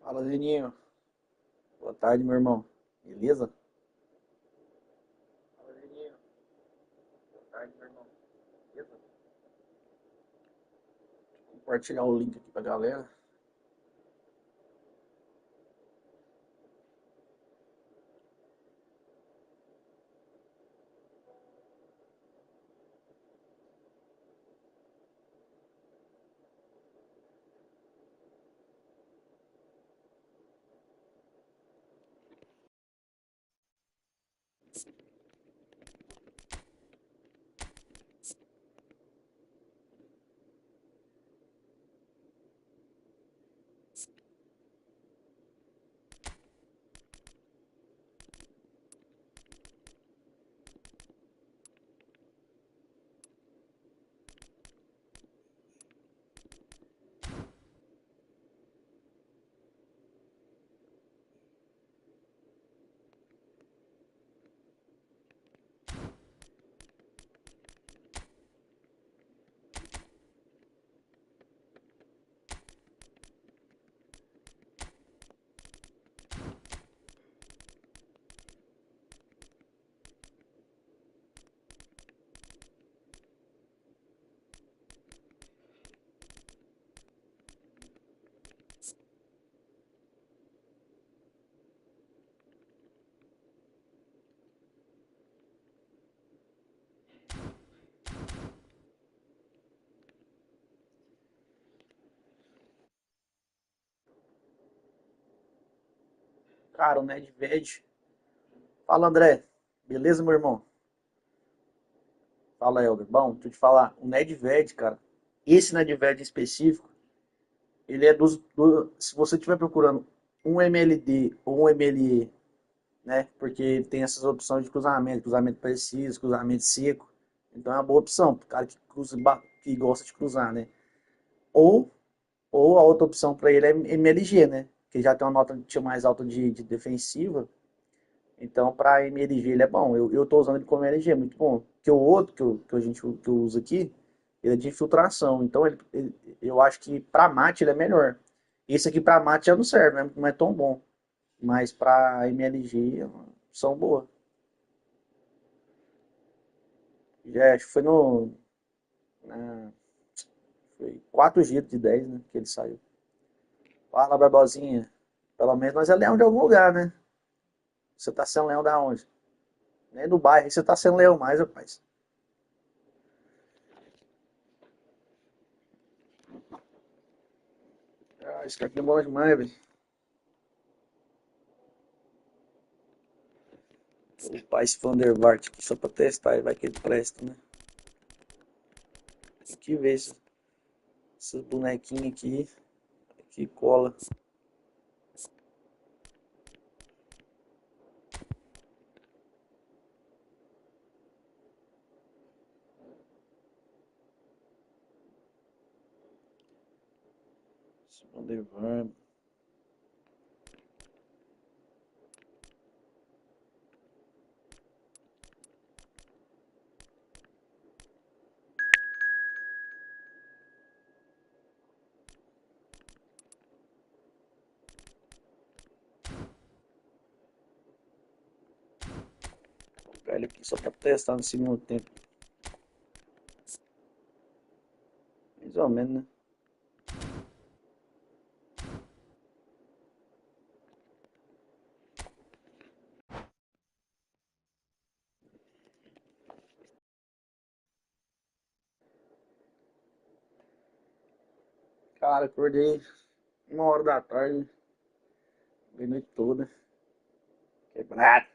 Fala, Zeninho. Boa tarde, meu irmão. Beleza? Fala, Zeninho. Boa tarde, meu irmão. Beleza? Vou compartilhar o link aqui pra galera. Cara, o Nedved. Fala, André. Beleza, meu irmão? Fala, Helder. Bom, deixa eu te falar. O Nedved, cara. Esse Nedved em específico, ele é se você estiver procurando um MLD ou um MLE, né? Porque tem essas opções de cruzamento preciso, cruzamento seco. Então é uma boa opção pro cara que que gosta de cruzar, né? Ou Ou a outra opção para ele é MLG, né? Que já tem uma nota mais alta de defensiva. Então, para MLG ele é bom. Eu tô usando ele como MLG, é muito bom. Porque o outro que eu uso aqui, ele é de infiltração. Então, eu acho que para mate ele é melhor. Esse aqui para mate já não serve, né? Não é tão bom. Mas para MLG é uma opção boa. Já acho que foi no. na- Foi 4 giros de 10, né? Que ele saiu. Fala, Barbosinha. Pelo menos nós é leão de algum lugar, né? Você tá sendo leão da onde? Nem do bairro, você tá sendo leão mais, rapaz. Ah, esse aqui é bom demais, velho. O pai esse Vandervart aqui só pra testar, vai que ele presta, né? Tem que ver esses bonequinhos aqui que cola. Esse Vandervart. Vou pegar ele aqui só pra testar no segundo tempo. Mais ou menos, né? Cara, acordei 1 hora da tarde, a noite toda, quebrado.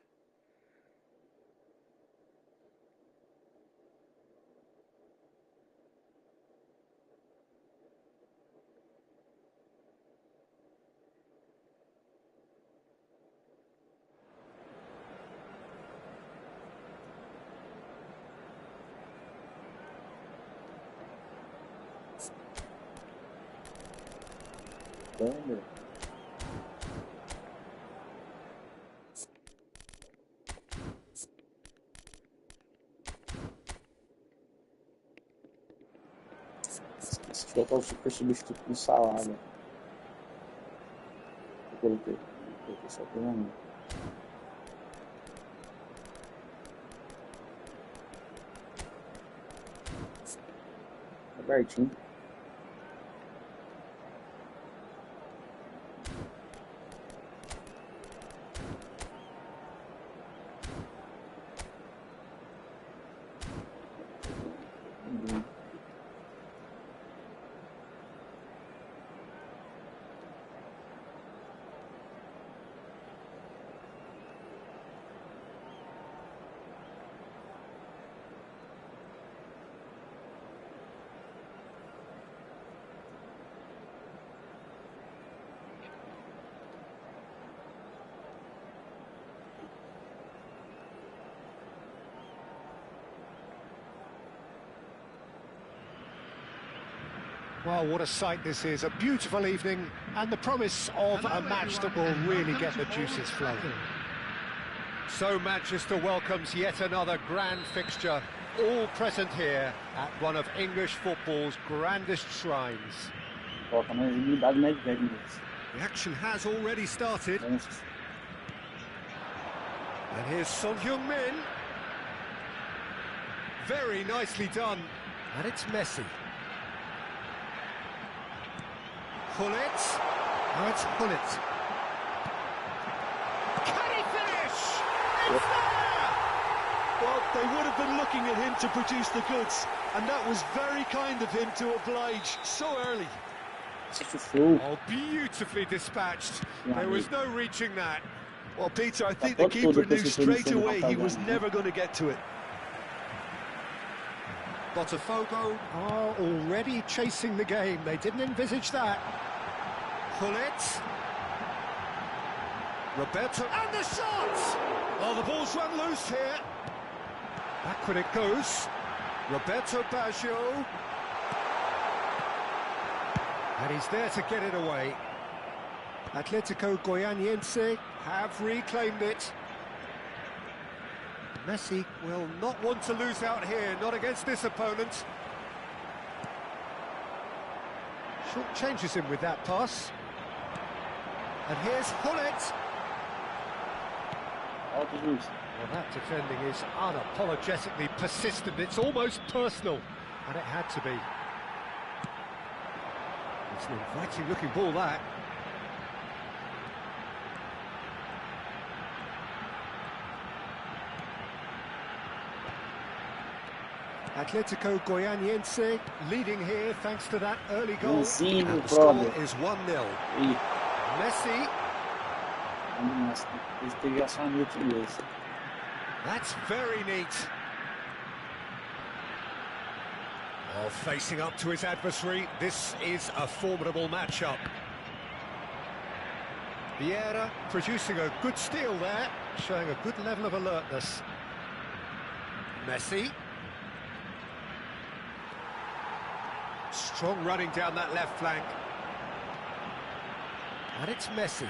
Thunder. Esqueci de colocar o super substituto no salada. coloquei. Coloquei só por um momento. Abertinho. Well, what a sight this is. A beautiful evening and the promise of a match that will really get the juices flowing. So Manchester welcomes yet another grand fixture, all present here at one of English football's grandest shrines. The action has already started. And here's Son Heung-min. Very nicely done. And it's Messi. Hullet. Now it's Hullet. Can he finish? It's there! Well, they would have been looking at him to produce the goods, and that was very kind of him to oblige so early. Oh, beautifully dispatched. There was no reaching that. Well, Peter, I think the keeper knew straight away he was never going to get to it. Botafogo are already chasing the game. They didn't envisage that. Hullet. Roberto. And the shot! Oh, the ball's run loose here. Backward it goes. Roberto Baggio. And he's there to get it away. Atletico Goianiense have reclaimed it. Messi will not want to lose out here, not against this opponent. Short changes him with that pass. And here's Hullet. Well, that defending is unapologetically persistent. It's almost personal, and it had to be. It's an inviting-looking ball, that. Atletico Goianiense leading here thanks to that early goal. And the score is 1-0. Messi. That's very neat. Oh, facing up to his adversary, this is a formidable matchup. Vieira producing a good steal there, showing a good level of alertness. Messi. Strong running down that left flank. And it's Messi.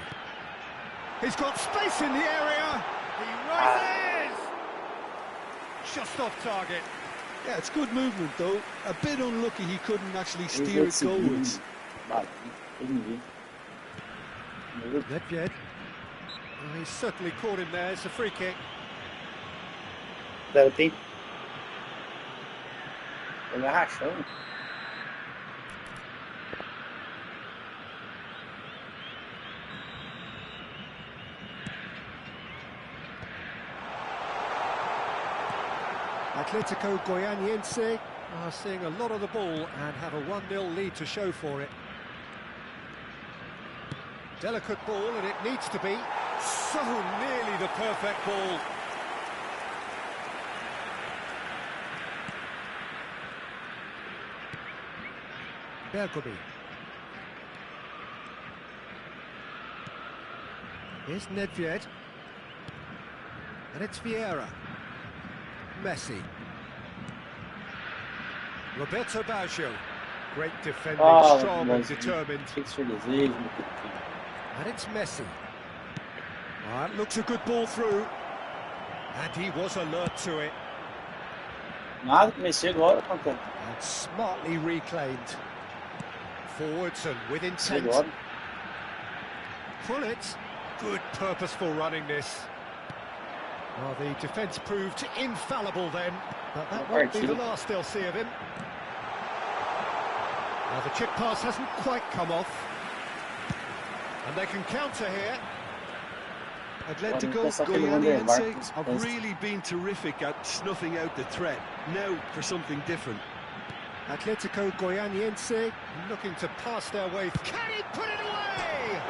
He's got space in the area. He rises! Just off target. Yeah, it's good movement though. A bit unlucky he couldn't actually steer it goalwards. Nedved. Well, he's certainly caught him there. It's a free kick. Atletico Goianiense are seeing a lot of the ball and have a 1-0 lead to show for it. Delicate ball, and it needs to be. So nearly the perfect ball. Bergomi. Here's Nedved. And it's Vieira. Messi. Roberto Baggio. Great defending, strong and determined. And it's Messi. That looks a good ball through. And he was alert to it. And smartly reclaimed. Forwards and with intent. pull it. Good purposeful running this. Well, the defence proved infallible then, but that won't be the last they'll see of him. Now the chip pass hasn't quite come off. And they can counter here. Atletico Goianiense have really been terrific at snuffing out the threat. Now for something different. Atletico Goianiense looking to pass their way. Can he put it away?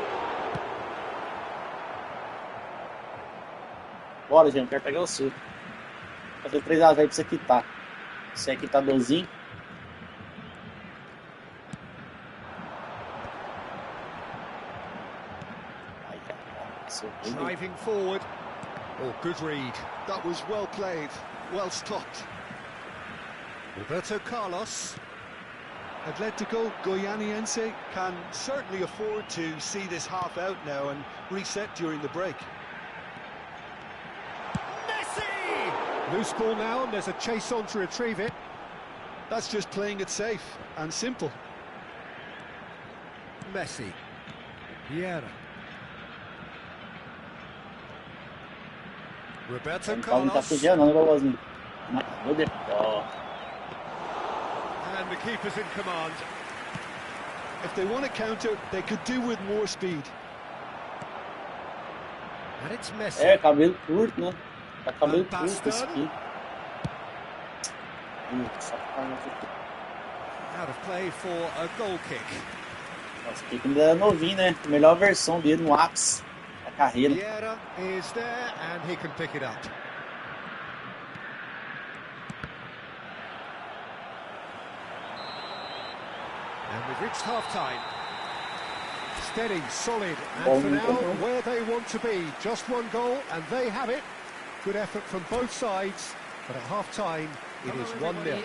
Bora, gente, quero pegar o seu. Fazer 3x0 pra você quitar. Você é quitadorzinho. Driving forward. Oh, good read. That was well played, well stopped. Roberto Carlos. Atletico Goianiense can certainly afford to see this half out now and reset during the break. Messi! Loose ball now, and there's a chase on to retrieve it. That's just playing it safe and simple. Messi. Vieira. Roberto Carlos. And the keeper's in command. If they want to counter, they could do with more speed. And it's Messi. É, cabelo curto, né? Tá cabelo curto esse aqui. Out of play for a goal kick. Nossa, o ainda é novinho, né? Melhor versão dele no ápice da carreira. Vieira is there and he can pick it up. And we've reached half-time. Steady, solid, and for now, where they want to be. Just one goal, and they have it. Good effort from both sides, but at half-time, it is 1-0.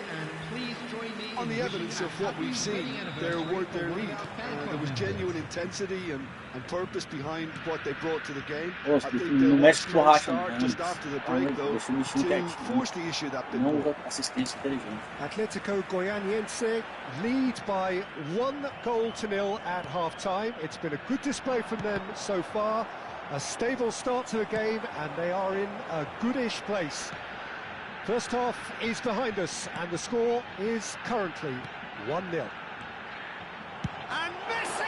On the evidence of what we've seen, they're worth their lead. There was genuine intensity and purpose behind what they brought to the game. I think they'll want a strong start just after the break, though, to force the issue that bit more. Atletico Goianiense lead by 1-0 at half-time. It's been a good display from them so far. A stable start to the game, and they are in a goodish place. First half is behind us, and the score is currently 1-0. And Messi!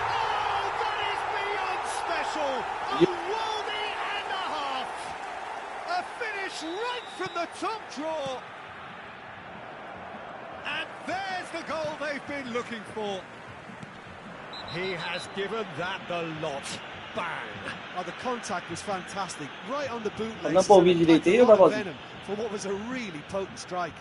Oh, that is beyond special! A worldie and a half! A finish right from the top draw! And there's the goal they've been looking for. He has given that the lot. Bang! Oh, the contact was fantastic, right on the bootlace. Dá pra ouvir direito aí ou dá pra ouvir? For what was a really potent strike.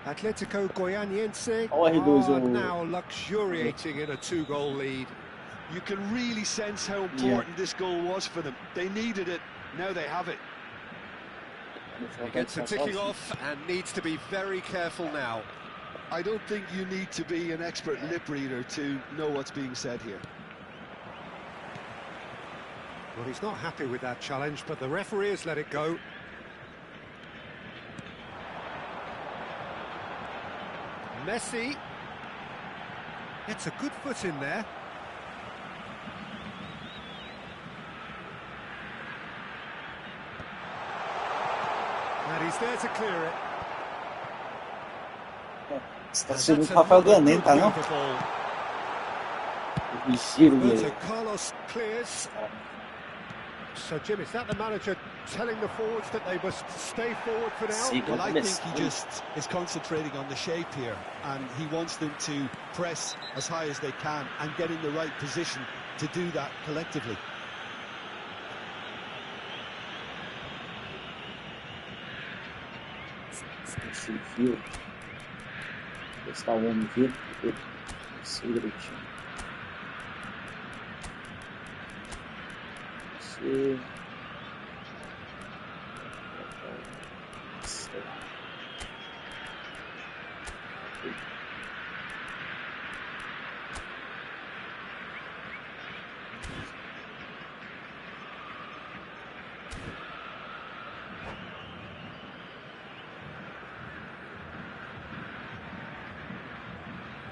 Atletico Goianiense R2 are now luxuriating in a 2-goal lead. You can really sense how important this goal was for them. They needed it, now they have it. He gets it ticking off and needs to be very careful now. I don't think you need to be an expert lip reader to know what's being said here. Well, he's not happy with that challenge, but the referee has let it go. Messi gets a good foot in there. And he's there to clear it. Você tá sendo o Rafael Ganem, tá não? O giro dele. Carlos clears. So, Jim, is that the manager telling the forwards that they must stay forward for now? Well, I think he just is concentrating on the shape here, and he wants them to press as high as they can and get in the right position to do that collectively. Esqueci o fio. Testar o homem aqui. Sei direitinho. Sei.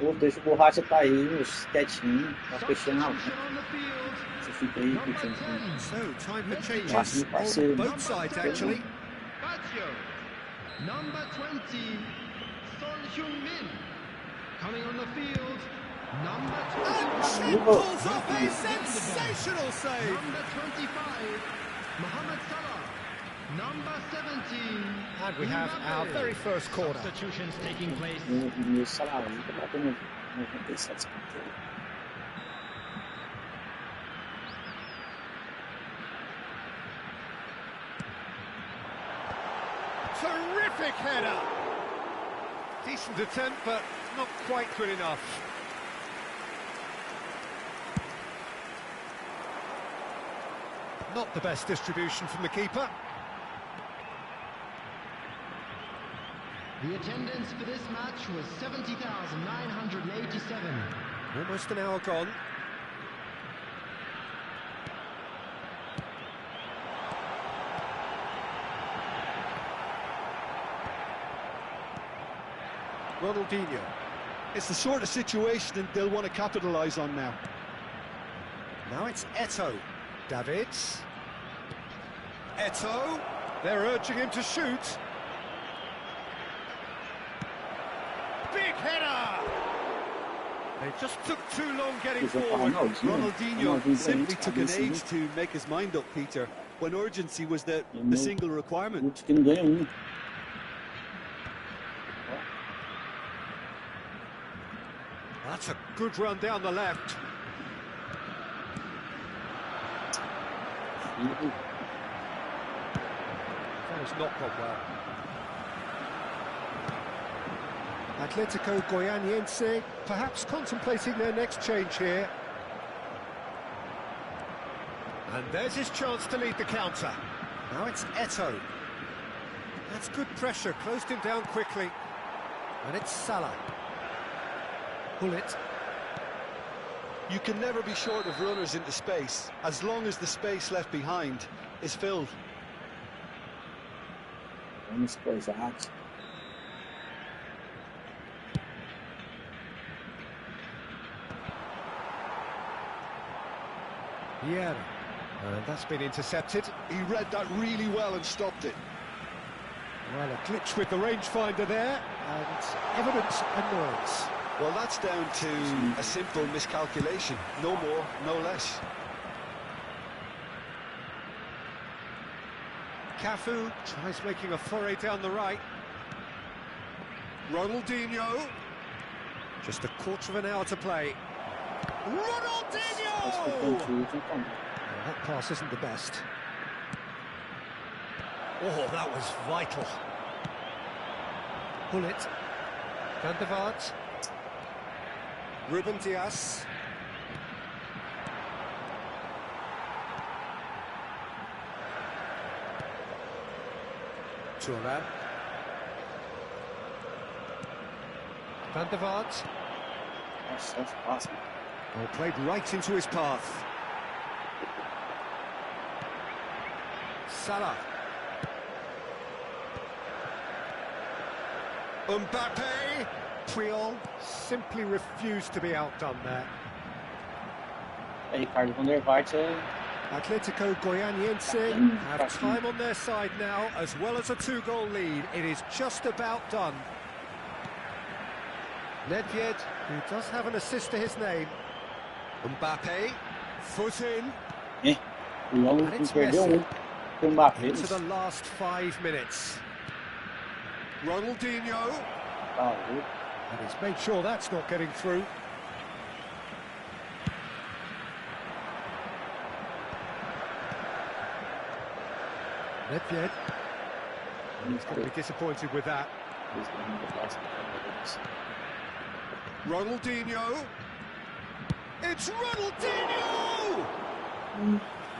Pô, deixa o borracha tá aí, quietinho, tá fechando a mão. Você fica aí curtindo. So, time for Borracha changes meu parceiro, on mano. both sides, actually. Number 20, Son Heung-min. Coming on the field, number And 20. Chen pulls off a sensational save. Number 25, Mohamed Salah. Number 17. And we have our very first corner. Substitutions taking place. Meu salário, tá batendo 97 pontos. Terrific header. Decent attempt, but not quite good enough. Not the best distribution from the keeper. The attendance for this match was 70,987. Almost an hour gone. Ronaldinho. It's the sort of situation that they'll want to capitalise on now. Now it's Eto'o. Davids. Eto'o. They're urging him to shoot. Big header. They just took too long getting forward. Ronaldinho simply took an age to make his mind up, Peter, when urgency was the single requirement. Que não ganha That's a good run down the left. That has not gone well. Atletico Goianiense perhaps contemplating their next change here. And there's his chance to lead the counter. Now it's Eto'o. That's good pressure, closed him down quickly. And it's Salah. Bullet. You can never be short of runners into space, as long as the space left behind is filled. Vamos coisados. Yeah. And that's been intercepted. He read that really well and stopped it. Well, a glitch with the rangefinder there, and evident annoyance. Well, that's down to a simple miscalculation. No more, no less. Cafu tries making a foray down the right. Ronaldinho. Just a quarter of an hour to play. Ronaldinho! Well, that pass isn't the best. Oh, that was vital. Bullet. Van der Vaart. Ruben Dias. Thuram. Van der Vaart. Nossa, that's awesome. Oh, played right into his path. Salah. Mbappe. Puyol simply refused to be outdone there. Ricardo van der Vaart. Atletico Goianiense have time on their side now, as well as a two-goal lead. It is just about done. Nedved, who does have an assist to his name. Mbappe, foot in. Puyol perdeu Mbappe. Into the last 5 minutes. Ronaldinho. And he's made sure that's not getting through. Nedved. He's going to be disappointed with that. Ronaldinho. It's Ronaldinho!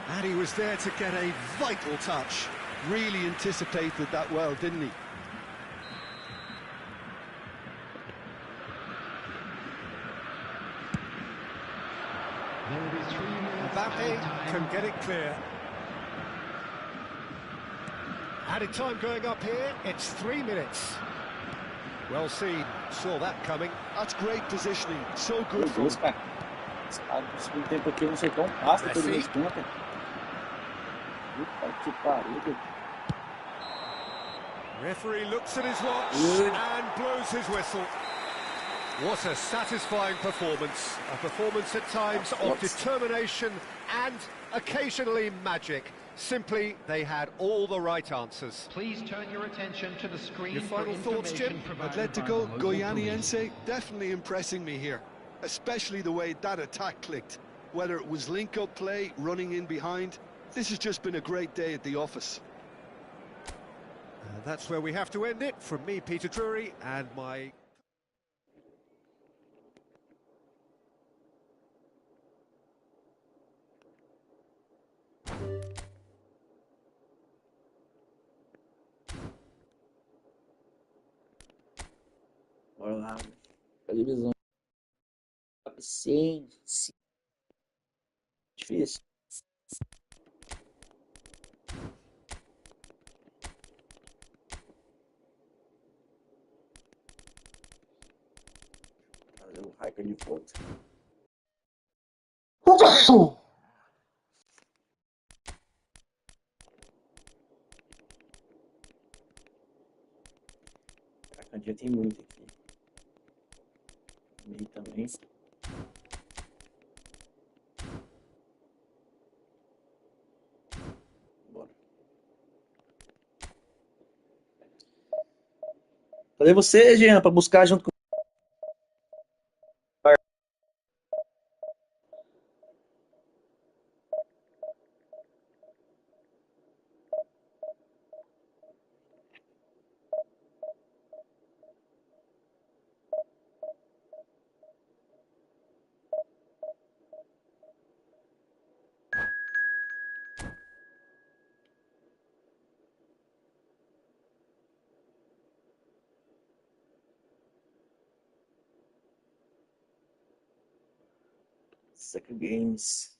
And he was there to get a vital touch. Really anticipated that well, didn't he? Mbappe can get it clear. Added time going up here, it's 3 minutes. Well seen, saw that coming. That's great positioning, so good from him. Cara. Esse cara do segundo tempo aqui não sei tão fácil que ele me esquenta. Puta que pariu. Referee looks at his watch and blows his whistle. What a satisfying performance. A performance at times of determination and occasionally magic. Simply, they had all the right answers. Please turn your attention to the screen. Your final thoughts, Jim? Atletico Goianiense definitely impressing me here, especially the way that attack clicked. Whether it was link-up play, running in behind, this has just been a great day at the office. That's where we have to end it. From me, Peter Drury, and my... Bora lá. Televisão. Sim, sim. Difícil. Fazer o hacker de volta. A cantinha tem muito aqui. Meio também. Bora. Cadê você, Jean, pra buscar junto com Second Games.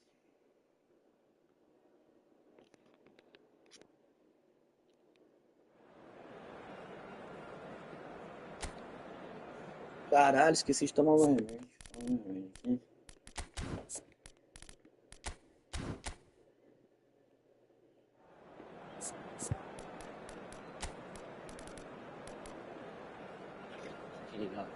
Caralho, esqueci de tomar um remédio. Que legal.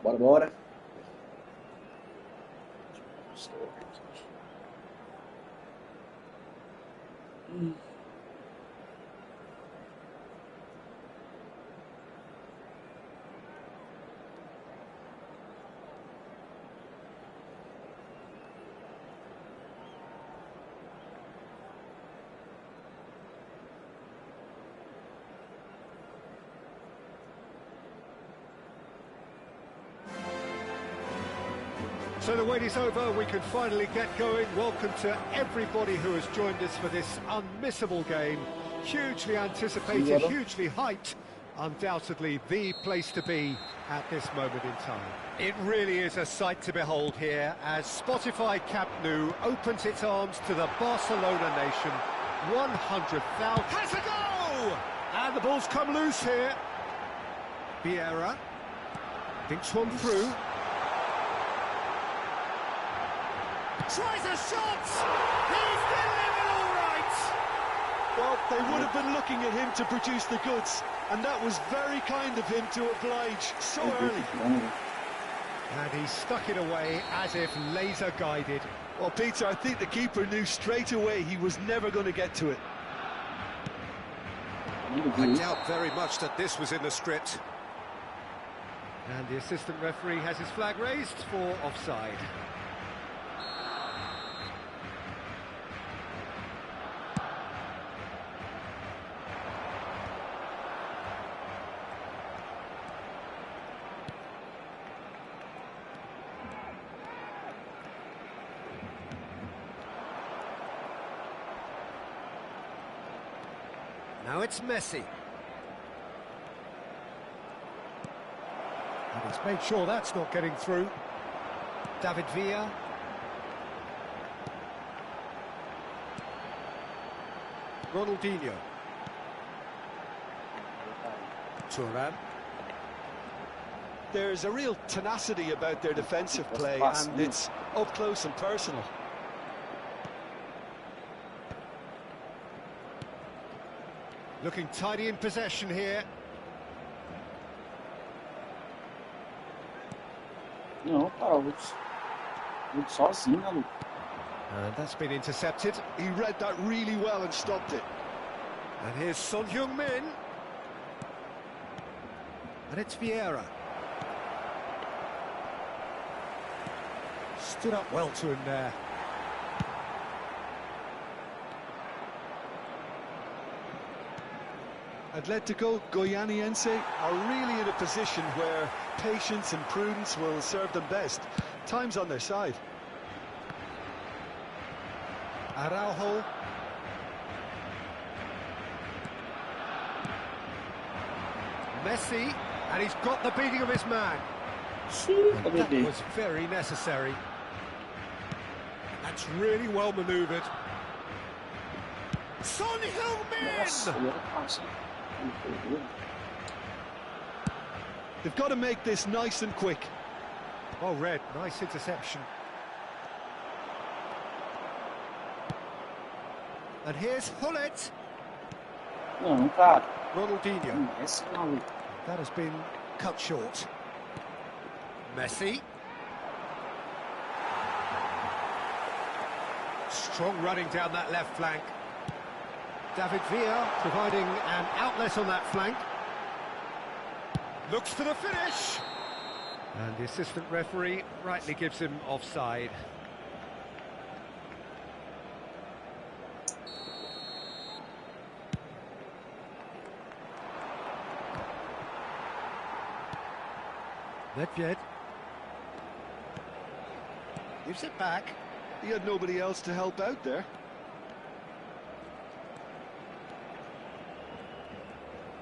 Bora, bora. So the wait is over, we can finally get going. Welcome to everybody who has joined us for this unmissable game. Hugely anticipated, hugely hyped. Undoubtedly the place to be at this moment in time. It really is a sight to behold here as Spotify Camp Nou opens its arms to the Barcelona nation. 100,000... Has a go! And the ball's come loose here. Vieira thinks one through. Tries a shot! He's delivered all right! Well, they would have been looking at him to produce the goods, and that was very kind of him to oblige so early. And he stuck it away as if laser guided. Well, Peter, I think the keeper knew straight away he was never going to get to it. I doubt very much that this was in the script. And the assistant referee has his flag raised for offside. Now it's Messi. And he's made sure that's not getting through. David Villa. Ronaldinho. Thuram. There's a real tenacity about their defensive play, and it's up close and personal. Looking tidy in possession here. Não, cara, o Luke sozinho, né, Luke? And that's been intercepted. He read that really well and stopped it. And here's Son Heung-min. And it's Vieira. Stood up well to him there. Atletico Goianiense are really in a position where patience and prudence will serve them best. Time's on their side. Araujo. Messi, and he's got the beating of his man. That was very necessary. That's really well manoeuvred. Son Heung-min! They've got to make this nice and quick. Well read, nice interception. And here's Hullet. Não, cara. Ronaldinho. Esse maluco. That has been cut short. Messi. Strong running down that left flank. David Villa providing an outlet on that flank. Looks for the finish. And the assistant referee rightly gives him offside. Nedved gives it back. He had nobody else to help out there.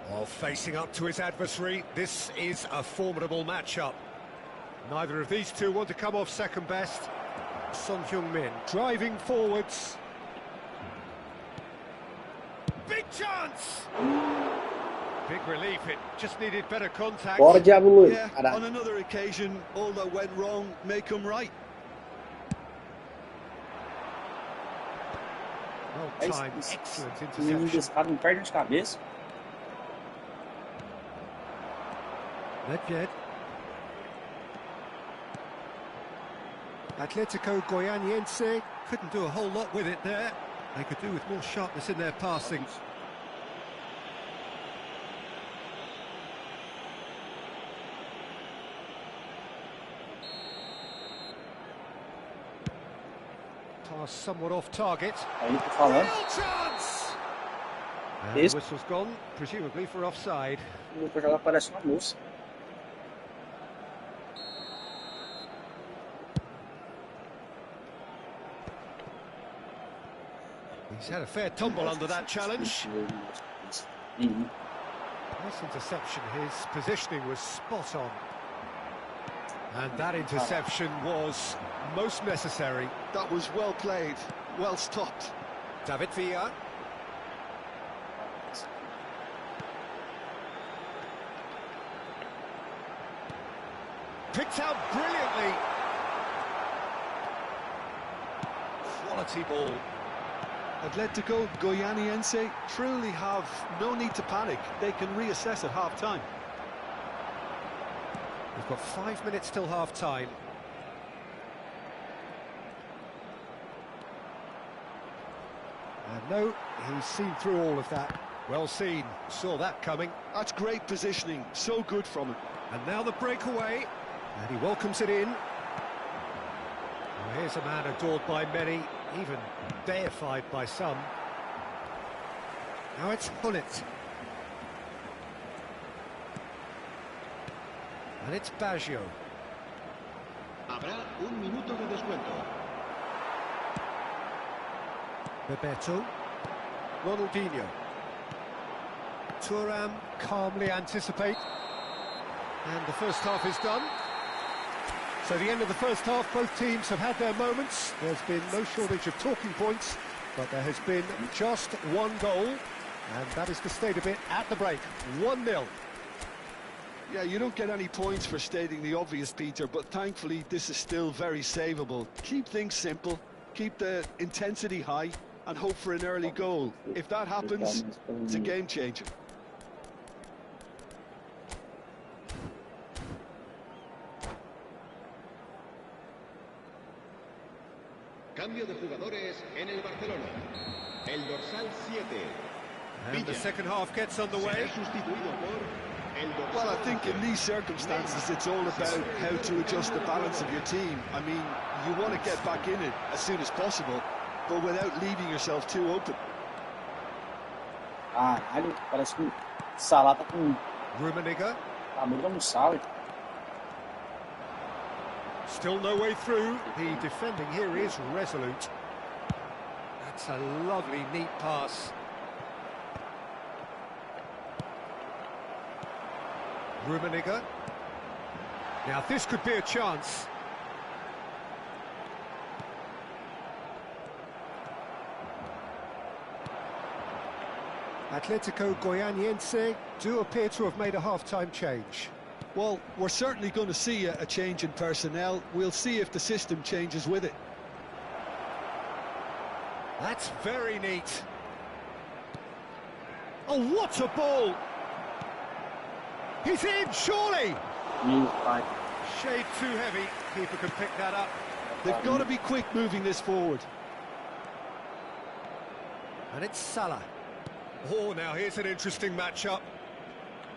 While facing up to his adversary, this is a formidable matchup. Neither of these two want to come off second best. Son Heung-min driving forwards. Big chance! Big relief, it just needed better contact. Bora, Diabo Luiz. Yeah, on another occasion, all that went wrong may come right. Well timed, excellent O menino interception. desse cara não perde de cabeça. Nedved. Atletico Goianiense couldn't do a whole lot with it there. They could do with more sharpness in their passing. Pass somewhat off target. Aí eu tô falando. Real chance! And Isso. the whistle's gone, presumably for offside. O Lucas joga parece uma moça. He's had a fair tumble under that challenge. Uhum. Nice interception, his positioning was spot on. And that interception was most necessary. That was well played, well stopped. David Villa. Picked out brilliantly. Quality ball. Atletico Goianiense truly have no need to panic. They can reassess at half-time. The We've got 5 minutes till half-time. And no, he's seen through all of that. Well seen, saw that coming. That's great positioning, so good from him. And now the breakaway, and he welcomes it in. Well, here's a man adored by many, even deified by some. Now it's Hullet. And it's Baggio. Habrá un minuto de descuento. Bebeto. Ronaldinho. Thuram calmly anticipate. And the first half is done. So the end of the first half, both teams have had their moments. There's been no shortage of talking points, but there has been just one goal, and that is the state of it at the break. 1-0. Yeah, you don't get any points for stating the obvious, Peter, but thankfully this is still very savable. Keep things simple, keep the intensity high, and hope for an early goal. If that happens, it's a game changer. Cambio de jugadores en el Barcelona. El dorsal 7. And the second half gets underway. Sustituido por el dorsal. Well, I think in these circumstances, it's all about how to adjust the balance of your team. I mean, you want to get back in it as soon as possible, but without leaving yourself too open. Caralho, parece que o Salah tá com Rummenigge. tamanho da Mussala. Still no way through. The defending here is resolute. That's a lovely, neat pass. Rummenigge. Now this could be a chance. Atletico Goianiense do appear to have made a half-time change. Well, we're certainly going to see a change in personnel. We'll see if the system changes with it. That's very neat. Oh, what a ball! He's in, surely! Shade too heavy. Keeper can pick that up. They've got to be quick moving this forward. And it's Salah. Oh, now here's an interesting matchup.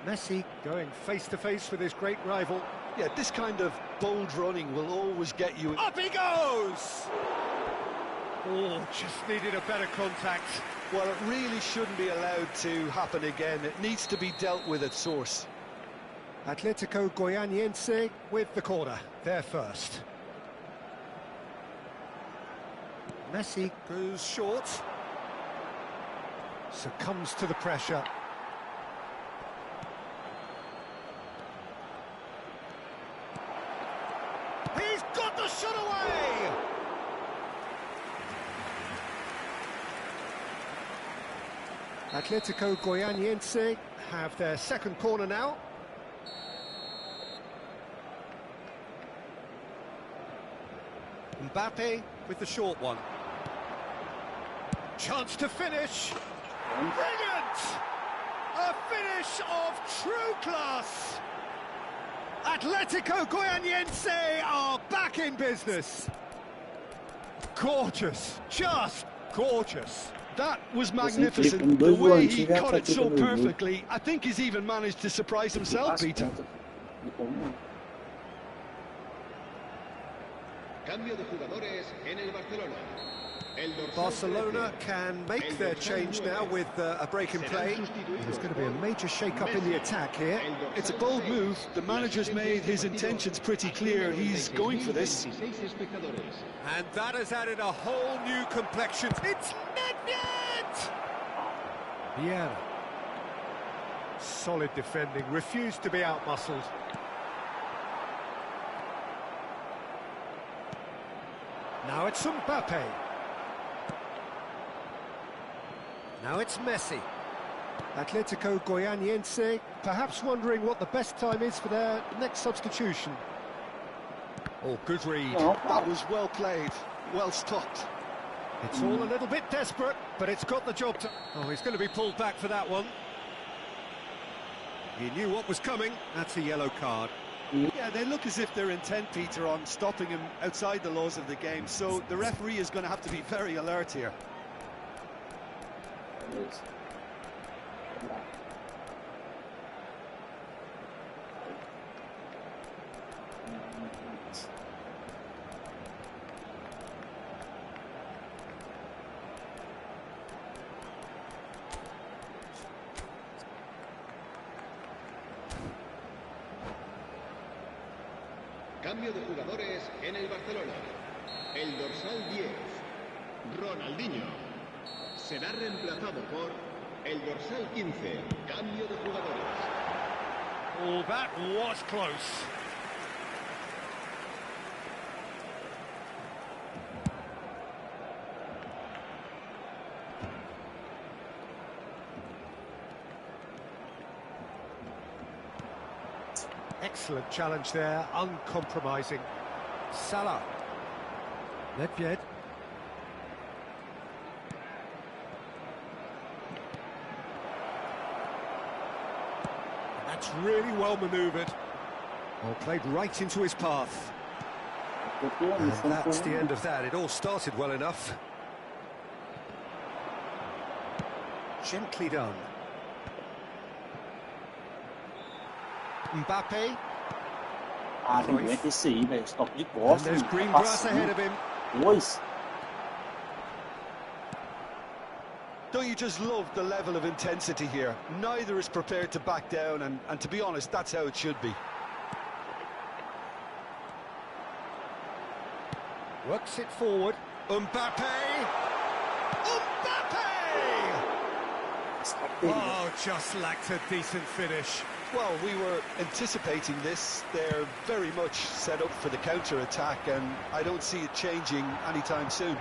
Messi going face-to-face with his great rival. Yeah, this kind of bold running will always get you... Up he goes! Oh, just needed a better contact. Well, it really shouldn't be allowed to happen again. It needs to be dealt with at source. Atletico Goianiense with the corner. They're first. Messi goes short. Succumbs to the pressure. He's got the shot away! Atletico Goianiense have their second corner now. Mbappe with the short one. Chance to finish. Brilliant! A finish of true class. Atletico Goianiense are back in business. Gorgeous, just gorgeous. That was magnificent. The way he cut it so perfectly, I think he's even managed to surprise himself, Peter. Cambio de jugadores en el Barcelona. Barcelona can make their change now with a break in play. There's going to be a major shake-up in the attack here. It's a bold move. The manager's made his intentions pretty clear. He's going for this. And that has added a whole new complexion. It's Nedved! Vieira. Solid defending, refused to be outmuscled. Now it's Mbappe. Now it's Messi. Atletico Goianiense perhaps wondering what the best time is for their next substitution. Oh, good read. That was well played, well stopped. It's all a little bit desperate, but it's got the job to... Oh, he's going to be pulled back for that one. He knew what was coming. That's a yellow card. Yeah, they look as if they're intent, Peter, on stopping him outside the laws of the game, so the referee is going to have to be very alert here. Cambio de jugadores en el Barcelona. El dorsal 10, Ronaldinho, será reemplazado por el dorsal 15. Cambio de jugadores. Oh, that was close. Excellent challenge there, uncompromising. Salah. Nedved. That's really well manoeuvred. Well, played right into his path. And that's the end of that. It all started well enough. Gently done. Mbappe. Não aguenta esse aí, velho. Stop de And costas. there's green grass ahead of him. Dois. Don't you just love the level of intensity here? Neither is prepared to back down, and to be honest, that's how it should be. Works it forward. Mbappe! Mbappe! Oh, just lacked a decent finish. Well, we were anticipating this. They're very much set up for the counter-attack, and I don't see it changing anytime soon.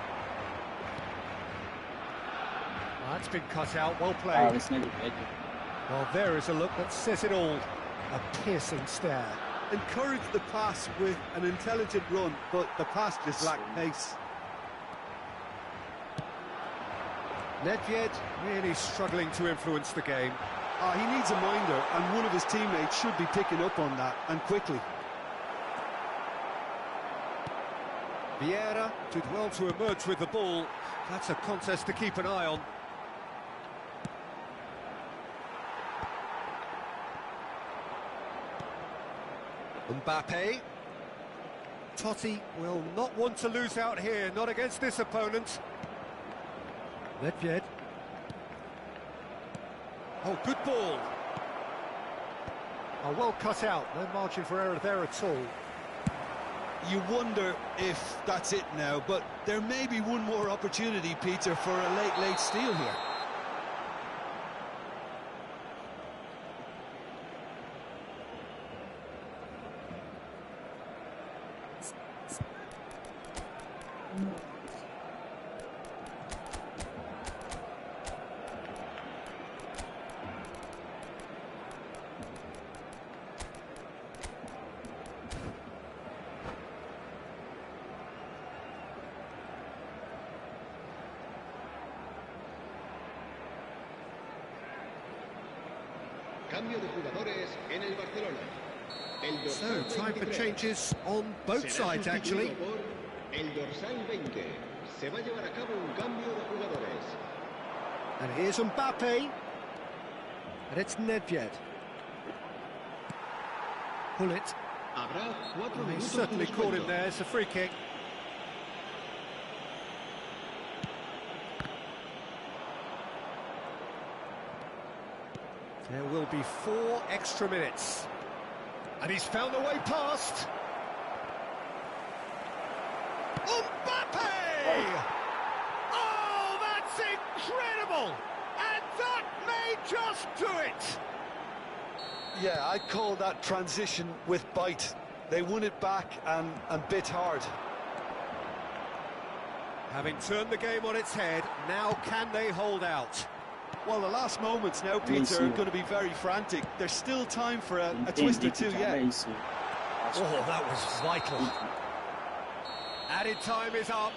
That's been cut out, well played. Esse não é de pé. Well, there is a look that says it all. A piercing stare. Encouraged the pass with an intelligent run, but the pass just lacked pace. Nedved really struggling to influence the game. He needs a minder, and one of his teammates should be picking up on that, and quickly. Vieira did well to emerge with the ball. That's a contest to keep an eye on. Mbappe. Totti will not want to lose out here, not against this opponent. Nedved. Oh, good ball. Oh, well cut out, no margin for error there at all. You wonder if that's it now, but there may be one more opportunity, Peter, for a late steal here. Cambio de jugadores en el Barcelona. El So, dorsal time for 23 changes on both será sides, actually. sustituido por el dorsal 20. Se va a llevar a cabo un cambio de jugadores. And here's Mbappe. And it's Nedved. Pull it. Habrá 4 He minutos de certainly caught him descuento. there. It's a free kick. There will be 4 extra minutes. And he's found a way past. Mbappe! Oh, that's incredible! And that may just do it! Yeah, I'd call that transition with bite. They won it back and bit hard. Having turned the game on its head, now can they hold out? Well, the last moments now, Peter, are going to be very frantic. There's still time for a twist or two yet. Oh, that was vital. Added time is up,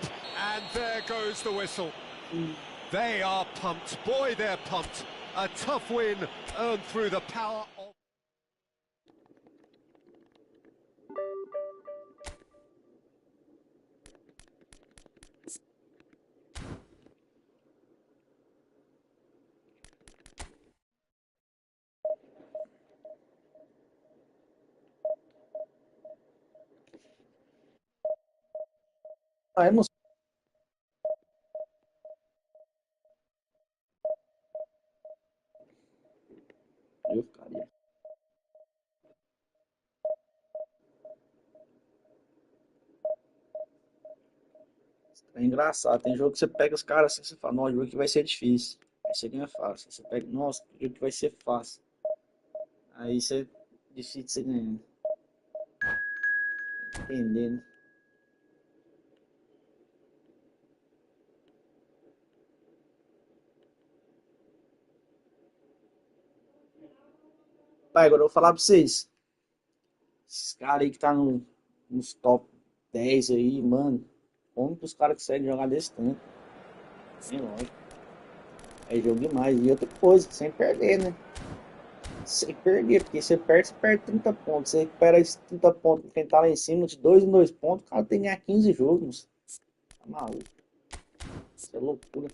and there goes the whistle. They are pumped. Boy, they're pumped. A tough win earned through the power of... Ah, eu não sei, eu ficaria. É engraçado, tem jogo que você pega os caras assim, você fala, nossa, o jogo que vai ser difícil. Aí você ganha fácil. Aí você pega, nossa, o jogo que vai ser fácil. Aí você difícil de você ganhar. Entendendo. Pai, agora eu vou falar pra vocês. Esses caras aí que tá nos top 10 aí, mano. Como que os caras conseguem jogar desse tanto? Sem lógico. É jogo demais. E outra coisa, sem perder, né? Sem perder, porque você perde 30 pontos. Você recupera esses 30 pontos quem tá lá em cima, de 2 em 2 pontos, o cara tem que ganhar 15 jogos. Tá maluco. Isso é loucura.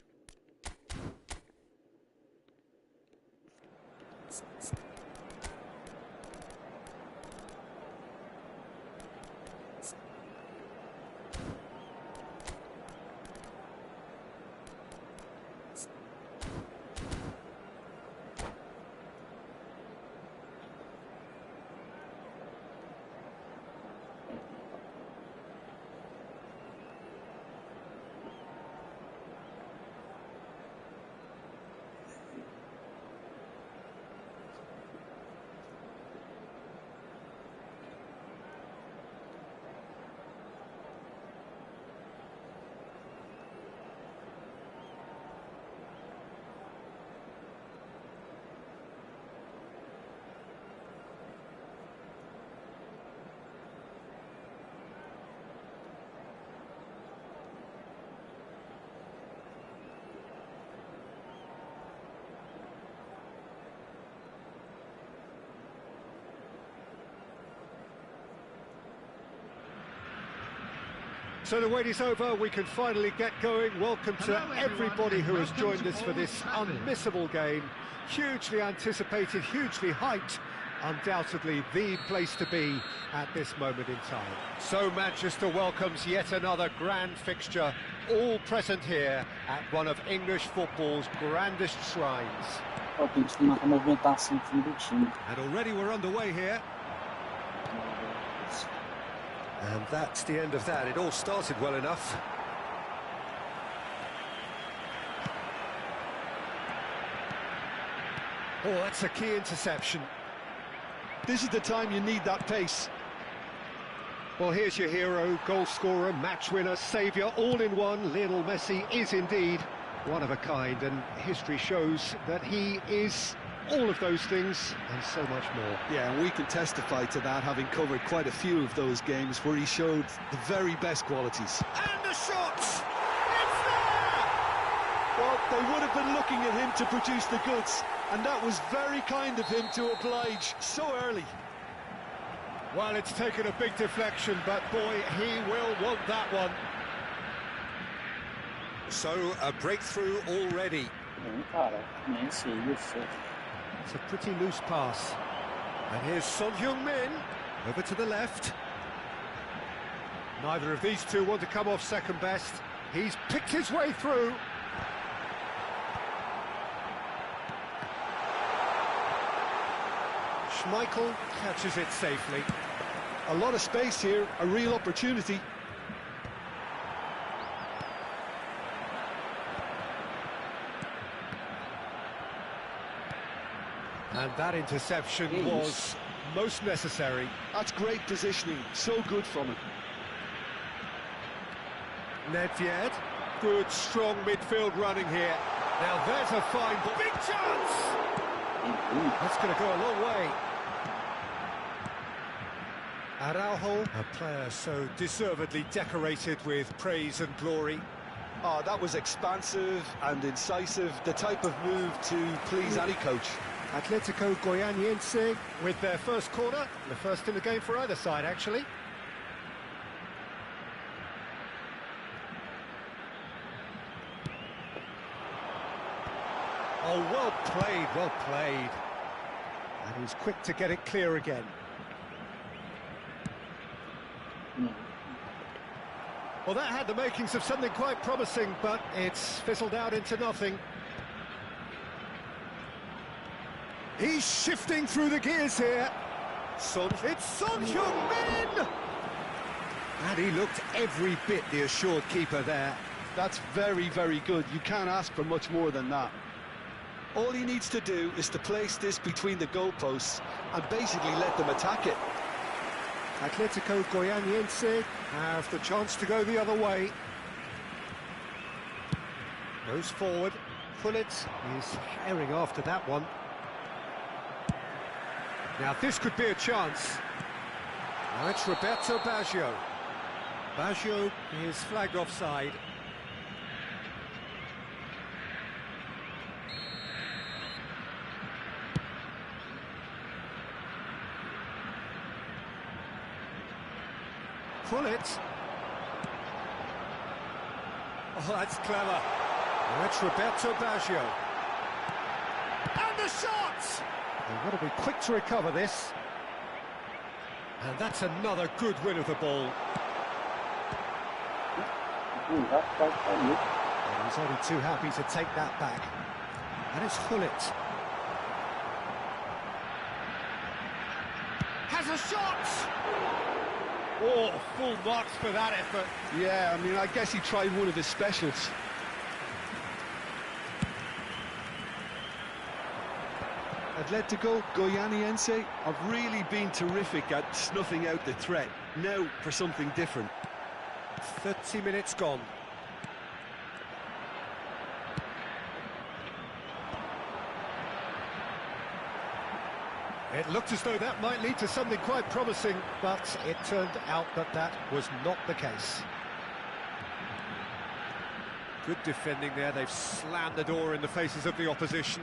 So the wait is over, we can finally get going. Welcome to everybody who has joined us for this unmissable game. Hugely anticipated, hugely hyped. Undoubtedly the place to be at this moment in time. So Manchester welcomes yet another grand fixture, all present here at one of English football's grandest shrines. Ó, tem que marcar a movimentação do time. And already we're underway here. And that's the end of that. It all started well enough. Oh, that's a key interception. This is the time you need that pace. Well, here's your hero, goal scorer, match winner, saviour, all in one. Lionel Messi is indeed one of a kind, and history shows that he is all of those things and so much more. Yeah, and we can testify to that, having covered quite a few of those games where he showed the very best qualities. And the shot! It's there! Well, they would have been looking at him to produce the goods, and that was very kind of him to oblige so early. Well, it's taken a big deflection, but boy, he will want that one. So, a breakthrough already. Cara, nem sei, isso. It's a pretty loose pass. And here's Son Heung-min, over to the left. Neither of these two want to come off second best. He's picked his way through. Schmeichel catches it safely. A lot of space here, a real opportunity. And that interception was most necessary. That's great positioning, so good from him. Nedved, good strong midfield running here. Now there's a fine big chance! That's going to go a long way. Araujo, a player so deservedly decorated with praise and glory. Oh, that was expansive and incisive, the type of move to please any coach. Atletico Goianiense with their first corner, the first in the game for either side, actually. Oh, well played, well played. And he's quick to get it clear again. Well, that had the makings of something quite promising, but it's fizzled out into nothing. He's shifting through the gears here. It's Son Heung-min! And he looked every bit the assured keeper there. That's very, very good. You can't ask for much more than that. All he needs to do is to place this between the goalposts and basically let them attack it. Atletico Goianiense have the chance to go the other way. Goes forward. Pullet is herring after that one. Now this could be a chance. Now it's Roberto Baggio. Baggio is flagged offside. Pullet. Oh, that's clever. That's Roberto Baggio. And the shot! They've got to be quick to recover this. And that's another good win of the ball. And he's only too happy to take that back. And it's Hullet. Has a shot! Oh, full marks for that effort. Yeah, I mean, I guess he tried one of his specials. Atletico Goianiense have really been terrific at snuffing out the threat. Now for something different. 30 minutes gone. It looked as though that might lead to something quite promising, but it turned out that that was not the case. Good defending there. They've slammed the door in the faces of the opposition.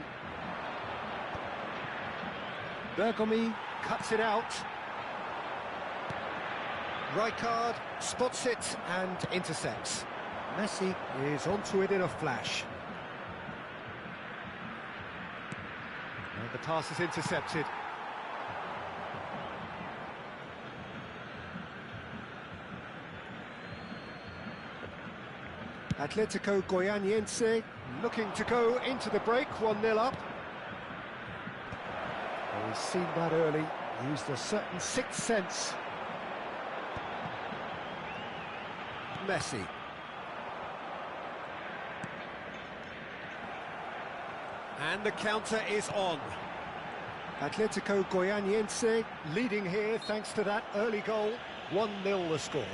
Bergomi cuts it out. Rijkaard spots it and intercepts. Messi is onto it in a flash. And the pass is intercepted. Atletico Goianiense looking to go into the break, 1-0 up. Well, he's seen that early, used a certain sixth sense. Messi. And the counter is on. Atletico Goianiense leading here thanks to that early goal. 1-0 the score.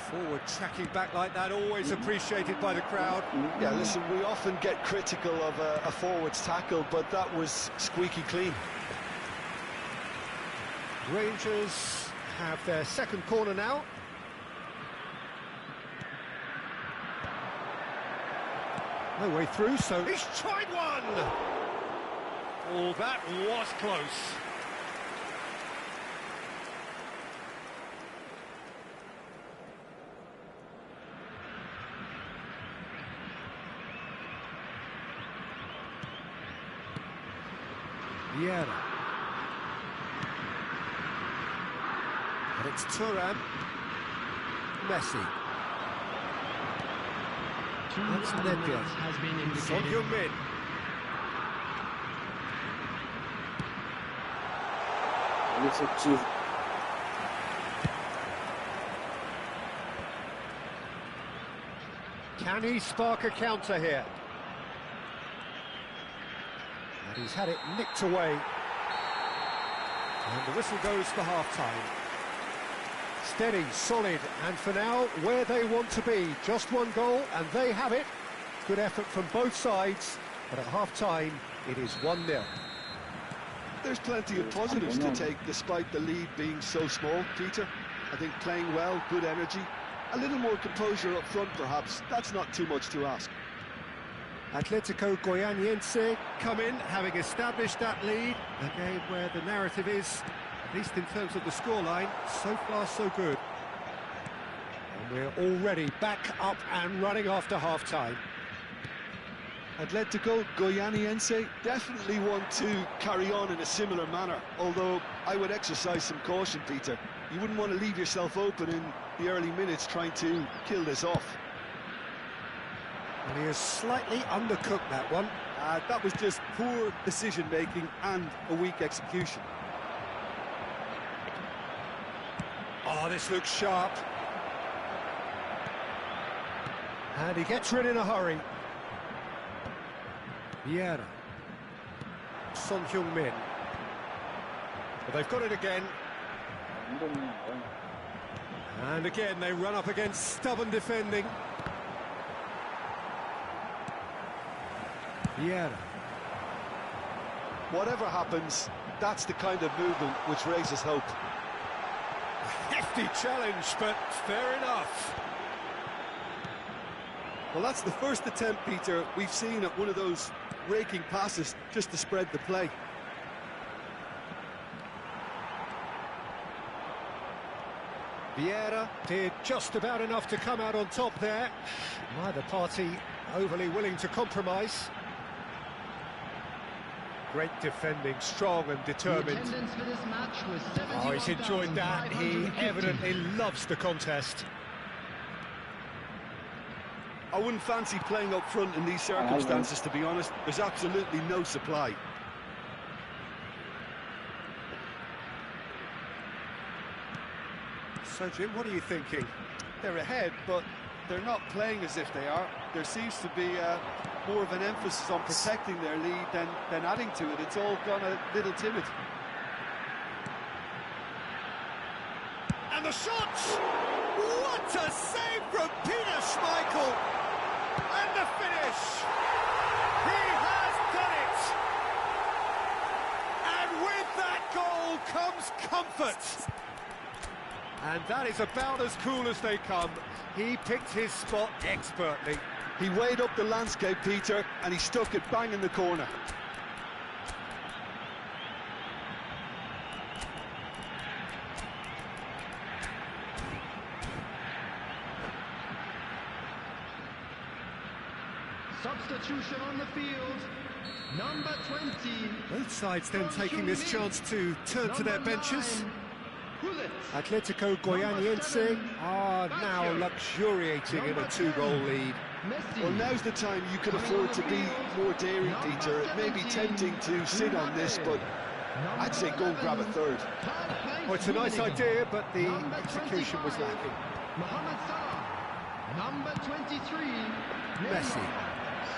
Forward tracking back like that, always appreciated by the crowd. Yeah, listen, we often get critical of a forward's tackle, but that was squeaky clean. Rangers have their second corner now. No way through, so he's tried one! Oh, that was close. Vieira. And it's Thuram. Messi. That's Nedved. Son Heung-min. Can he spark a counter here? And he's had it nicked away. And the whistle goes for half-time. Steady, solid, and for now, where they want to be. Just one goal, and they have it. Good effort from both sides, but at half-time, it is 1-0. There's plenty of positives to take, despite the lead being so small, Peter. I think playing well, good energy. A little more composure up front, perhaps. That's not too much to ask. Atletico Goianiense come in, having established that lead. A game where the narrative is At least in terms of the scoreline, so far so good. And we're already back up and running after half-time. Atletico Goianiense definitely want to carry on in a similar manner, although I would exercise some caution, Peter. You wouldn't want to leave yourself open in the early minutes trying to kill this off. And he has slightly undercooked that one. That was just poor decision-making and a weak execution. Oh, this looks sharp. And he gets rid in a hurry. Vieira. Son Heung-min. But they've got it again. And again, they run up against stubborn defending. Vieira. Whatever happens, that's the kind of movement which raises hope. A hefty challenge, but fair enough. Well, that's the first attempt, Peter, we've seen at one of those raking passes just to spread the play. Vieira did just about enough to come out on top there. Neither party overly willing to compromise. Great defending, strong and determined. Oh, he's enjoyed that. He evidently loves the contest. I wouldn't fancy playing up front in these circumstances, to be honest. There's absolutely no supply. So, Jim, what are you thinking? They're ahead, but they're not playing as if they are. There seems to be more of an emphasis on protecting their lead than adding to it. It's all gone a little timid. And the shot! What a save from Peter Schmeichel! And the finish! He has done it! And with that goal comes comfort! And that is about as cool as they come. He picked his spot expertly. He weighed up the landscape, Peter, and he stuck it bang in the corner. Substitution on the field, number 20. Both sides then taking this chance to turn to their benches. Atletico Goianiense are now luxuriating in a two-goal lead. Well, now's the time you can afford to be more daring, Peter. It may be tempting to sit on this, but I'd say go and grab a third. Well, it's a nice idea, but the execution was lacking. Mohamed Salah, number 23. Messi.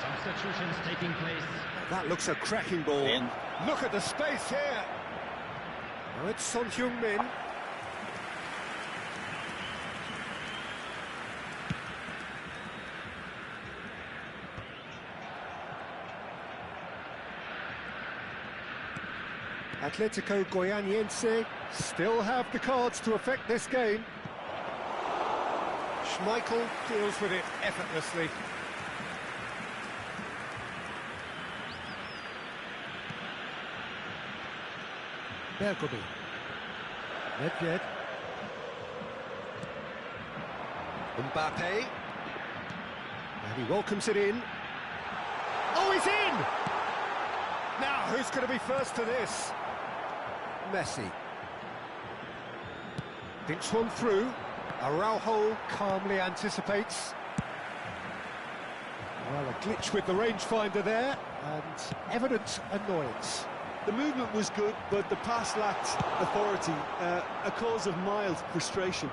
Substitutions taking place. That looks a cracking ball. Look at the space here. Now it's Son Heung-min. Atletico Goianiense still have the cards to affect this game. Schmeichel deals with it effortlessly. Bergomi. Nedved. Mbappe. And he welcomes it in. Oh, he's in! Now, who's going to be first to this? Messi. Thinks one through. Araujo calmly anticipates. Well, a glitch with the rangefinder there, and evident annoyance. The movement was good, but the pass lacked authority, a cause of mild frustration.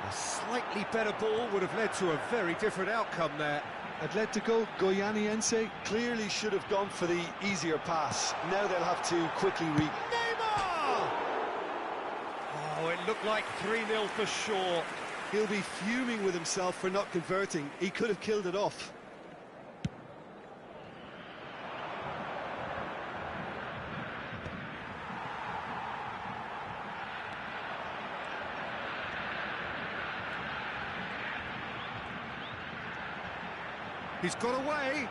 A slightly better ball would have led to a very different outcome there. Atletico Goianiense clearly should have gone for the easier pass. Now they'll have to quickly Neymar! Oh, it looked like 3-0 for sure. He'll be fuming with himself for not converting. He could have killed it off. He's got away.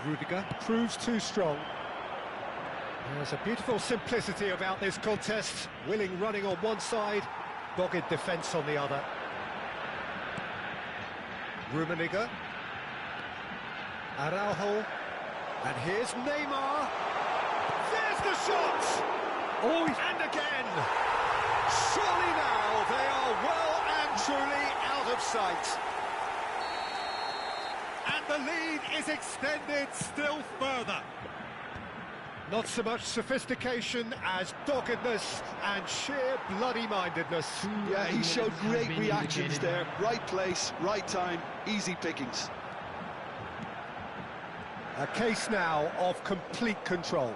Rudiger proves too strong. There's a beautiful simplicity about this contest. Willing running on one side, dogged defence on the other. Rummenigge. Araujo. And here's Neymar. There's the shot! Oh, and again! Surely now they are well and truly out of sight. And the lead is extended still further. Not so much sophistication as doggedness and sheer bloody-mindedness. Yeah, he showed great reactions there. Right place, right time, easy pickings. A case now of complete control.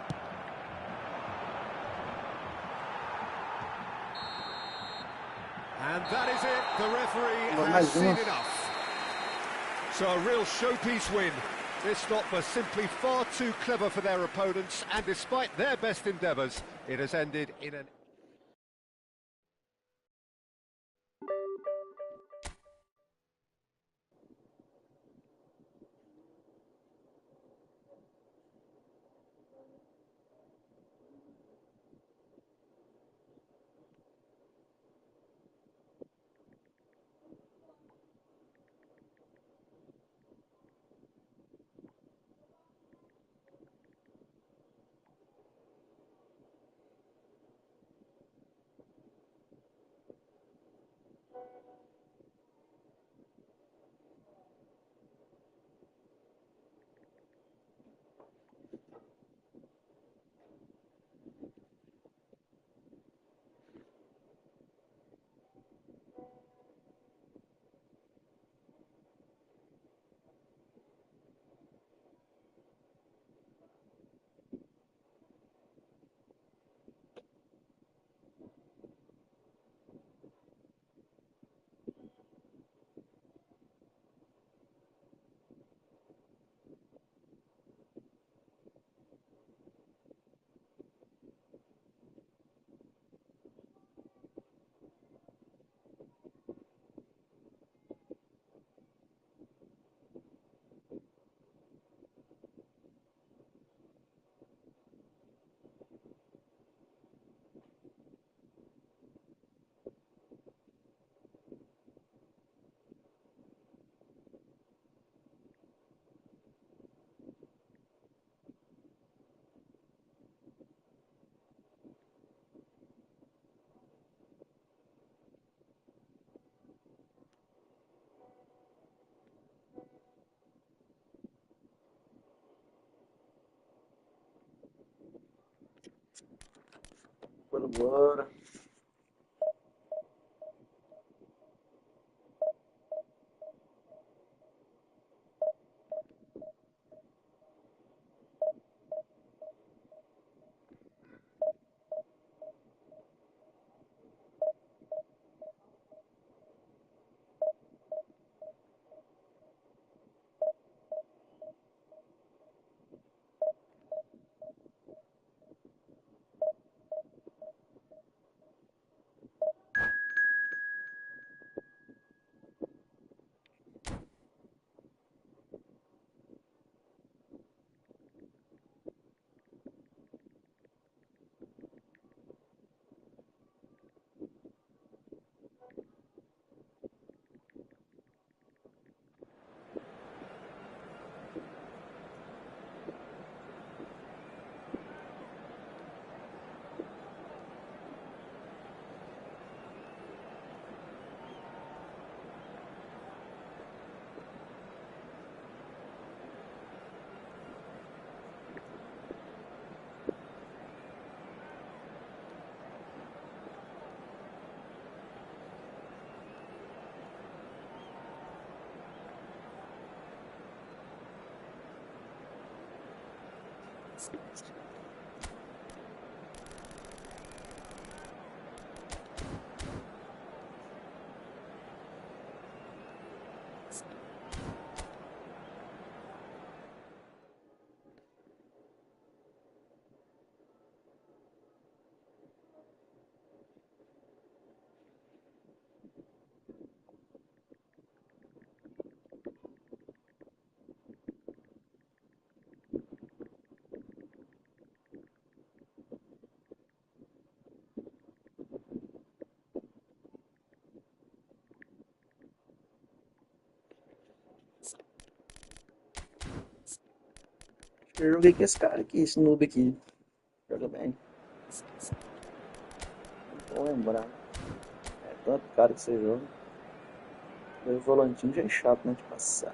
And that is it. The referee has seen enough. So a real showpiece win. This stop was simply far too clever for their opponents, and despite their best endeavours, it has ended in an... Bora. Eu joguei com esse cara aqui, esse noob aqui. Joga bem. Não vou lembrar. É tanto cara que você joga. O volantinho já é chato, né, de passar.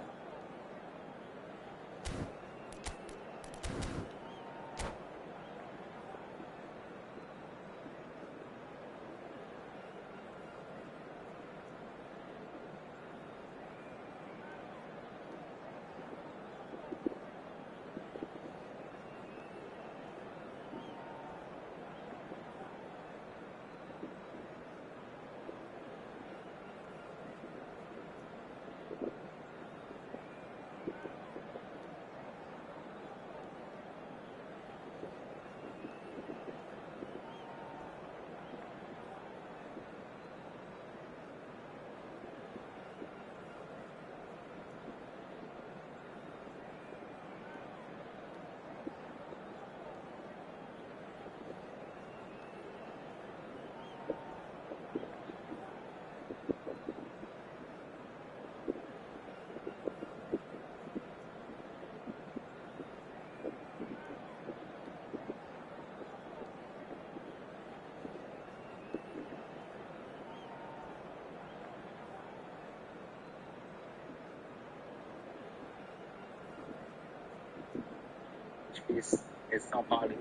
Difícil. Esse São Paulo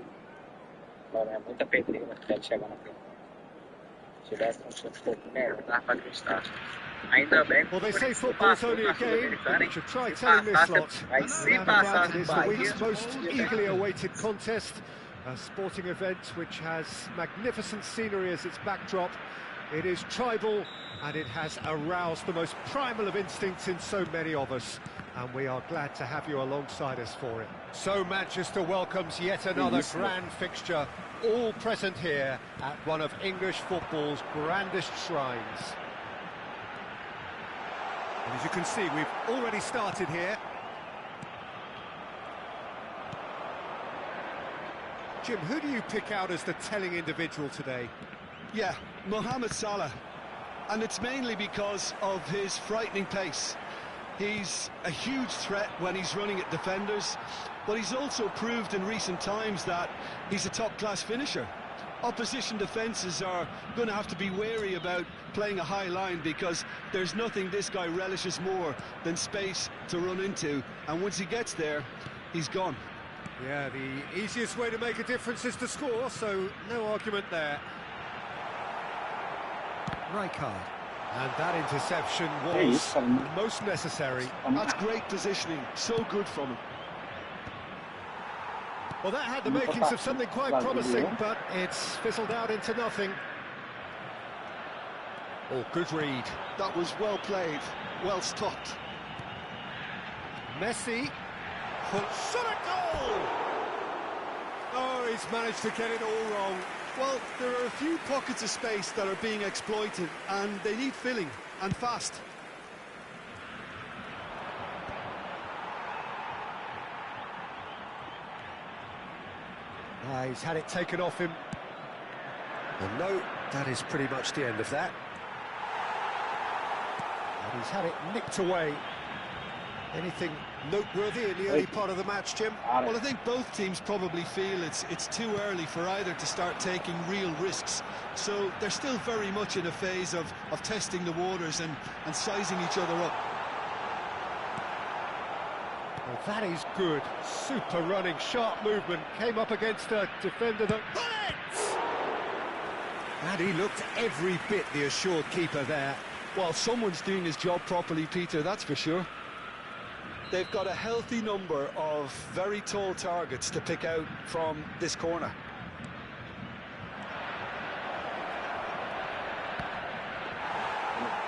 é muita pedreira até chegar na final. Se tivesse um time um pouco melhor, dava para acreditar. Ainda bem que Well, o they say Corinthians não football's passou only a na game, Sul-Americana, but hein? you try Se telling this passasse, lot. mas se Without a doubt, passasse it o is the Bahia, week's most ia eagerly ter awaited contest, a sporting event which has magnificent scenery as its backdrop. It is tribal, and it has aroused the most primal of instincts in so many of us, and we are glad to have you alongside us for it. So Manchester welcomes yet another grand fixture, all present here at one of English football's grandest shrines. And as you can see, we've already started here. Jim, who do you pick out as the telling individual today? Yeah, Mohamed Salah. And it's mainly because of his frightening pace. He's a huge threat when he's running at defenders, but he's also proved in recent times that he's a top-class finisher. Opposition defences are going to have to be wary about playing a high line because there's nothing this guy relishes more than space to run into, and once he gets there, he's gone. Yeah, the easiest way to make a difference is to score, so no argument there. Rijkaard. And that interception was most necessary. That's great positioning, so good from him. Well, that had the makings of something quite promising, but it's fizzled out into nothing. Oh, good read. That was well played, well stopped. Messi. Shot a goal! Oh, he's managed to get it all wrong. Well, there are a few pockets of space that are being exploited, and they need filling, and fast. He's had it taken off him. And no, that is pretty much the end of that. And he's had it nicked away. Anything noteworthy in the early part of the match, Jim? Well, I think both teams probably feel it's too early for either to start taking real risks. So they're still very much in a phase of testing the waters and sizing each other up. Well, that is good. Super running, sharp movement. Came up against a defender that... And he looked every bit the assured keeper there. Well, someone's doing his job properly, Peter, that's for sure. They've got a healthy number of very tall targets to pick out from this corner.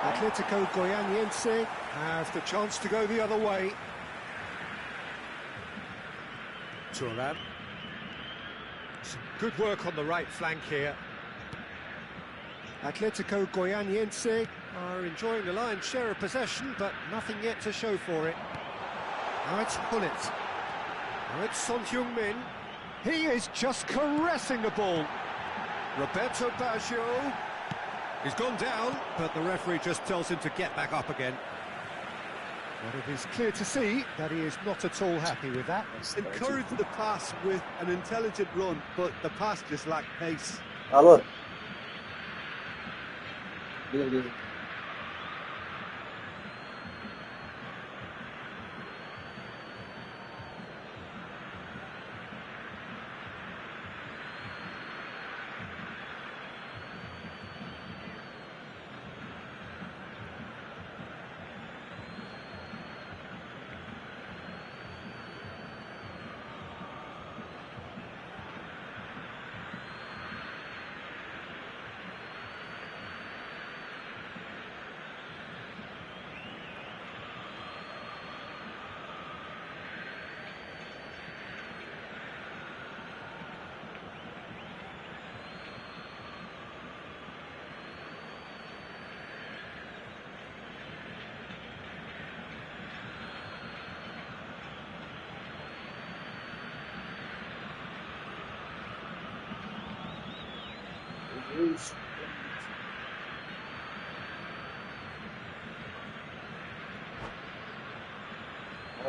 Atletico Goianiense have the chance to go the other way. Turan. Some good work on the right flank here. Atletico Goianiense are enjoying the lion's share of possession, but nothing yet to show for it. Now it's Hullet. Now it's Son Heung-min. He is just caressing the ball. Roberto Baggio. He's gone down, but the referee just tells him to get back up again. But it is clear to see that he is not at all happy with that. Encouraged the pass with an intelligent run, but the pass just lacked pace. Alô? Beleza.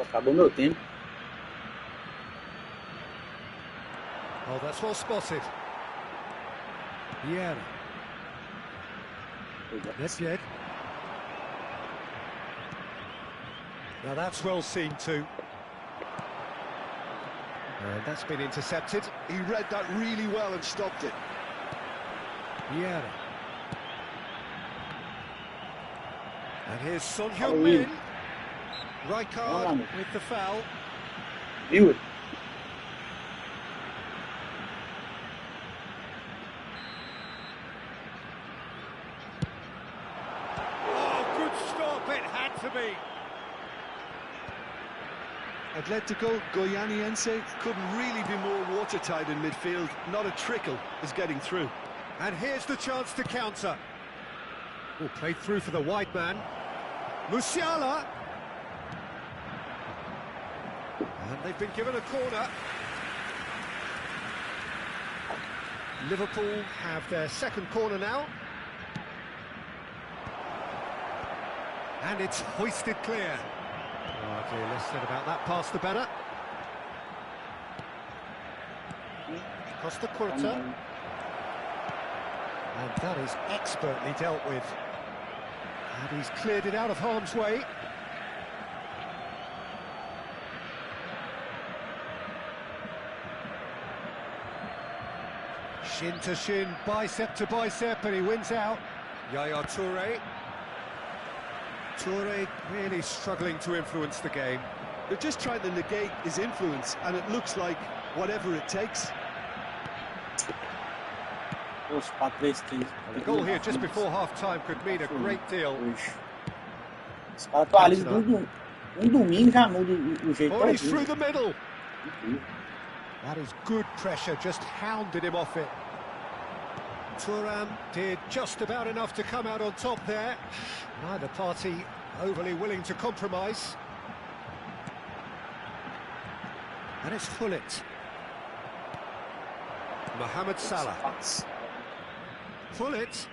Acabou meu tempo. Oh, that's well spotted. Yeah. Nesjed. Now that's well seen too. And that's been intercepted. He read that really well and stopped it. Yeah. And here's Son Heung-min. Rijkaard with the foul. Viu? Oh, good stop, it had to be. Atletico Goianiense couldn't really be more watertight in midfield. Not a trickle is getting through. And here's the chance to counter. Oh, played through for the wide man. Musiala. And they've been given a corner. Liverpool have their second corner now. And it's hoisted clear. Oh dear, less said about that pass the better. Costa Curta. And that is expertly dealt with. And he's cleared it out of harm's way. Shin to shin, bicep to bicep, and he wins out. Yaya Toure. Toure really struggling to influence the game. They're just trying to negate his influence, and it looks like whatever it takes. The goal here just before half-time could mean a great deal. Os caras atualizam domingo já muda o jeito. Oh, he's through the middle. That is good pressure, just hounded him off it. Thuram did just about enough to come out on top there. Neither party overly willing to compromise. And it's Gullit. Mohamed Salah. Gullit.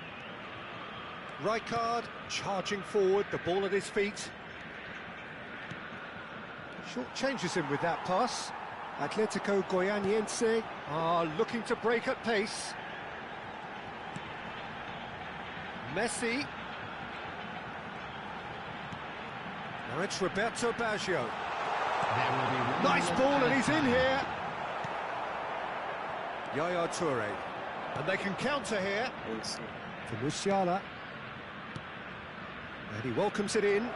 Rijkaard charging forward, the ball at his feet. Short changes him with that pass. Atletico Goianiense are looking to break at pace. Messi. Now it's Roberto Baggio. Nice ball and he's in here. Yaya Toure. And they can counter here. For Musiala. And he welcomes it in.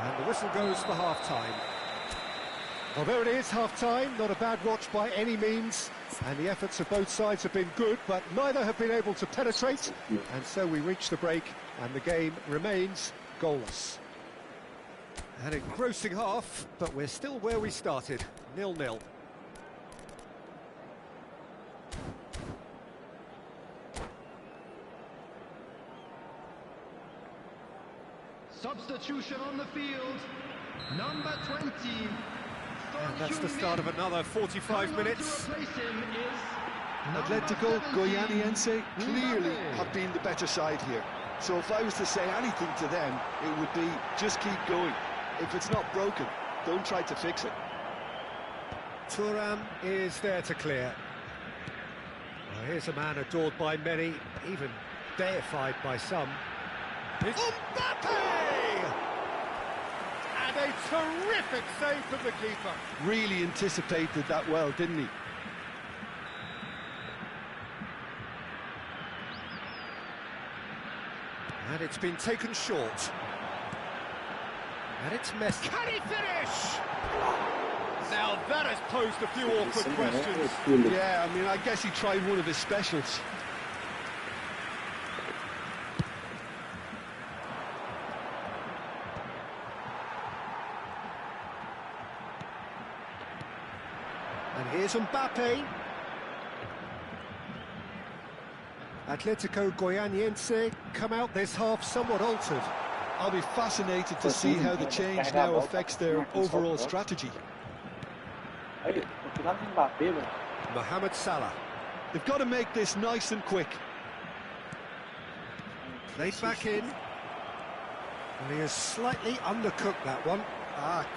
And the whistle goes for half-time. Well, there it is, half-time. Not a bad watch by any means. And the efforts of both sides have been good, but neither have been able to penetrate. And so we reach the break, and the game remains goalless. An engrossing half, but we're still where we started, 0-0. Substitution on the field, number 20. And that's the start of another 45 minutes. Atletico Goianiense clearly have been the better side here. So if I was to say anything to them, it would be just keep going. If it's not broken, don't try to fix it. Thuram is there to clear. Well, here's a man adored by many, even deified by some. It's Mbappe! And a terrific save from the keeper. Really anticipated that well, didn't he? And it's been taken short. And it's Messi. Can he finish? Now that has posed a few awkward questions. Yeah, I mean, I guess he tried one of his specials. And here's Mbappe. Atletico Goianiense come out this half somewhat altered. I'll be fascinated to see how the change now affects their overall strategy. Mohamed Salah. They've got to make this nice and quick. Played back in. And he has slightly undercooked that one.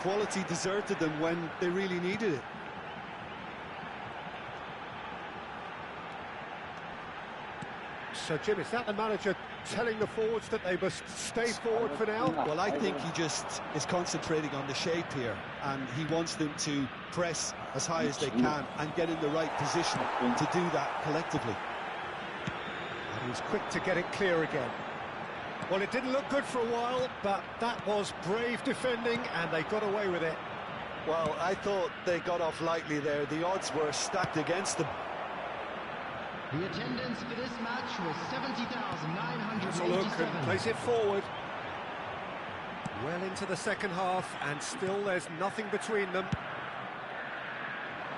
Quality deserted them when they really needed it. So, Jim, is that the manager telling the forwards that they must stay forward for now? Well, I think he just is concentrating on the shape here, and he wants them to press as high as they can and get in the right position to do that collectively. And he's quick to get it clear again. Well, it didn't look good for a while, but that was brave defending, and they got away with it. Well, I thought they got off lightly there. The odds were stacked against them. The attendance for this match was 70,987. Has a look and plays it forward. Well into the second half, and still there's nothing between them.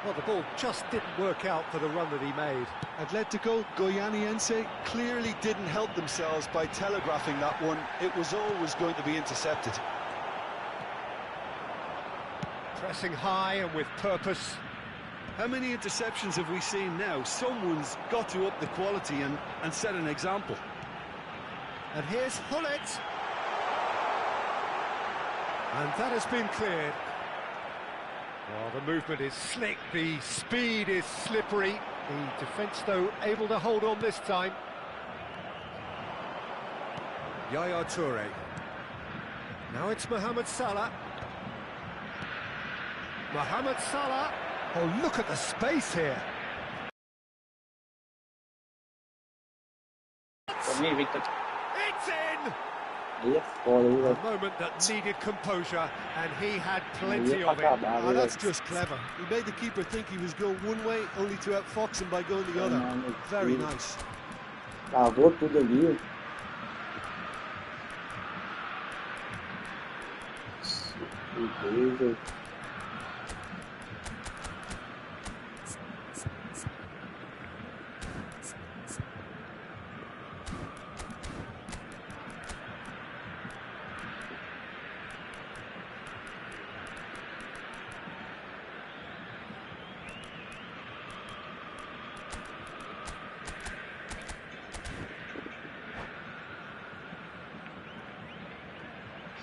Well, the ball just didn't work out for the run that he made. Atletico Goianiense clearly didn't help themselves by telegraphing that one. It was always going to be intercepted. Pressing high and with purpose. How many interceptions have we seen now? Someone's got to up the quality and set an example. And here's Hullet. And that has been cleared. Well, the movement is slick, the speed is slippery. The defence, though, able to hold on this time. Yaya Toure. Now it's Mohamed Salah. Mohamed Salah. Oh, look at the space here. It's in! A moment that needed composure, and he had plenty of it. Oh, that's just clever. He made the keeper think he was going one way, only to outfox him by going the other. Very nice. Travou tudo ali. Incrível.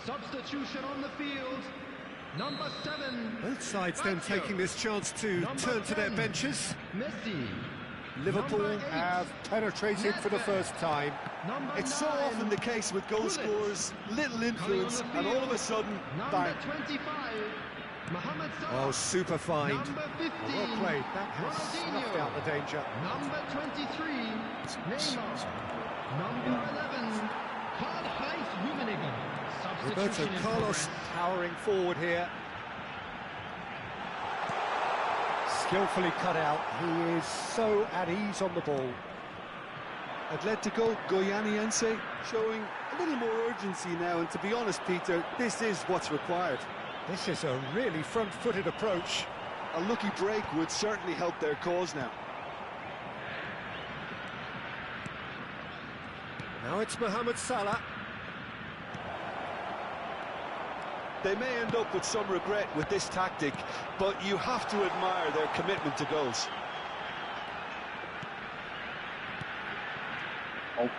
Substitution on the field, number 7. Both sides then taking this chance to turn to their benches. Messi. Liverpool have penetrated for the first time. It's so often the case with goal scorers, little influence, and all of a sudden, bang. 25, Mohamed Salah. Oh, super find. Number 15, Well played. That has snuffed out the danger. Number 23, Neymar. Number 11, Karl-Heinz Rummenigge. Roberto Carlos powering forward here. Skillfully cut out. He is so at ease on the ball. Atletico Goianiense showing a little more urgency now, and to be honest, Peter, this is what's required. This is a really front-footed approach. A lucky break would certainly help their cause now. Now it's Mohamed Salah. They may end up with some regret with this tactic, but you have to admire their commitment to goals.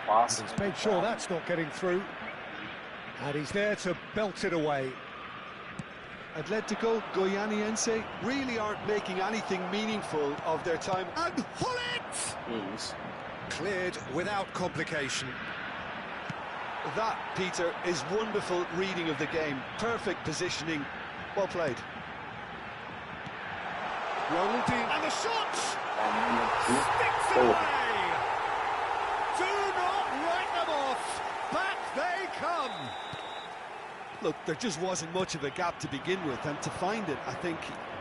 passe. He's made sure that's not getting through. And he's there to belt it away. Atletico Goianiense really aren't making anything meaningful of their time. And Hullet! Isso. Cleared without complication. That, Peter, is wonderful reading of the game. Perfect positioning. Well played. Ronaldinho. And the shot! Sticks it away! Do not write them off! Back they come! Look, there just wasn't much of a gap to begin with, and to find it, I think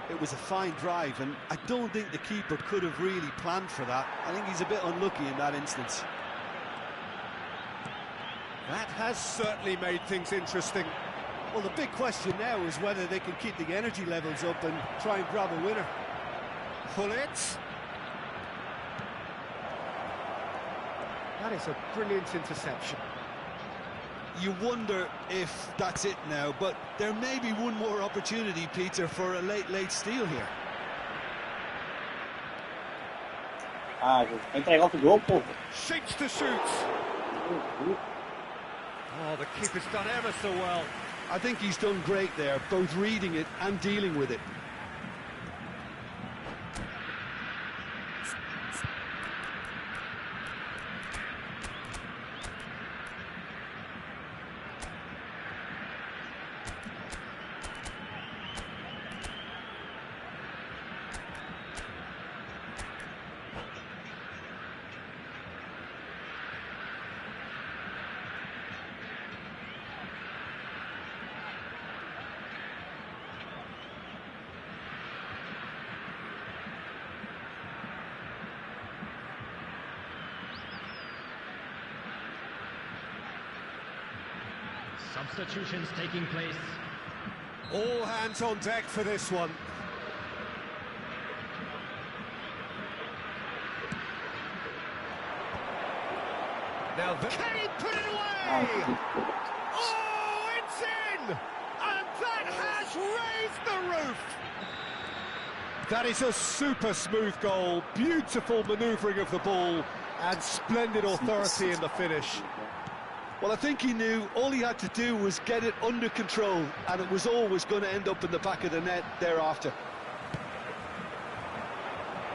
it was a fine drive, and I don't think the keeper could have really planned for that. I think he's a bit unlucky in that instance. That has certainly made things interesting. Well, the big question now is whether they can keep the energy levels up and try and grab a winner. Hullet. That is a brilliant interception. You wonder if that's it now, but there may be one more opportunity, Peter, for a late steal here. Ah, vai entregar outro gol, pô. Shapes to shoot. Oh, the keeper's done ever so well. I think he's done great there, both reading it and dealing with it. Substitutions taking place. All hands on deck for this one. Now, Can he put it away? Oh, it's in! And that has raised the roof! that is a super smooth goal. Beautiful manoeuvring of the ball and splendid authority in the finish. Well, I think he knew all he had to do was get it under control, and it was always going to end up in the back of the net thereafter.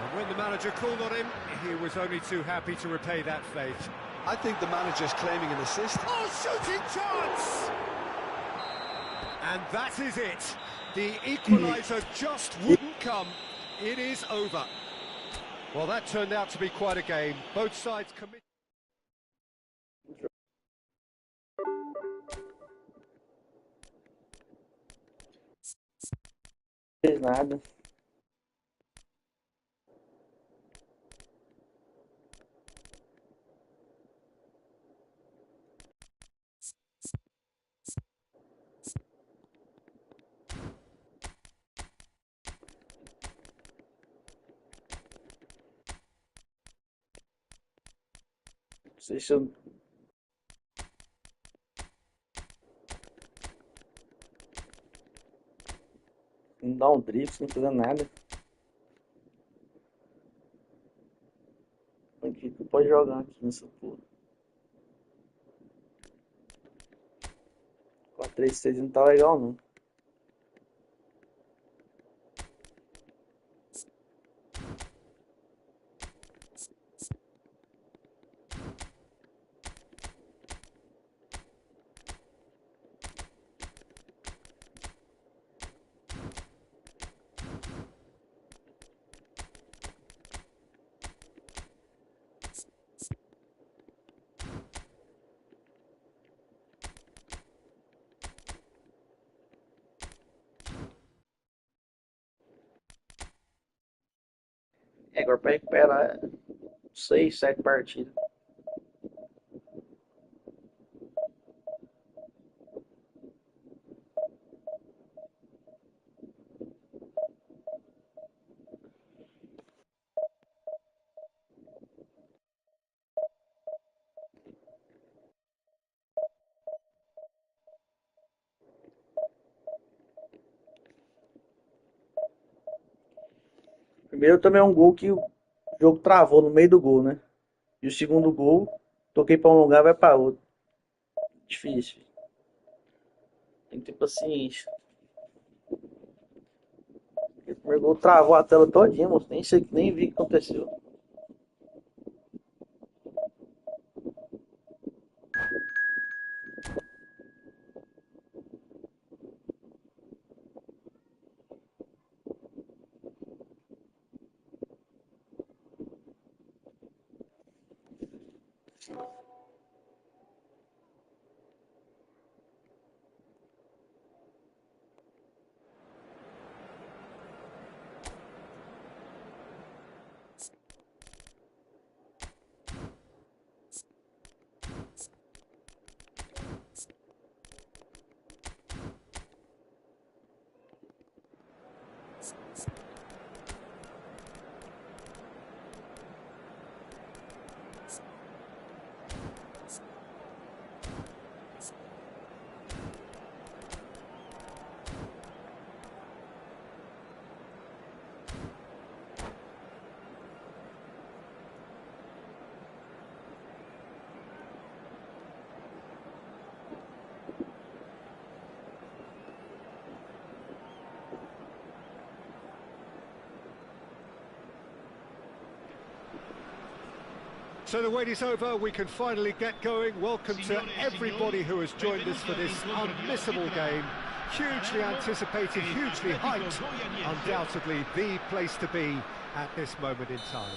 And when the manager called on him, he was only too happy to repay that faith. I think the manager's claiming an assist. Oh, shooting chance! And that is it. The equaliser just wouldn't come. It is over. Well, that turned out to be quite a game. Both sides committed. Fez nada. Não sei se eu... Não dá um drift, não fazer nada. Aqui tu pode jogar aqui nessa porra. 4-3-6 não tá legal não. Agora para recuperar 6, 7 partidas. Primeiro também é um gol que o jogo travou no meio do gol, né? E o segundo gol Toquei pra um lugar, vai pra outro. Difícil. Tem que ter paciência. O primeiro gol travou a tela todinha, moço. Nem sei, nem vi o que aconteceu. So the wait is over, we can finally get going. Welcome to everybody who has joined us for this unmissable game. Hugely anticipated, hugely hyped. Undoubtedly the place to be at this moment in time.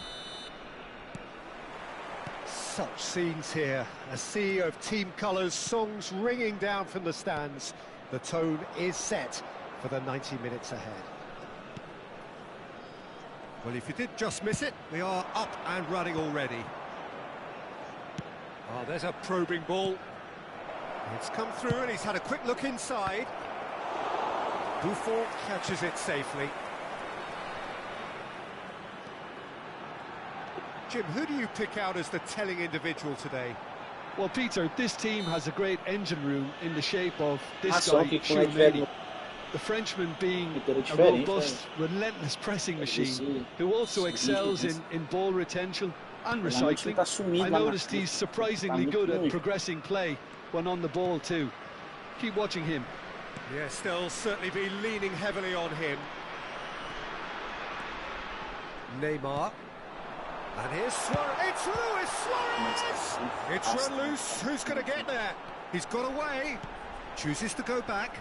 Such scenes here, a sea of team colours, songs ringing down from the stands. The tone is set for the 90 minutes ahead. Well, if you did just miss it, we are up and running already. Oh, there's a probing ball. It's come through and he's had a quick look inside. Buffon catches it safely. Jim, who do you pick out as the telling individual today? Well, Peter, this team has a great engine room in the shape of this Só guy, que quando é Tchouaméni. diferente, The Frenchman being é a diferente, robust, relentless pressing machine, Esse- who also esse excels vídeo, in ball retention and Realmente ele recycling. tá sumido I lá na noticed frente. he's Tá surprisingly muito good at ruim. progressing play when on the ball too. Keep watching him. Yes, they'll certainly be leaning heavily on him. Neymar. And here's Suarez. It's Luis Suarez! It's run loose. Who's going to get there? He's got away. Chooses to go back.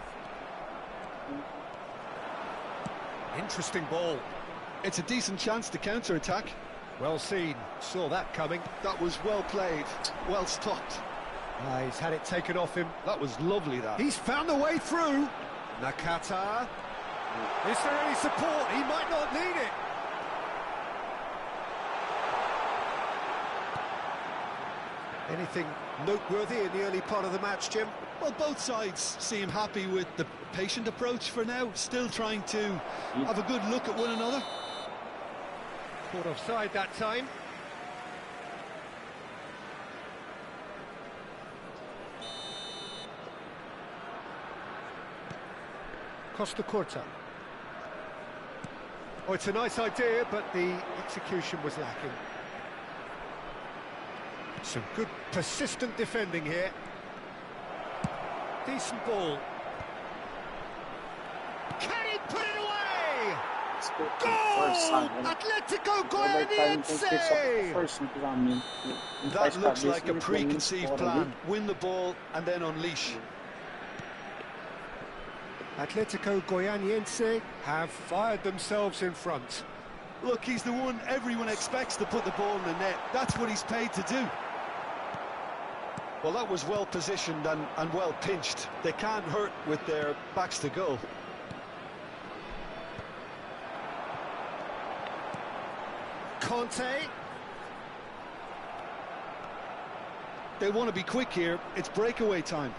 Interesting ball. It's a decent chance to counter-attack. Well seen. Saw that coming. That was well played, well stopped. He's had it taken off him. That was lovely, that. He's found a way through. Nakata. Is there any support? He might not need it. Anything noteworthy in the early part of the match, Jim? Well, both sides seem happy with the patient approach for now, still trying to have a good look at one another. Caught offside that time. Costa Corta. Oh, it's a nice idea, but the execution was lacking. Some good persistent defending here. Decent ball. Can he put it away? Goal! Atletico Goianiense! That looks like a preconceived plan. Win the ball and then unleash. Atletico Goianiense have fired themselves in front. Look, he's the one everyone expects to put the ball in the net. That's what he's paid to do. Well, that was well positioned and well pinched. They can't hurt with their backs to goal. Conte. They want to be quick here. It's breakaway time.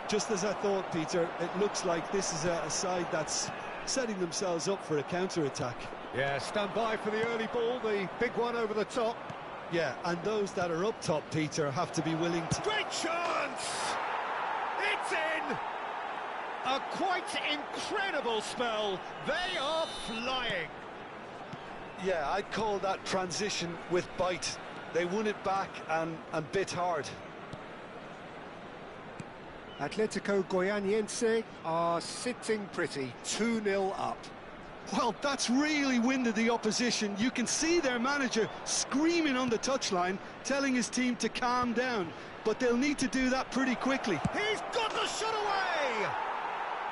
Just as I thought, Peter, it looks like this is a side that's setting themselves up for a counter-attack. Yeah, stand by for the early ball, the big one over the top. Yeah, and those that are up top, Peter, have to be willing to... Great chance! It's in! A quite incredible spell. They are flying. Yeah, I'd call that transition with bite. They won it back and bit hard. Atletico Goianiense are sitting pretty, 2-0 up. Well, that's really winded the opposition. You can see their manager screaming on the touchline, telling his team to calm down. But they'll need to do that pretty quickly. He's got the shot away!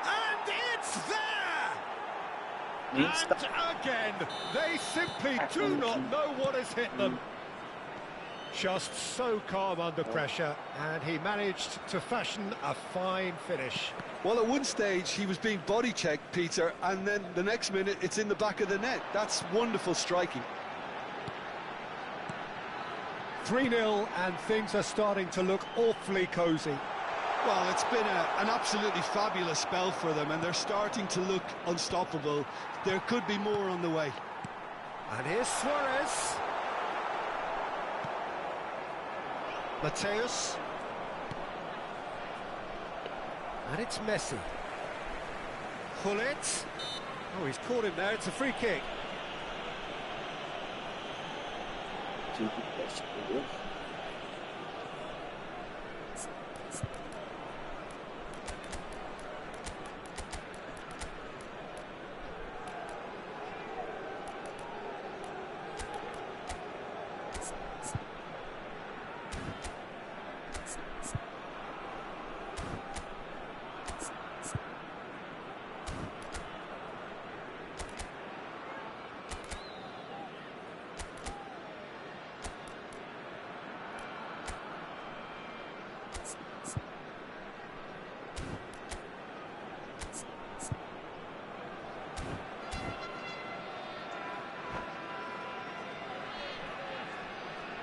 And it's there! And again, they simply do not know what has hit them. Just so calm under pressure, and he managed to fashion a fine finish. Well, at one stage, he was being body-checked, Peter, and then the next minute, it's in the back of the net. That's wonderful striking. 3-0, and things are starting to look awfully cosy. Well, it's been an absolutely fabulous spell for them, and they're starting to look unstoppable. There could be more on the way. And here's Suarez. Mateus. And it's Messi. Hullet. Oh, he's caught him there. It's a free kick.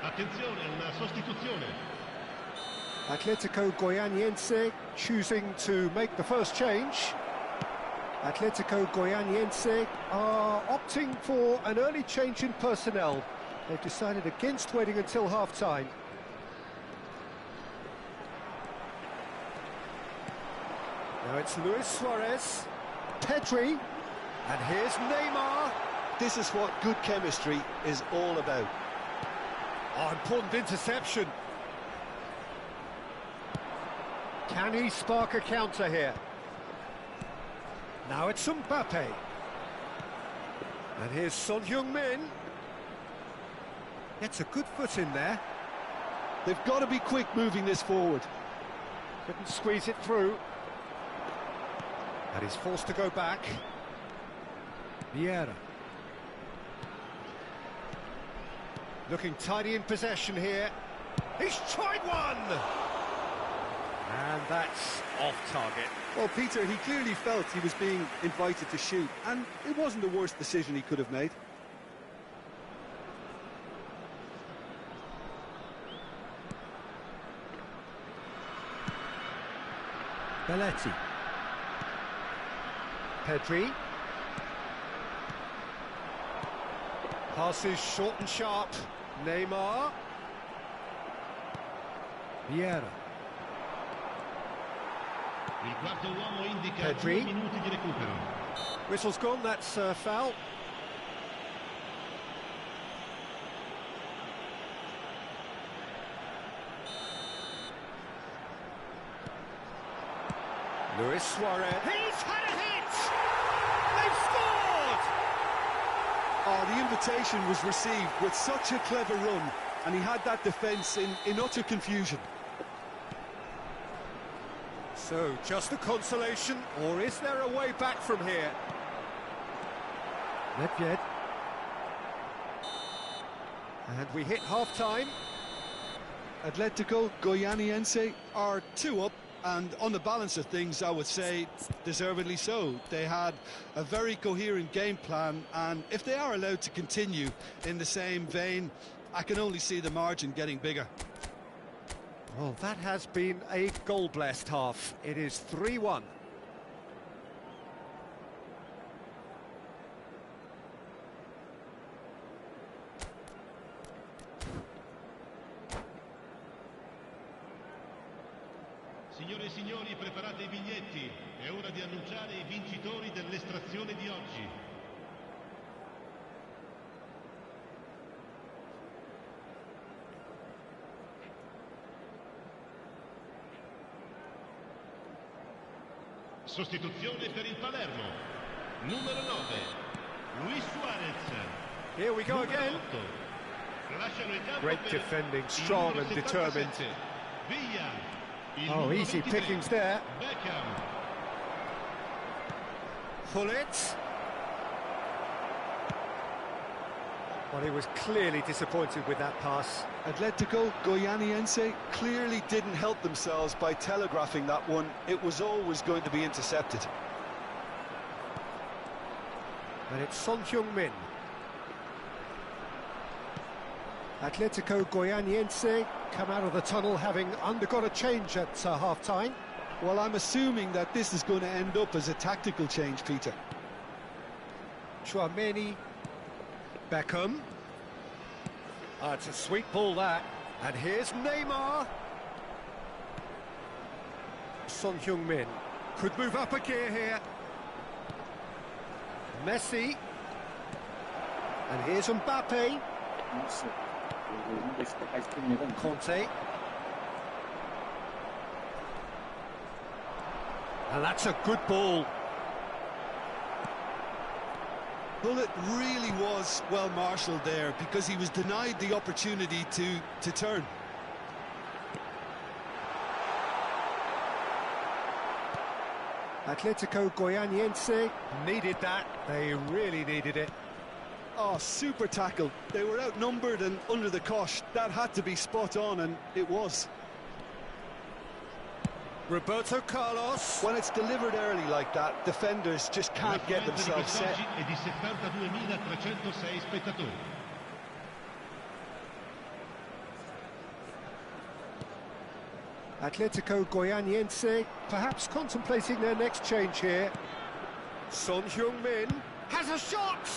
Attenzione, una sostituzione. Atletico Goianiense choosing to make the first change. Atletico Goianiense are opting for an early change in personnel. They've decided against waiting until half-time. Now it's Luis Suarez, Pedri, and here's Neymar. This is what good chemistry is all about. Oh, important interception. Can he spark a counter here? Now it's Mbappe. And here's Son Heung-min. Gets a good foot in there. They've got to be quick moving this forward. Couldn't squeeze it through. And he's forced to go back. Vieira. Looking tidy in possession here. He's tried one! And that's off target. Well, Peter, he clearly felt he was being invited to shoot, and it wasn't the worst decision he could have made. Belletti. Pedri. Passes short and sharp. Neymar. Vieira. Il quarto uomo indica Pedri. 2 minuti di recupero. Whistle's gone, that's foul. Luis Suarez. He's had a hit! They've scored! Oh, the invitation was received with such a clever run, and he had that defence in utter confusion. So, just a consolation, or is there a way back from here? Nedved. And we hit half-time. Atletico Goianiense are 2 up, and on the balance of things, I would say deservedly so. They had a very coherent game plan, and if they are allowed to continue in the same vein, I can only see the margin getting bigger. Well, that has been a goal-blessed half. It is 3-1. Signore e signori, preparate i biglietti. È ora di annunciare i vincitori dell'estrazione di oggi. Sostituzione per il Palermo. Numero 9, Luis Suarez. Here we go again. Great defending, strong and determined. Oh, easy pickings there. Pullet. Well, he was clearly disappointed with that pass. Atletico Goianiense clearly didn't help themselves by telegraphing that one. It was always going to be intercepted. And it's Son Heung-min. Atletico Goianiense come out of the tunnel having undergone a change at half-time. Well, I'm assuming that this is going to end up as a tactical change, Peter. Chouameni. Beckham. It's a sweet ball, that. And here's Neymar. Son Heung-min could move up a gear here. Messi. And here's Mbappe. Conte. And that's a good ball. Bullet really was well marshalled there because he was denied the opportunity to turn. Atletico Goianiense needed that. They really needed it. Oh, super tackle. They were outnumbered and under the cosh. That had to be spot on, and it was. Roberto Carlos. When it's delivered early like that, defenders just can't get themselves set. Atletico Goianiense perhaps contemplating their next change here. Son Heung-min has a shot!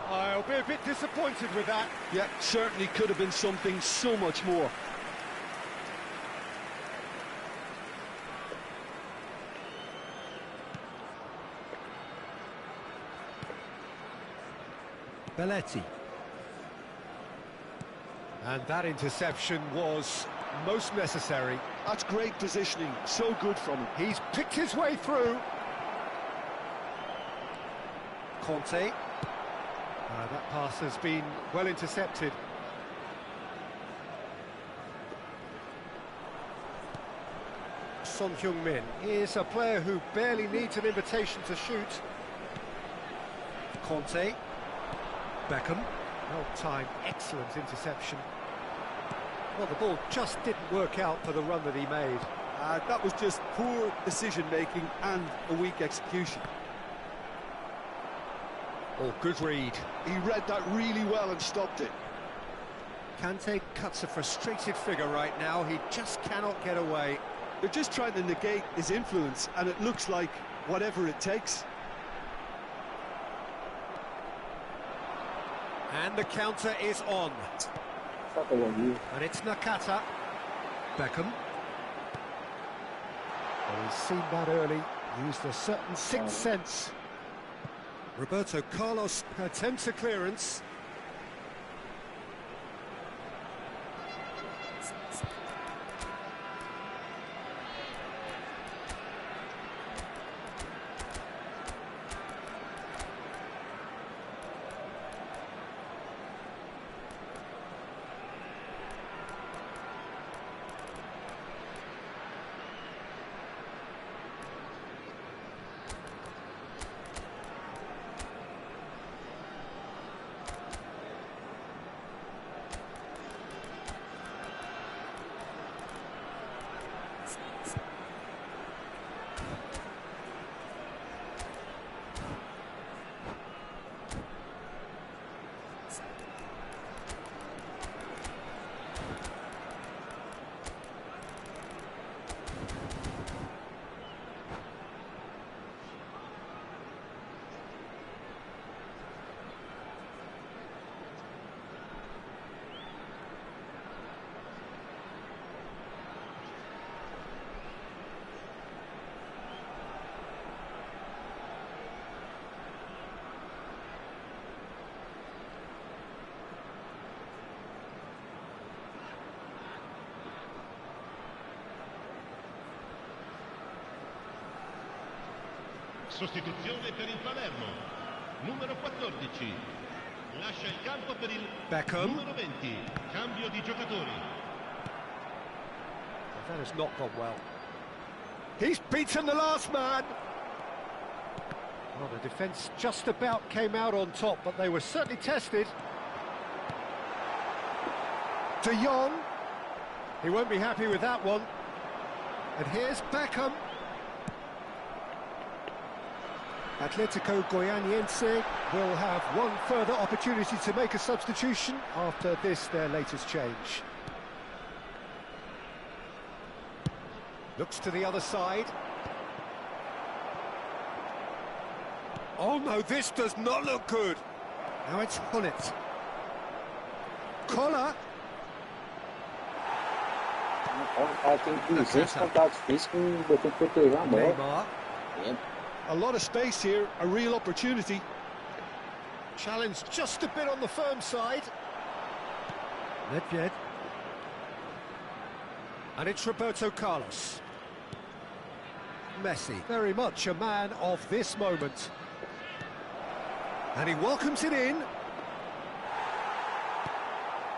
I'll be a bit disappointed with that. Yeah, certainly could have been something so much more. Belletti. And that interception was most necessary. That's great positioning, so good from him. He's picked his way through. Conte. That pass has been well intercepted. Son Heung-min is a player who barely needs an invitation to shoot. Conte. Beckham. Well timed, excellent interception. Well, the ball just didn't work out for the run that he made. That was just poor decision-making and a weak execution. Oh, good read. He read that really well and stopped it. Kante cuts a frustrated figure right now. He just cannot get away. They're just trying to negate his influence, and it looks like whatever it takes. And the counter is on. And it's Nakata. Beckham. Well, he's seen that early. Used a certain sixth sense. Roberto Carlos attempts a clearance. sostituzione per il Palermo. Numero 14. Lascia il campo per il Beckham. numero 20. Cambio di giocatori. That has not gone well. He's beaten the last man. Well, the defence just about came out on top, but they were certainly tested. De Jong. He won't be happy with that one. And here's Beckham. Atletico Goianiense will have one further opportunity to make a substitution after this, their latest change. Looks to the other side. Oh no, this does not look good. Now it's Hullet. Collar. Tem 200 contatos físicos e botou proteger a bola. Neymar. A lot of space here, a real opportunity. Challenge just a bit on the firm side. Nedved. And it's Roberto Carlos. Messi, very much a man of this moment. And he welcomes it in.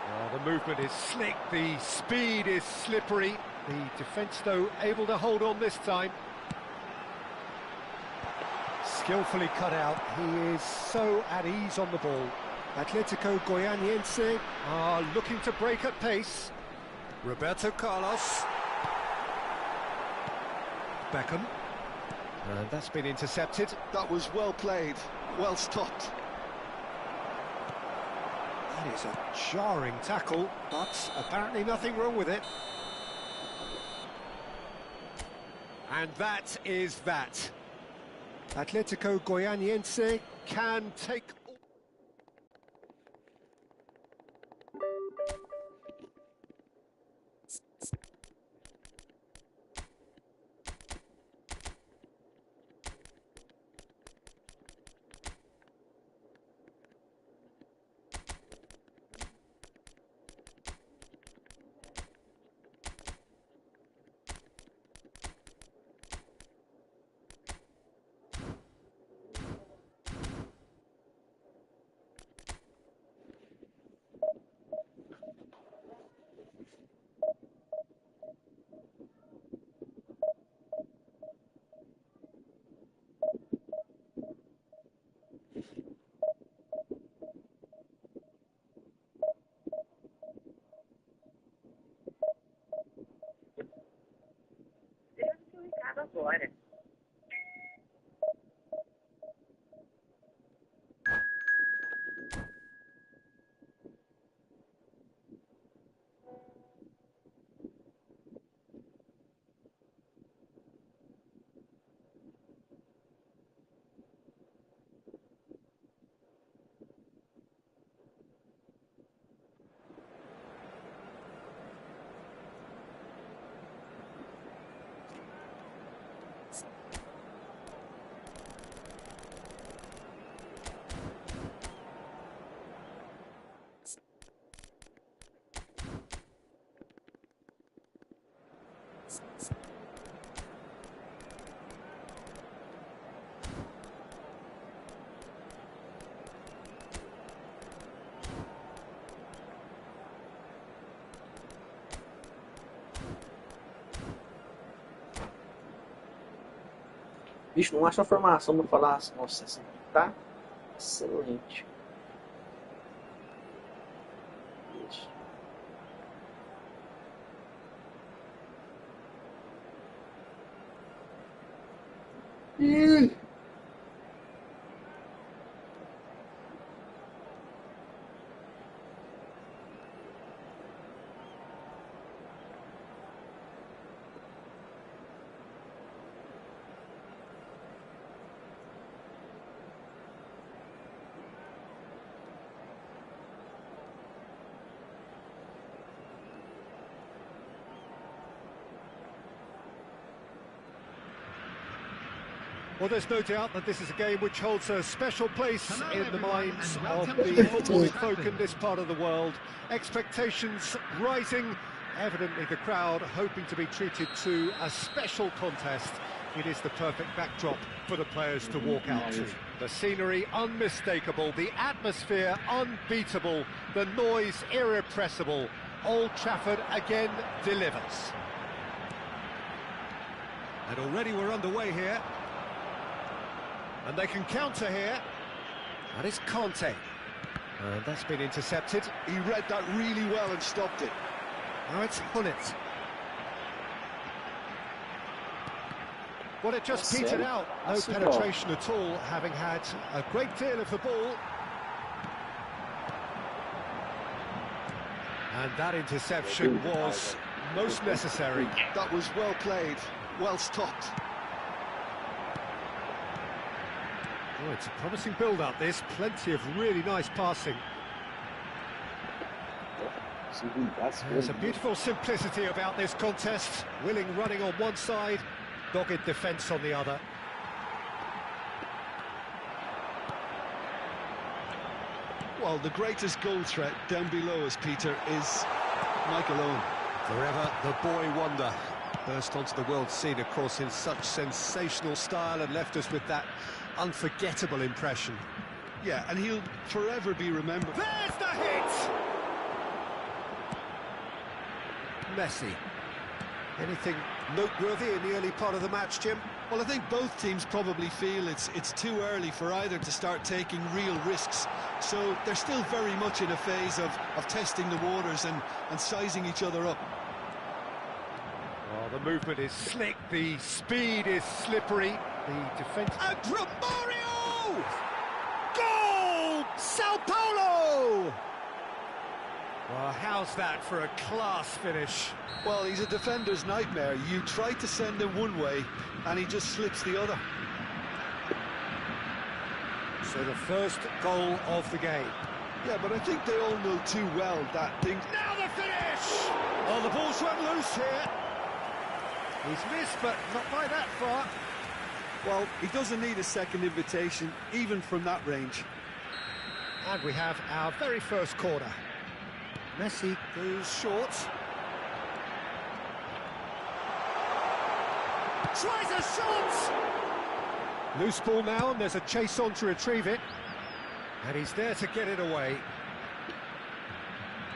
Oh, the movement is slick, the speed is slippery. The defence, though, able to hold on this time. Skillfully cut out, he is so at ease on the ball. Atletico Goianiense are looking to break at pace. Roberto Carlos. Beckham. And that's been intercepted. That was well played, well stopped. That is a jarring tackle, but apparently nothing wrong with it. And that is that. Atletico Goianiense can take... Agora. Bicho, não acha a formação pra falar, nossa, essa aqui tá excelente. Isso. Well, there's no doubt that this is a game which holds a special place in the minds of the footballing folk in this part of the world. Expectations rising, evidently the crowd hoping to be treated to a special contest it is the perfect backdrop for the players to walk out to. The scenery unmistakable, the atmosphere unbeatable, the noise irrepressible. Old Trafford again delivers. And already we're underway here. And they can counter here. And it's Conte. And that's been intercepted. He read that really well and stopped it. Now it's Hunnit. Well, it just petered out. No penetration at all, having had a great deal of the ball. And that interception was most necessary. That was well played, well stopped. Oh, it's a promising build-up, this. Plenty of really nice passing. There's a beautiful simplicity about this contest. Willing running on one side, dogged defence on the other. Well, the greatest goal threat down below us, Peter, is Michael Owen. Forever the boy wonder. Burst onto the world scene, of course, in such sensational style and left us with that unforgettable impression. Yeah, and he'll forever be remembered. There's the hit! Messi. Anything noteworthy in the early part of the match, Jim? Well, I think both teams probably feel it's too early for either to start taking real risks. So they're still very much in a phase of testing the waters and sizing each other up. Well, the movement is slick, the speed is slippery, the defence... And Romario! Goal! Sao Paulo! Well, how's that for a class finish? Well, he's a defender's nightmare. You try to send him one way, and he just slips the other. So the first goal of the game. Yeah, but I think they all know too well that thing... Now the finish! Oh, the ball's run loose here. He's missed, but not by that far. Well, he doesn't need a second invitation, even from that range. And we have our very first corner. Messi goes short. Tries a shot! Loose ball now, and there's a chase on to retrieve it. And he's there to get it away.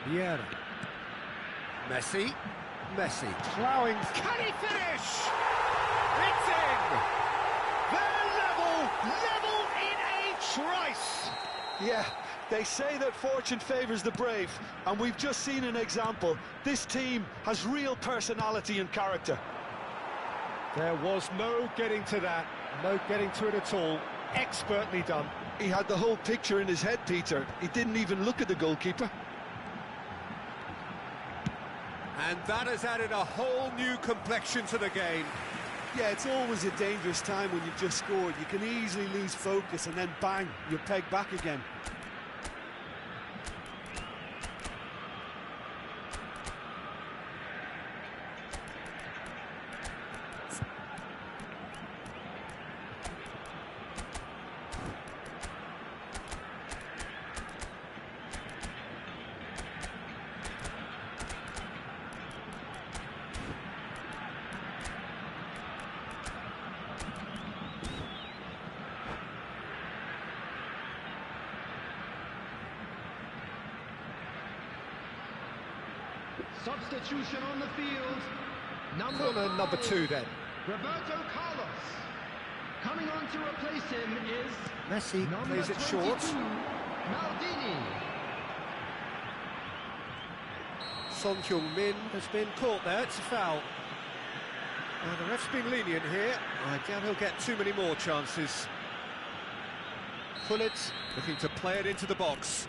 Vieira. Messi. Messi ploughing. Can he finish? It's in! They're level in a trice! Yeah, they say that fortune favours the brave, and we've just seen an example. This team has real personality and character. There was no getting to that, no getting to it at all. Expertly done. He had the whole picture in his head, Peter. He didn't even look at the goalkeeper. And that has added a whole new complexion to the game. Yeah, it's always a dangerous time when you've just scored. You can easily lose focus and then bang, you're pegged back again. Substitution on the field. Corner number 2 then. Roberto Carlos. Coming on to replace him is Messi plays it short. Maldini. Son Heung-min has been caught there, it's a foul. Now the ref's been lenient here. I doubt he'll get too many more chances. Gullit looking to play it into the box.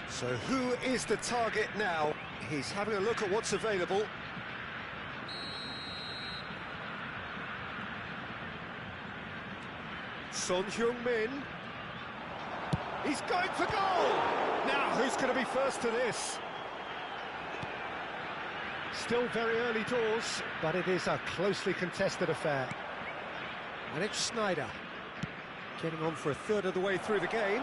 So who is the target now? He's having a look at what's available. Son Heung-min. He's going for goal! Now, who's going to be first to this? Still very early doors, but it is a closely contested affair. And it's Schneider, getting on for a third of the way through the game.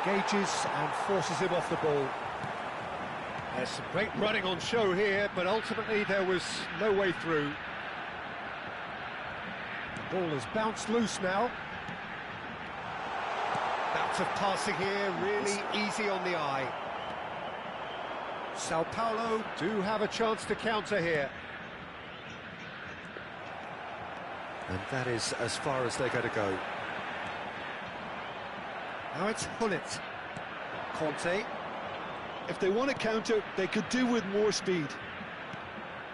Engages and forces him off the ball. There's some great running on show here, but ultimately there was no way through. Ball has bounced loose now. Bounce of passing here, really easy on the eye. Sao Paulo do have a chance to counter here. And that is as far as they're going to go. Now it's Hullet. Conte. If they want to counter, they could do with more speed.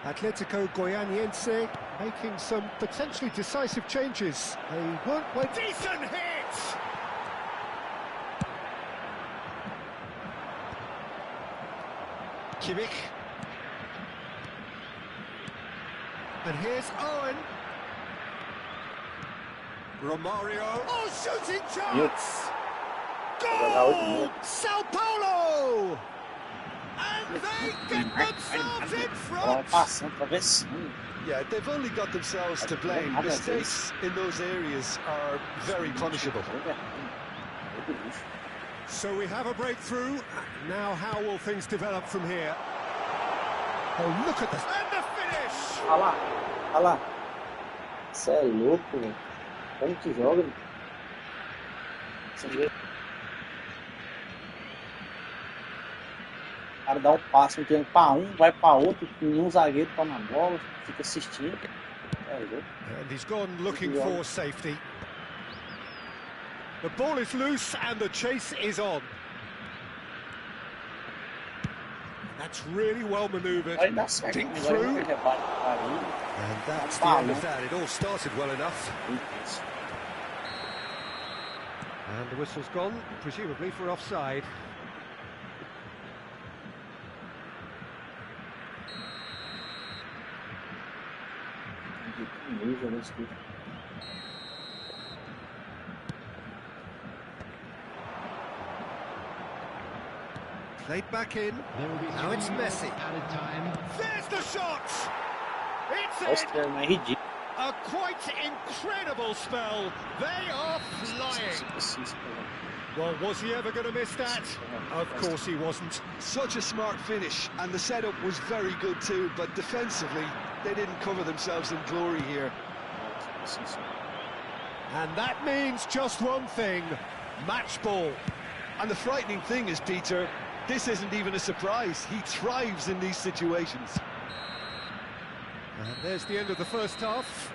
Atletico Goianiense making some potentially decisive changes. They weren't waiting. Decent hit! Kimmich. And here's Owen. Romario. Oh, shooting Meu. chance! Goal! Sao Paulo! And they get themselves in Ela front! passando, travessando. Yeah, they've only got themselves to blame. Mistakes in those areas are very punishable. So we have a breakthrough. Now how will things develop from here? Oh, look at this. And the finish! Olha lá, olha lá. Você é louco, velho. Como que joga? Você vê? O cara dá um passe, um tempo pra um, vai pra outro, nenhum zagueiro toma a bola, fica assistindo. É louco. And he's gone looking for safety. The ball is loose and the chase is on. That's really well manoeuvred. Vai dar certo, Dink agora through. ele rebate pra ele. And that's the end of that. It all started well enough. And the whistle's gone, presumably for offside. Played back in. Now it's Messi. Added time. There's the shot! It's Nossa, in! que é ridículo. A quite incredible spell. They are flying. Well, was he ever going to miss that? Of course he wasn't. Such a smart finish, and the setup was very good too, but defensively, they didn't cover themselves in glory here. And that means just one thing, match ball. And the frightening thing is, Peter, this isn't even a surprise. He thrives in these situations. And there's the end of the first half.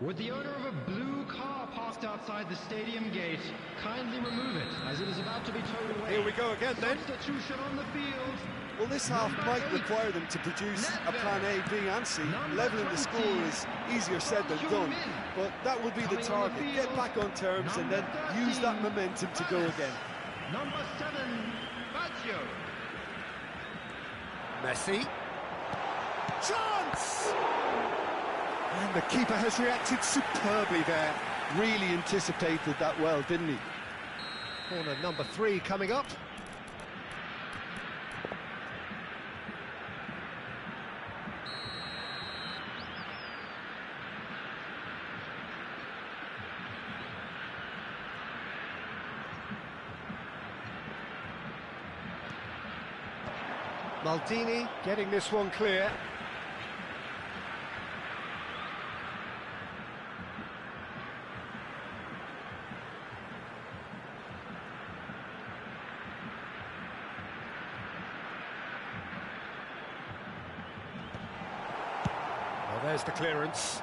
Would the owner of a blue car parked outside the stadium gate kindly remove it, as it is about to be towed away? Here we go again then. Substitution on the field. Well, this half might require them to produce a plan A, B and C. Levelling the score is easier said than done, but that will be the target. Get back on terms and then use that momentum to go again. Number 7, Fazio. Messi. Chance! And the keeper has reacted superbly there. Really anticipated that well, didn't he? Corner number 3 coming up. Maldini getting this one clear. Well, there's the clearance.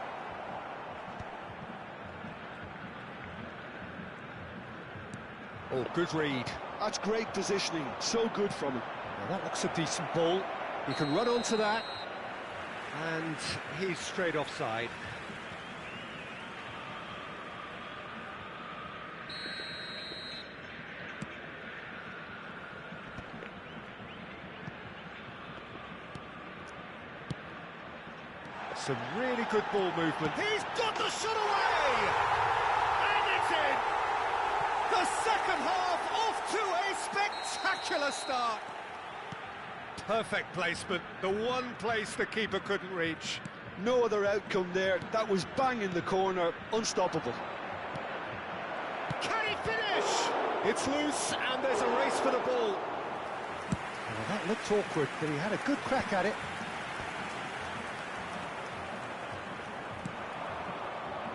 Oh, good read. That's great positioning, so good from him. Well, that looks a decent ball. He can run onto that. And he's straight offside. Some really good ball movement. He's got the shot away! And it's in! The second half off to a spectacular start. Perfect placement, the one place the keeper couldn't reach. No other outcome there. That was bang in the corner, unstoppable. Can he finish? It's loose and there's a race for the ball. Well, that looked awkward, but he had a good crack at it.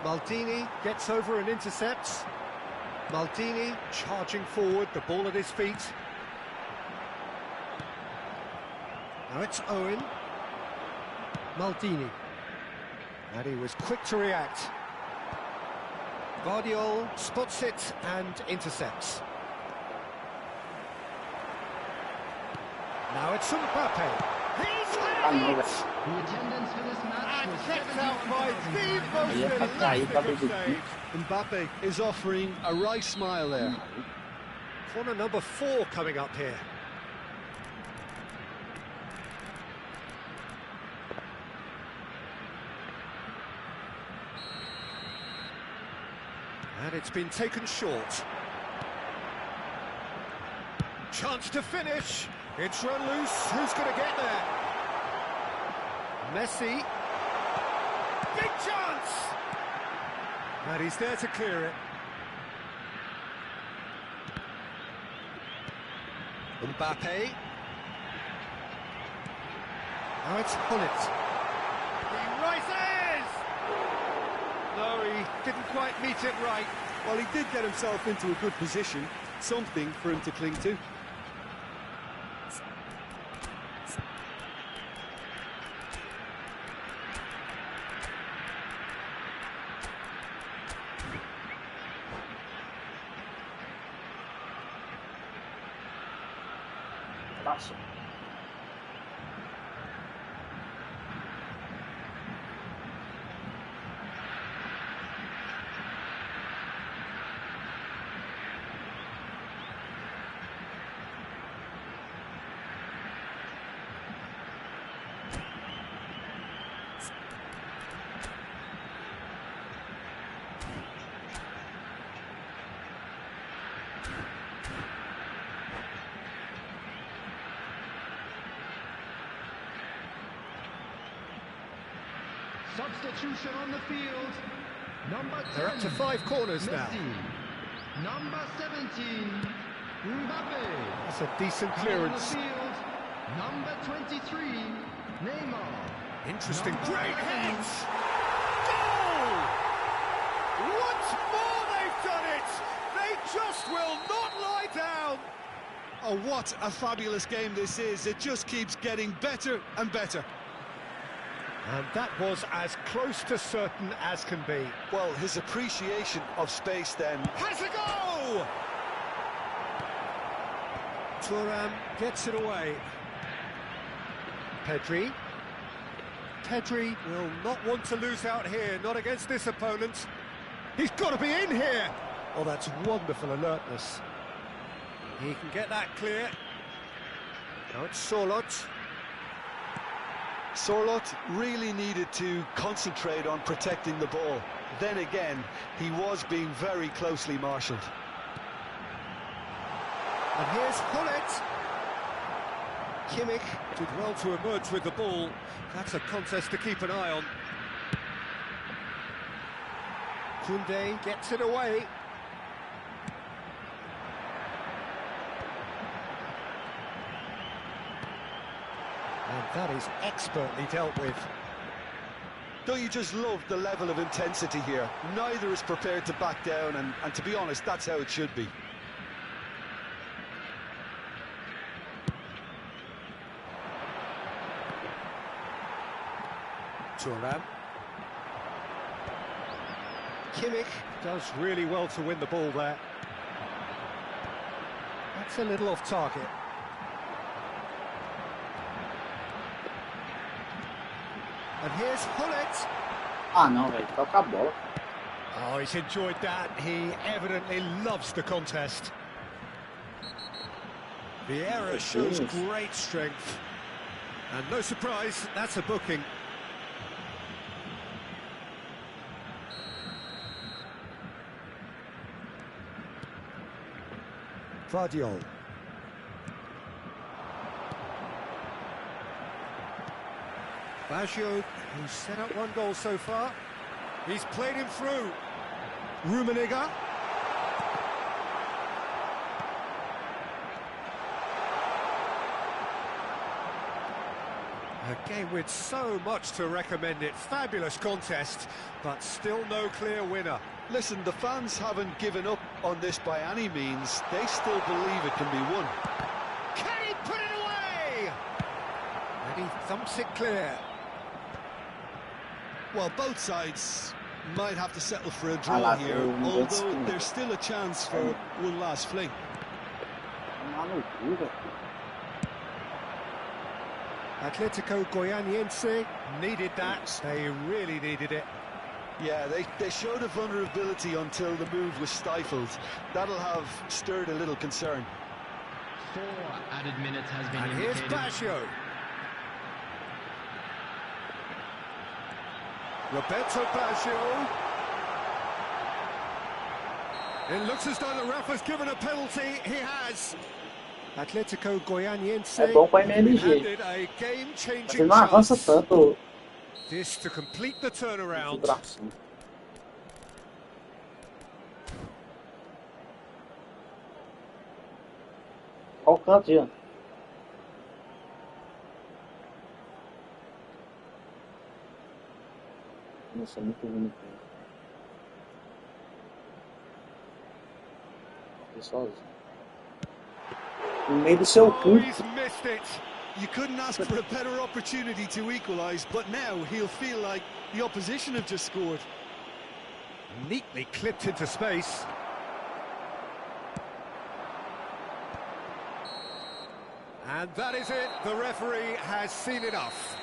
Maldini gets over and intercepts. Maldini charging forward, the ball at his feet. Now it's Owen. Maldini. And he was quick to react. Guardiol spots it and intercepts. Now it's Mbappe. He's had it! The attendance for this match And was kept out by the 71,000. most elastic of saves. Mbappe is offering a wry smile there. Corner number 4 coming up here. And it's been taken short. Chance to finish. It's run loose. Who's going to get there? Messi. Big chance! And he's there to clear it. Mbappe. Now it's Hullet. He rises! No, he didn't quite meet it right. Well, he did get himself into a good position, something for him to cling to. Passo. Substitution on the field. Number 10. They're up to 5 corners now. Messi. Number 17. Mbappe. That's a decent On the clearance. field. Number 23. Neymar. Interesting. Number Great 11, hit! Goal! Once more they've done it! They just will not lie down! Oh, what a fabulous game this is. It just keeps getting better and better. And that was as close to certain as can be. Well, his appreciation of space then. Has a go! Thuram gets it away. Pedri. Pedri will not want to lose out here, not against this opponent. He's got to be in here! Oh, that's wonderful alertness. He can get that clear. Now it's Sorloth. Sorloth really needed to concentrate on protecting the ball. Then again, he was being very closely marshalled. And here's Hullet. Kimmich did well to emerge with the ball. That's a contest to keep an eye on. Koundé gets it away. And that is expertly dealt with. Don't you just love the level of intensity here? Neither is prepared to back down, and to be honest, that's how it should be. Thuram. Kimmich does really well to win the ball there. That's a little off target. And here's Hullet. Ah, não, velho. Toca a bola. Oh, he's enjoyed that. He evidently loves the contest. The error shows great strength. And no surprise, that's a booking. Vardiol. Baggio, who's set up one goal so far. He's played him through. Rummenigge. A game with so much to recommend it. Fabulous contest, but still no clear winner. Listen, the fans haven't given up on this by any means. They still believe it can be won. Can he put it away? And he thumps it clear. Well, both sides might have to settle for a draw here, although there's still a chance for one last fling. Atletico Goianiense needed that. They really needed it. Yeah, they showed a vulnerability until the move was stifled. That'll have stirred a little concern. 4 added minutes has been and indicated. Here's Baggio. Roberto Baggio. It looks as though the ref has given a penalty. He has. Atletico Goianiense. É bom para MLG. Mas ele não avança tanto. This to complete the turnaround. Olha o canto, Ian. Nossa, muito bonito. Pessoal, no meio do seu cu. He's missed it. You couldn't ask for a better opportunity to equalise, but now he'll feel like the opposition have just scored. Neatly clipped into space. And that is it. The referee has seen enough.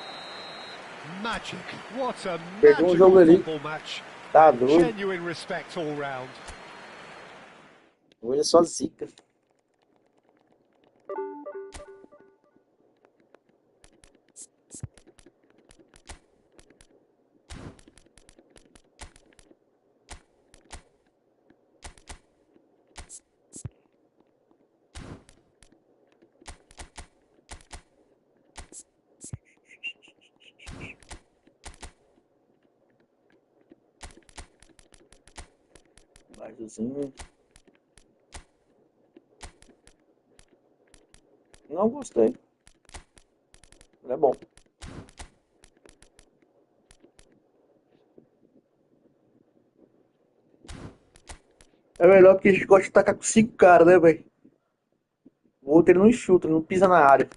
Magic. What a magical football match. Tá doido. Genuine respect all round. Hoje é só zica. Baixozinho. Não gostei. Ele é bom. É melhor porque a gente gosta de tacar com 5 caras, né, velho? O outro ele não chuta, ele não pisa na área.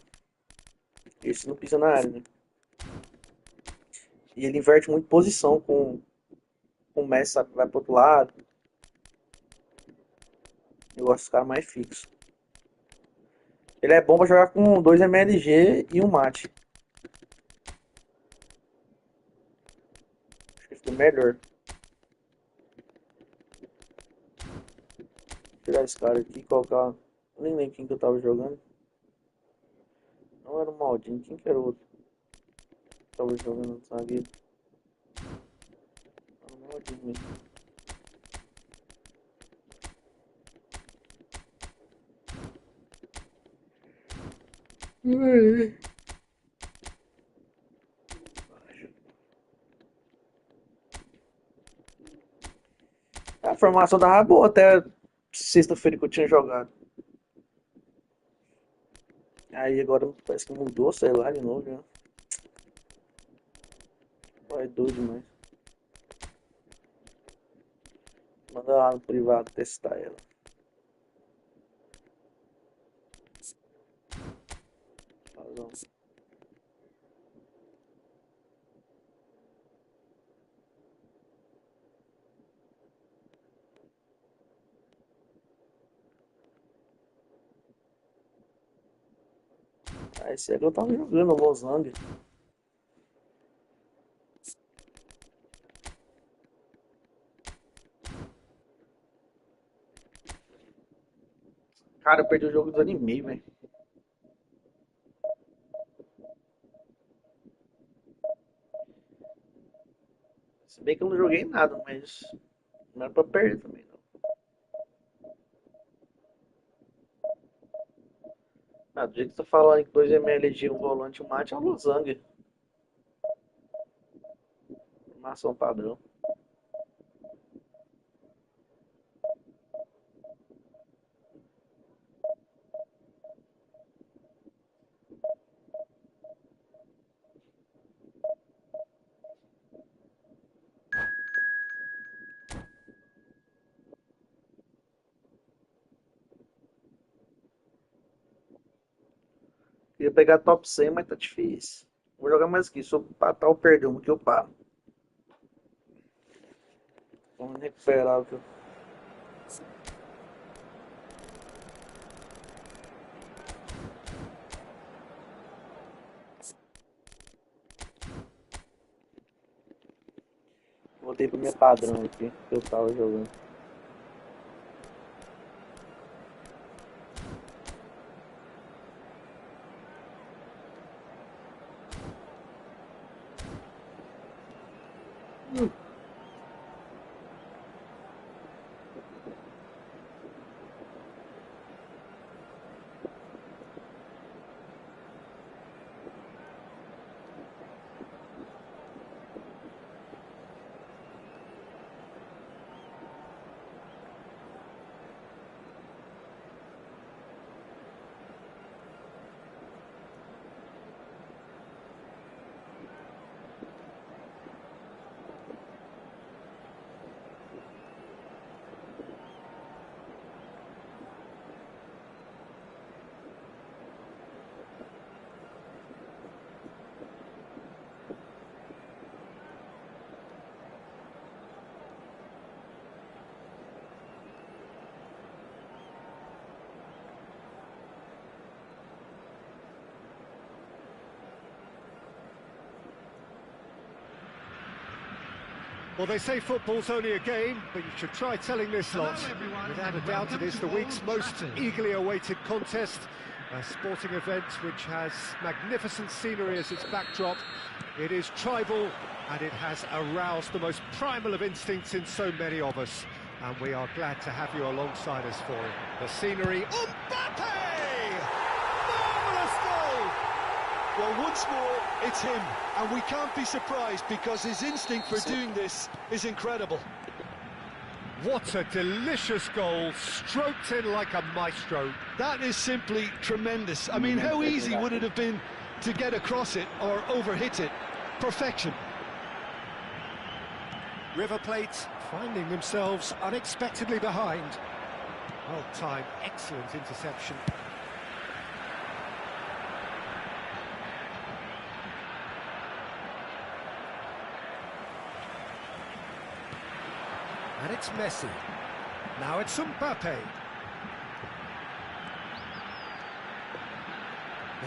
Esse não pisa na área, né? E ele inverte muito posição com o Messi, sabe? Vai pro outro lado. Eu gosto dos caras mais fixos. Ele é bom pra jogar com 2 MLG e um mate. Acho que fica melhor. Vou tirar esse cara aqui e colocar. Eu nem lembro quem que eu tava jogando. Não era o Maldinho, quem que era o outro? Tava jogando no zagueiro. Era o Maldinho mesmo. A formação tava boa até sexta-feira que eu tinha jogado. Aí agora parece que mudou, sei lá, de novo, já. Vai doido demais. Manda lá no privado testar ela. Razão. Ah, esse aí eu tava jogando Los Angeles. Cara, eu perdi o jogo, desanimei, velho. Se bem que eu não joguei nada, mas não era pra perder também, não. Ah, do jeito que você tá falando que 2 ml de um volante mate é um losangue. Formação padrão. Queria pegar top 100, mas tá difícil. Vou jogar mais aqui. Se eu empatar ou perder um que eu paro. Vamos recuperar o que eu... Voltei pro meu padrão aqui, que eu tava jogando. Well, they say football's only a game, but you should try telling this lot. Without a doubt, it is the week's most eagerly awaited contest. A sporting event which has magnificent scenery as its backdrop. It is tribal, and it has aroused the most primal of instincts in so many of us. And we are glad to have you alongside us for it. The scenery... Mbappe! Marvellous goal! Well, once more, it's him, and we can't be surprised because his instinct for doing this is incredible. What a delicious goal, stroked in like a maestro. That is simply tremendous. I mean, how easy would it have been to get across it or overhit it? Perfection. River Plate finding themselves unexpectedly behind. Well timed, excellent interception. And it's Messi. Now it's Mbappe.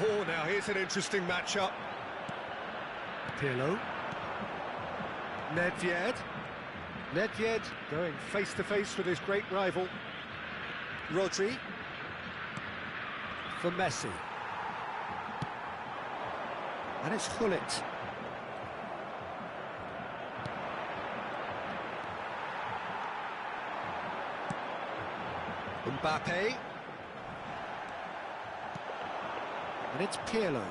Oh, now here's an interesting matchup. Pirlo. Nedved. Nedved going face-to-face with his great rival. Rodri. For Messi. And it's Gullit. Mbappe. And it's Pirlo.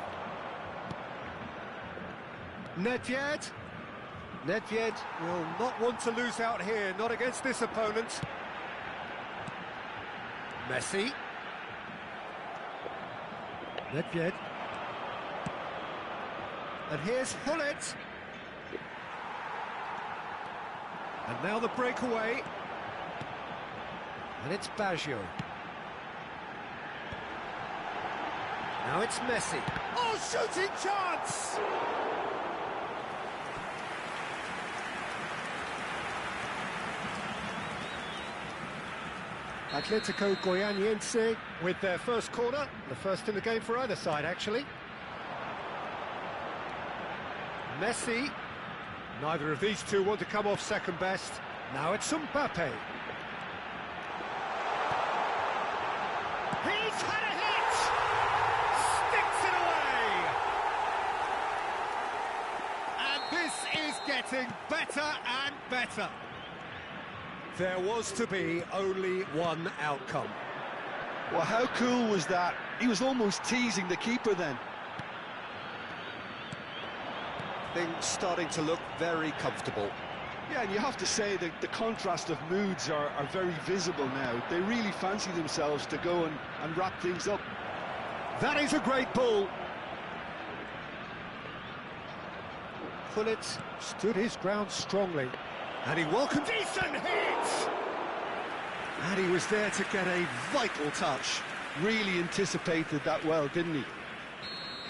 Nedved. Nedved will not want to lose out here, not against this opponent. Messi. Nedved. And here's Gullit. And now the breakaway. And it's Baggio. Now it's Messi. Oh, shooting chance! Atletico Goianiense with their first corner, the first in the game for either side, actually. Messi. Neither of these two want to come off second best. Now it's Mbappe. He's had a hit! Sticks it away! And this is getting better and better. There was to be only one outcome. Well, how cool was that? He was almost teasing the keeper then. Things starting to look very comfortable. Yeah, and you have to say that the contrast of moods are very visible now. They really fancy themselves to go and wrap things up. That is a great ball. Pullet stood his ground strongly. And he welcomed... Decent hit! And he was there to get a vital touch. Really anticipated that well, didn't he?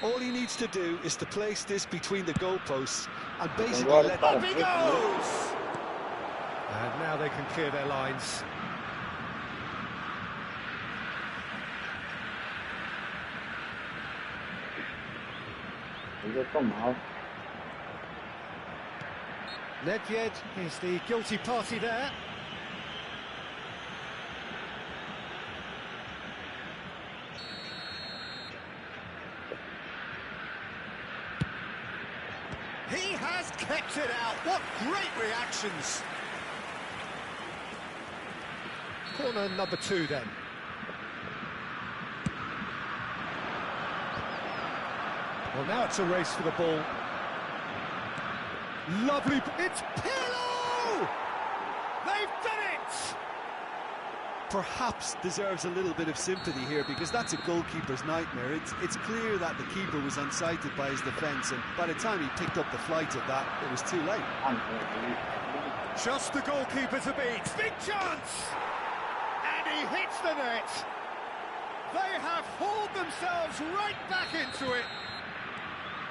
All he needs to do is to place this between the goalposts and basically let... Up he goes! And now they can clear their lines. Nedved is the guilty party there. He has kept it out. What great reactions. Corner number 2 then. Well, now it's a race for the ball. Lovely... It's Pirlo! They've done it! Perhaps deserves a little bit of sympathy here, because that's a goalkeeper's nightmare. It's clear that the keeper was unsighted by his defence, and by the time he picked up the flight of that, it was too late. Just the goalkeeper to beat. Big chance! And he hits the net. They have hauled themselves right back into it.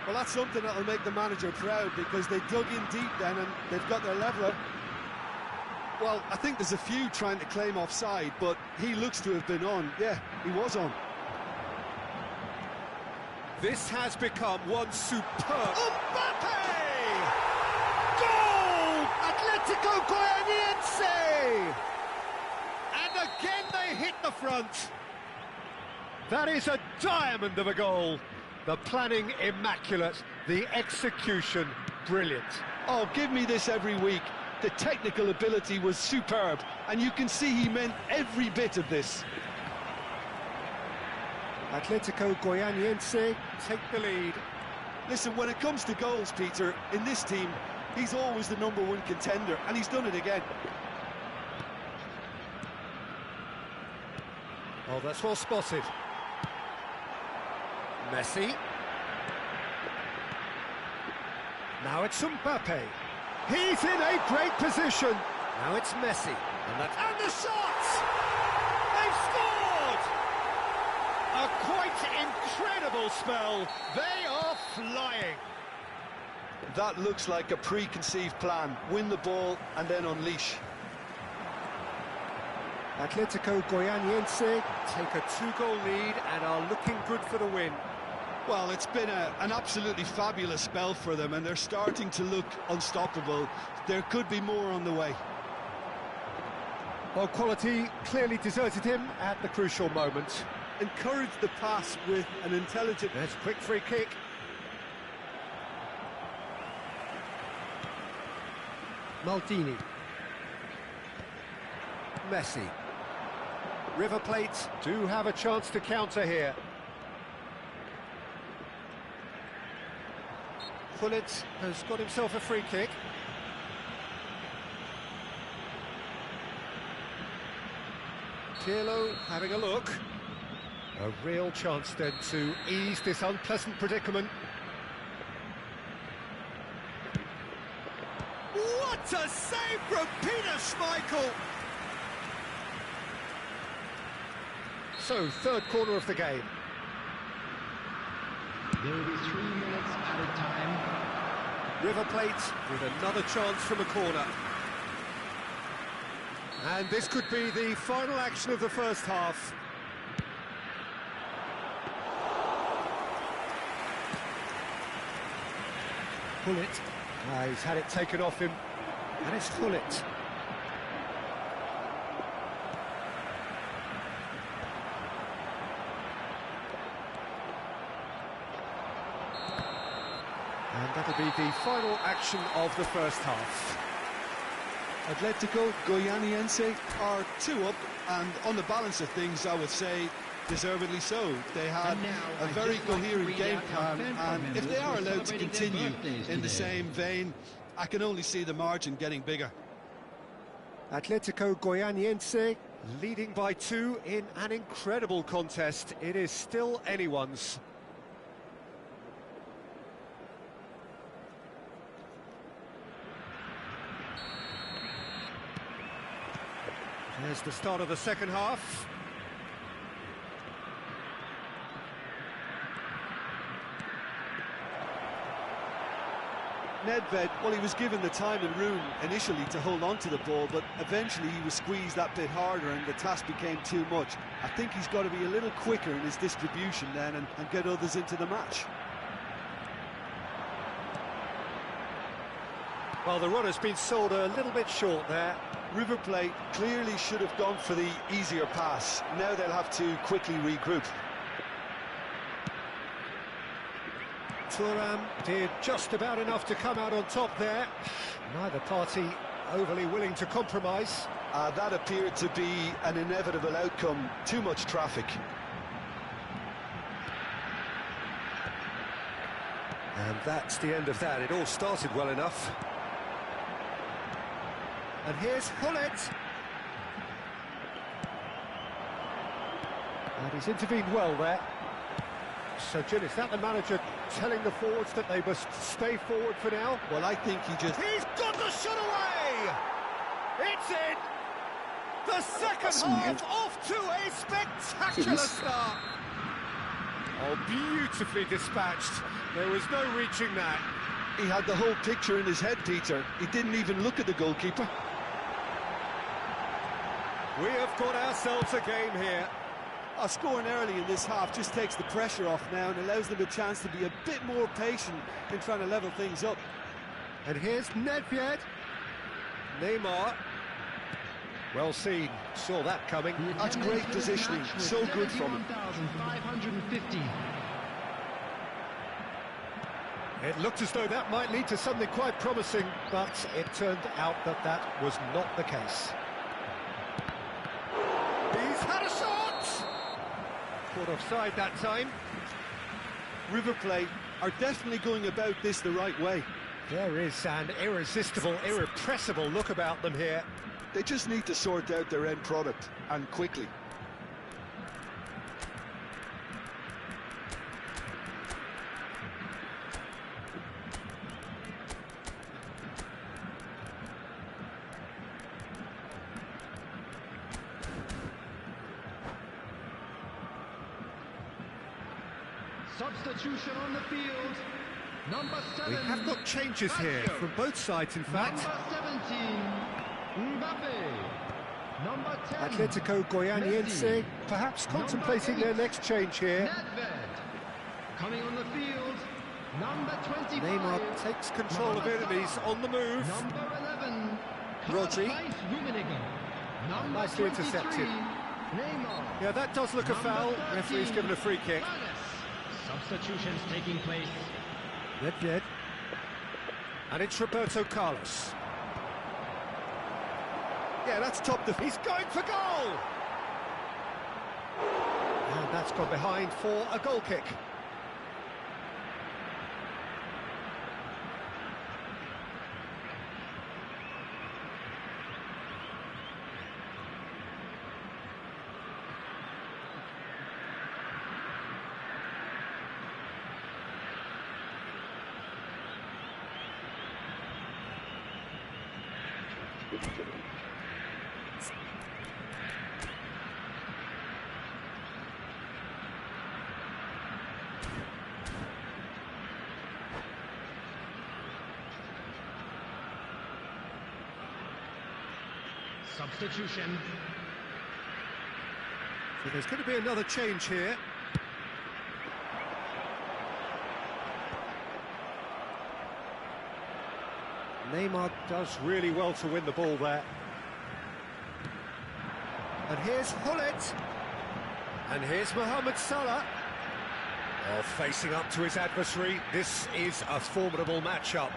Well, that's something that'll make the manager proud, because they dug in deep then and they've got their leveller. Well, I think there's a few trying to claim offside, but he looks to have been on. Yeah, he was on. This has become one superb... Mbappe! Goal! Atletico Goianiense! And again they hit the front. That is a diamond of a goal. The planning immaculate, the execution brilliant. Oh, give me this every week. The technical ability was superb, and you can see he meant every bit of this. Atletico Goianiense take the lead. Listen, when it comes to goals, Peter, in this team, he's always the #1 contender, and he's done it again. Oh, that's well spotted. Messi. Now it's Mbappe. He's in a great position. Now it's Messi. And the shot! They've scored! A quite incredible spell. They are flying. That looks like a preconceived plan. Win the ball and then unleash. Atletico Goianiense take a 2-goal lead and are looking good for the win. Well, it's been an absolutely fabulous spell for them, and they're starting to look unstoppable. There could be more on the way. Well, quality clearly deserted him at the crucial moment. Encouraged the pass with an intelligent... There's a quick free kick. Maldini. Messi. River Plate do have a chance to counter here. Pullet has got himself a free kick. Pirlo having a look. A real chance then to ease this unpleasant predicament. What a save from Peter Schmeichel! So, third corner of the game. There will be 3 minutes added time. River Plate with another chance from a corner. And this could be the final action of the first half. Pullet. He's had it taken off him. And it's Pullet. And that'll be the final action of the first half. Atletico Goianiense are 2 up, and on the balance of things, I would say deservedly so. They had a very coherent game plan, and if they are allowed to continue in the same vein, I can only see the margin getting bigger. Atletico Goianiense leading by 2 in an incredible contest. It is still anyone's. There's the start of the second half. Nedved, well, he was given the time and room initially to hold on to the ball, but eventually he was squeezed that bit harder and the task became too much. I think he's got to be a little quicker in his distribution then and get others into the match. Well, the run has been sold a little bit short there. River Plate clearly should have gone for the easier pass. Now they'll have to quickly regroup. Thuram did just about enough to come out on top there. Neither party overly willing to compromise. That appeared to be an inevitable outcome. Too much traffic. And that's the end of that. It all started well enough. And here's Hullet. And he's intervened well there. So, Jim, is that the manager telling the forwards that they must stay forward for now? Well, I think he just... He's got the shot away! It's in! The second half off to a spectacular start! Oh, beautifully dispatched. There was no reaching that. He had the whole picture in his head, Peter. He didn't even look at the goalkeeper. We have got ourselves a game here. Scoring early in this half just takes the pressure off now and allows them a chance to be a bit more patient in trying to level things up. And here's Nedved. Neymar. Well seen. Saw that coming. That's great positioning. So good from him. 550. It looked as though that might lead to something quite promising, but it turned out that that was not the case. He's had a shot! Caught offside that time. River Plate are definitely going about this the right way. There is an irresistible, irrepressible look about them here. They just need to sort out their end product, and quickly. Substitution on the field. Number 7. We have got changes here from both sides, in fact. Number 17. Mbappe. Number 10. Atletico Goianiense perhaps contemplating their next change here. Nedved. Coming on the field. Number 25. Neymar takes control of it and he's on the move. Number 11. Rodri. Number Nicely intercepted. Neymar. Yeah, that does look a foul. Referee's given a free kick. Substitutions taking place. Nedved. And it's Roberto Carlos. Yeah, that's top the... He's going for goal! And that's gone behind for a goal kick. Substitution. So there's going to be another change here. Neymar does really well to win the ball there. And here's Hullet. And here's Mohamed Salah. Oh, facing up to his adversary. This is a formidable matchup.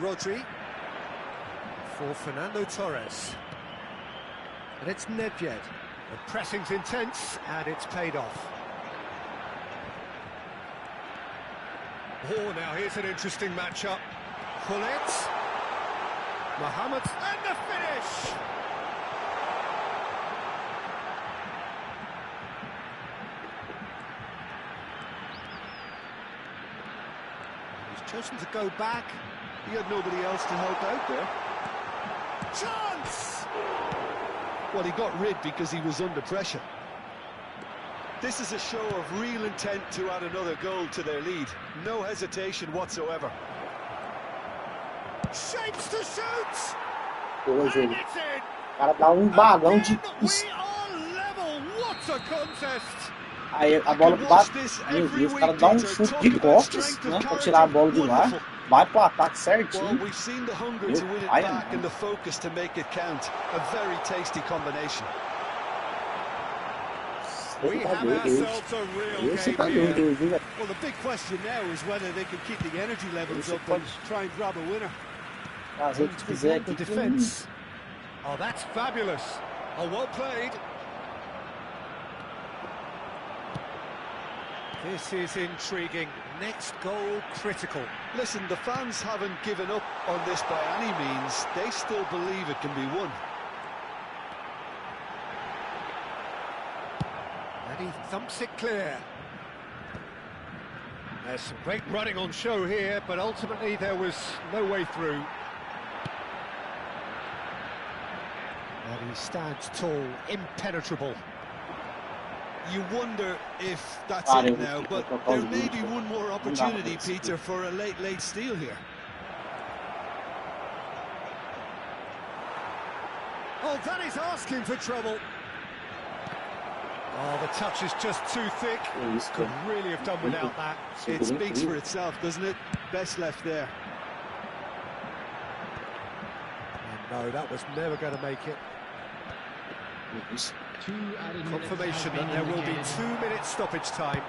Rodri. For Fernando Torres. And it's Nedved. The pressing's intense, and it's paid off. Oh, now here's an interesting matchup. Gullit, Mohamed, and the finish! He's chosen to go back. He had nobody else to help out there. Chance! Well, he got rid because he was under pressure. This is a show of real intent to add another goal to their lead. No hesitation whatsoever. Shapes to shoot! Pelo jogo. And it's in! O cara dá bagão de... We are level! What a contest! Aí a bola bate... Meu Deus, o cara dá chute de costas, né? Pra tirar a bola de lá. Vai pro ataque certinho. Well, we've seen the hunger to win it back and the focus to make it count. A very tasty combination. We have ourselves a real game here. Well, the big question now is whether they can keep the energy levels up and try and grab a winner. The defence. Oh, that's fabulous. Oh, well played. This is intriguing. Next goal critical. Listen, the fans haven't given up on this by any means. They still believe it can be won. And he thumps it clear. There's some great running on show here, but ultimately there was no way through. And he stands tall, impenetrable. You wonder if that's it now, but there may be one more opportunity, Peter, for a late steal here. Oh, that is asking for trouble. Oh, the touch is just too thick. Could really have done without that. It speaks for itself, doesn't it? Best left there. And no, that was never going to make it. Confirmation that there will be 2 minutes stoppage time.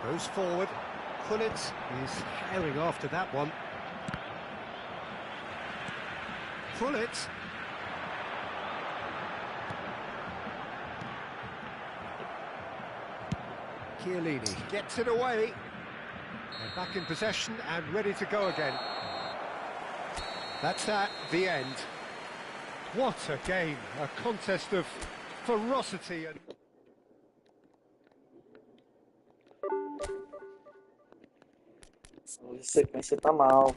Goes forward. Gullit is herring after that one. Gullit. Chiellini gets it away. They're back in possession and ready to go again. That's that, the end. What a game, a contest of ferocity and... A sequência tá mal.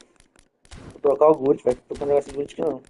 Vou trocar o Guti, vai trocar o negócio do Guti aqui não.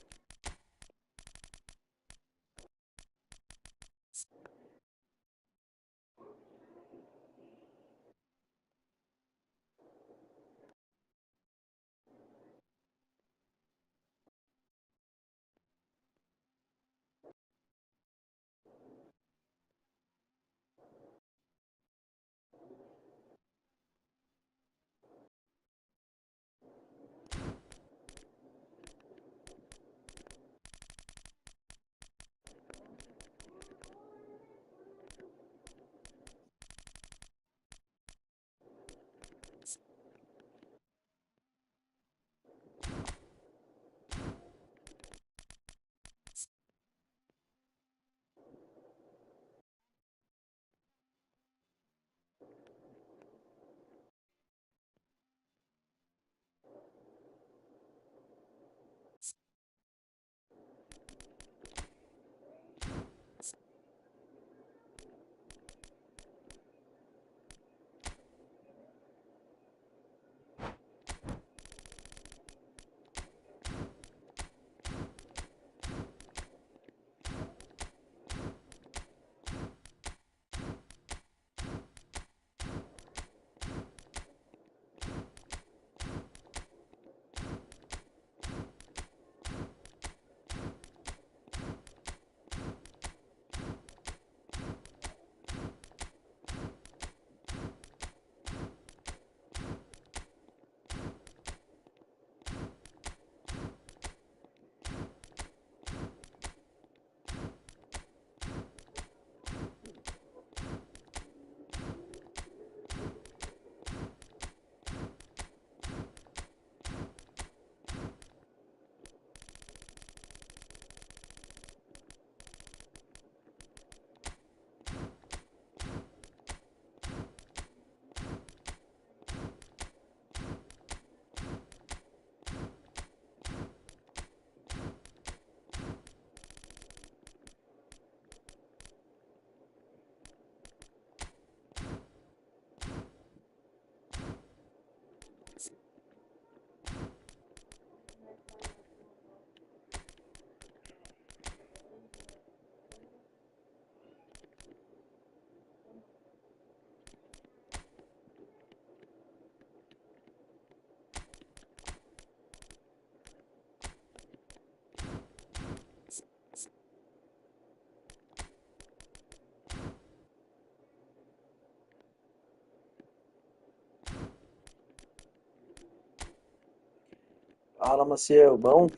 Fala, Maciel, bom?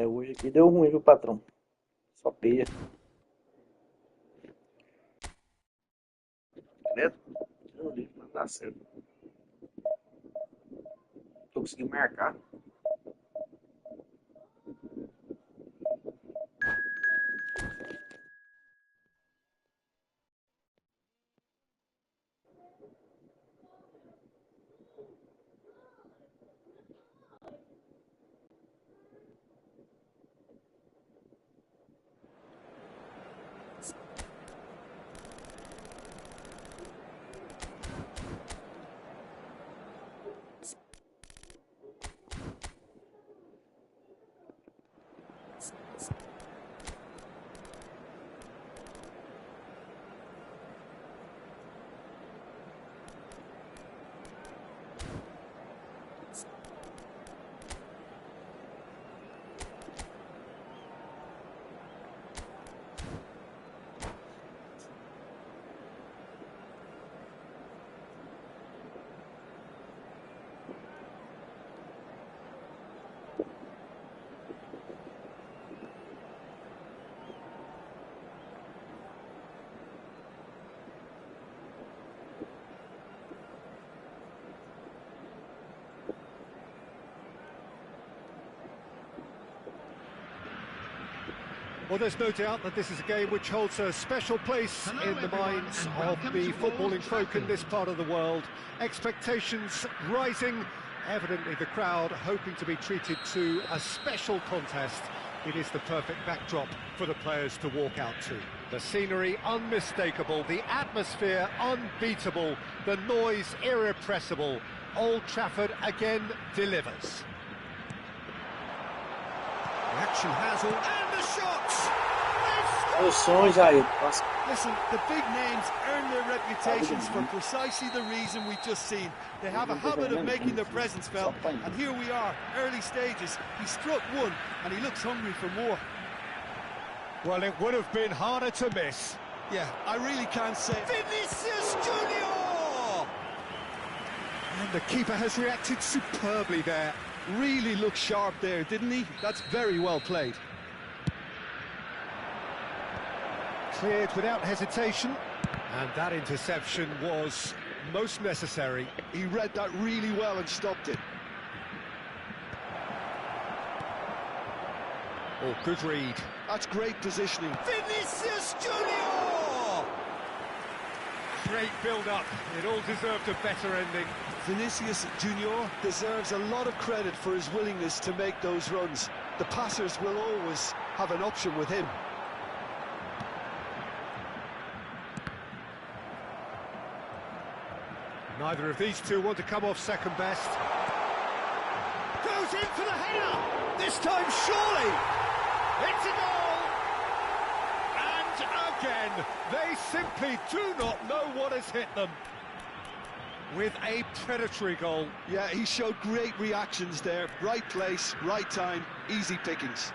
Hoje aqui deu ruim, viu, patrão? Só peia. Credo? Não dá certo. Tô conseguindo marcar. Well, there's no doubt that this is a game which holds a special place in the minds of the footballing folk in this part of the world. Expectations rising, evidently the crowd hoping to be treated to a special contest. It is the perfect backdrop for the players to walk out to. The scenery unmistakable, the atmosphere unbeatable, the noise irrepressible. Old Trafford again delivers. The action has all... And the shots! Listen, the big names earn their reputations for precisely the reason we've just seen. They have a habit of making their presence felt, and here we are, early stages. He struck one, and he looks hungry for more. Well, it would have been harder to miss. Yeah, I really can't say. Vinicius Junior! And the keeper has reacted superbly there. Really looked sharp there, didn't he? That's very well played. Cleared without hesitation, and that interception was most necessary. He read that really well and stopped it. Oh, good read. That's great positioning. Vinicius Junior! Great build-up. It all deserved a better ending. Vinicius Junior deserves a lot of credit for his willingness to make those runs. The passers will always have an option with him. Neither of these two want to come off second best. Goes in for the header! This time, surely! It's a goal! And again, they simply do not know what has hit them. With a predatory goal. Yeah, he showed great reactions there. Right place, right time, easy pickings.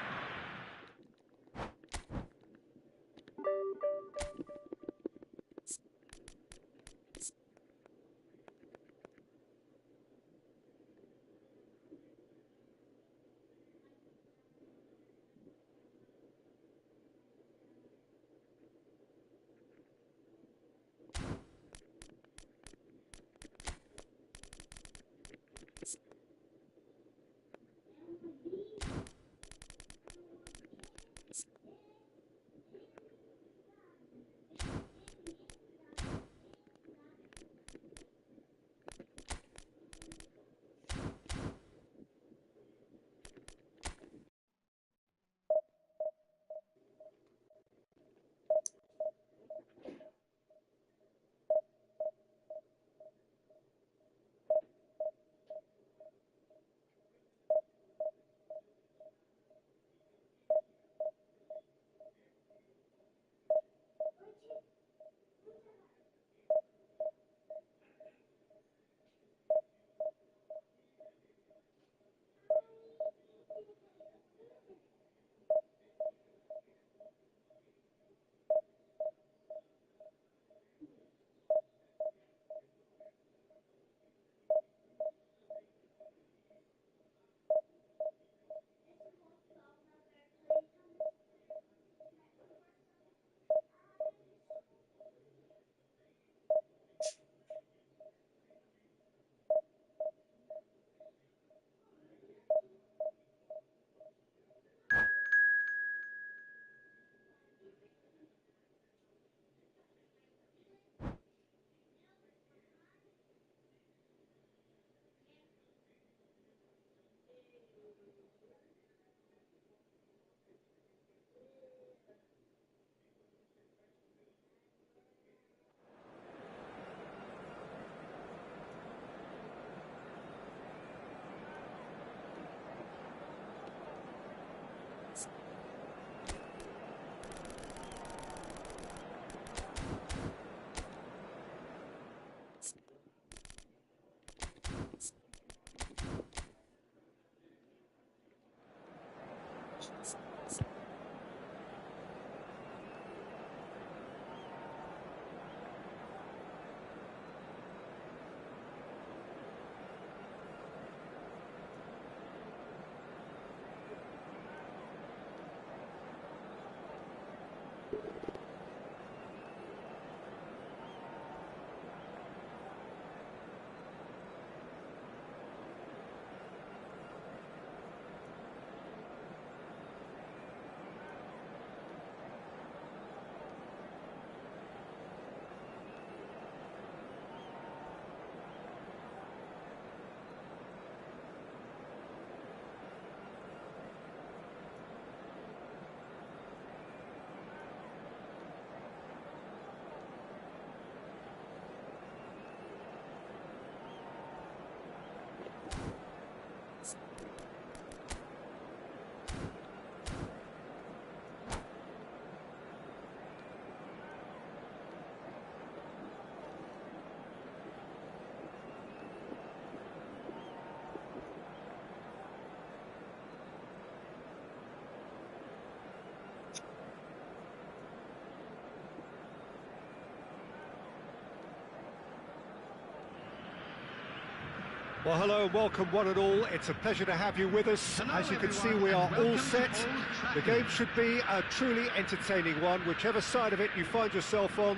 Well, hello and welcome one and all. It's a pleasure to have you with us. As you can see, we are all set. The game should be a truly entertaining one, whichever side of it you find yourself on.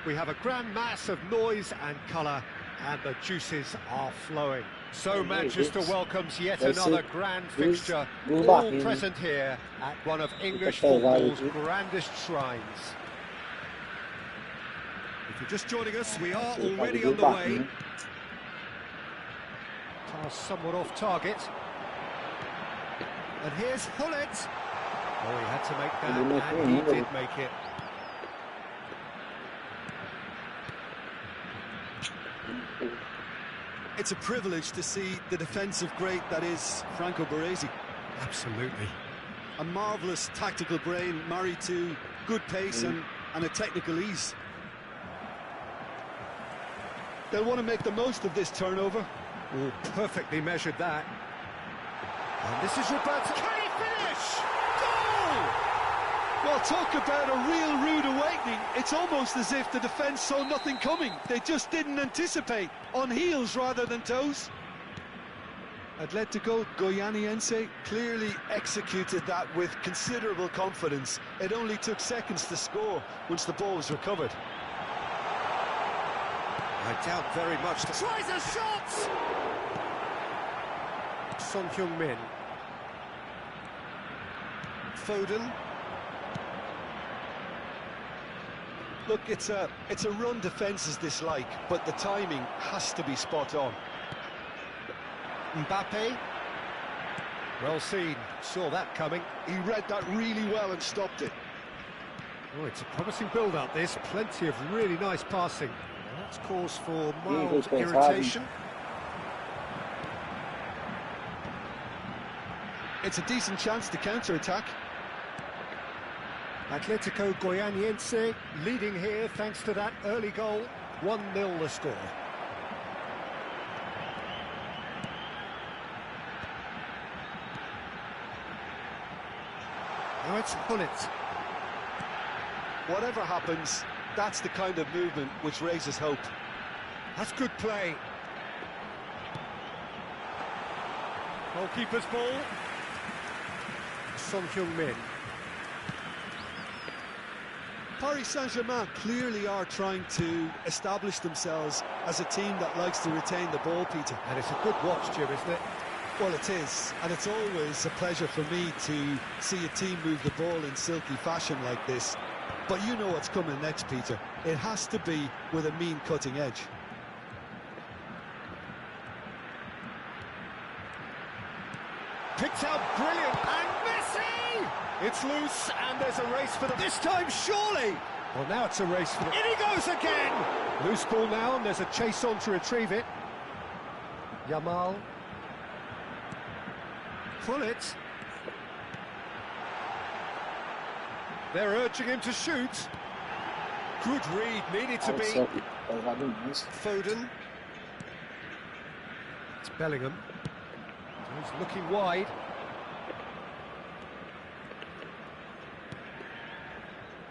We have a grand mass of noise and colour, and the juices are flowing. So Manchester welcomes yet another grand fixture, all present here at one of English football's grandest shrines. If you're just joining us, we are already underway. Pass somewhat off target. And here's Hullet. Oh, he had to make that, and he did make it. It's a privilege to see the defensive great that is Franco Baresi. Absolutely. A marvellous tactical brain married to good pace and a technical ease. They'll want to make the most of this turnover. Oh, perfectly measured that. And this is Roberto. Can he finish? Goal! Well, talk about a real rude awakening. It's almost as if the defence saw nothing coming. They just didn't anticipate, on heels rather than toes. Atletico Goianiense clearly executed that with considerable confidence. It only took seconds to score once the ball was recovered. I doubt very much. Tries a shot! Son Heung-min. Foden. Look, it's a run defence is dislike, but the timing has to be spot on. Mbappe. Well seen, saw that coming. He read that really well and stopped it. Oh, it's a promising build-up, this. Plenty of really nice passing. And that's cause for mild irritation. It's a decent chance to counter-attack. Atletico Goianiense leading here thanks to that early goal. 1-0 the score. Now it's Hullet. Whatever happens, that's the kind of movement which raises hope. That's good play. Goalkeeper's ball. Son Heung-min. Paris Saint-Germain clearly are trying to establish themselves as a team that likes to retain the ball, Peter. And it's a good watch, Jim, isn't it? Well, it is, and it's always a pleasure for me to see a team move the ball in silky fashion like this. But you know what's coming next, Peter. It has to be with a mean cutting edge. Picked out brilliant, and Messi! It's loose, and there's a race for this time, surely! Well, now it's a race for in he goes again! Loose ball now, and there's a chase on to retrieve it. Yamal. Hullet. They're urging him to shoot. Good read, needed to be. Foden. It's Bellingham. He's looking wide.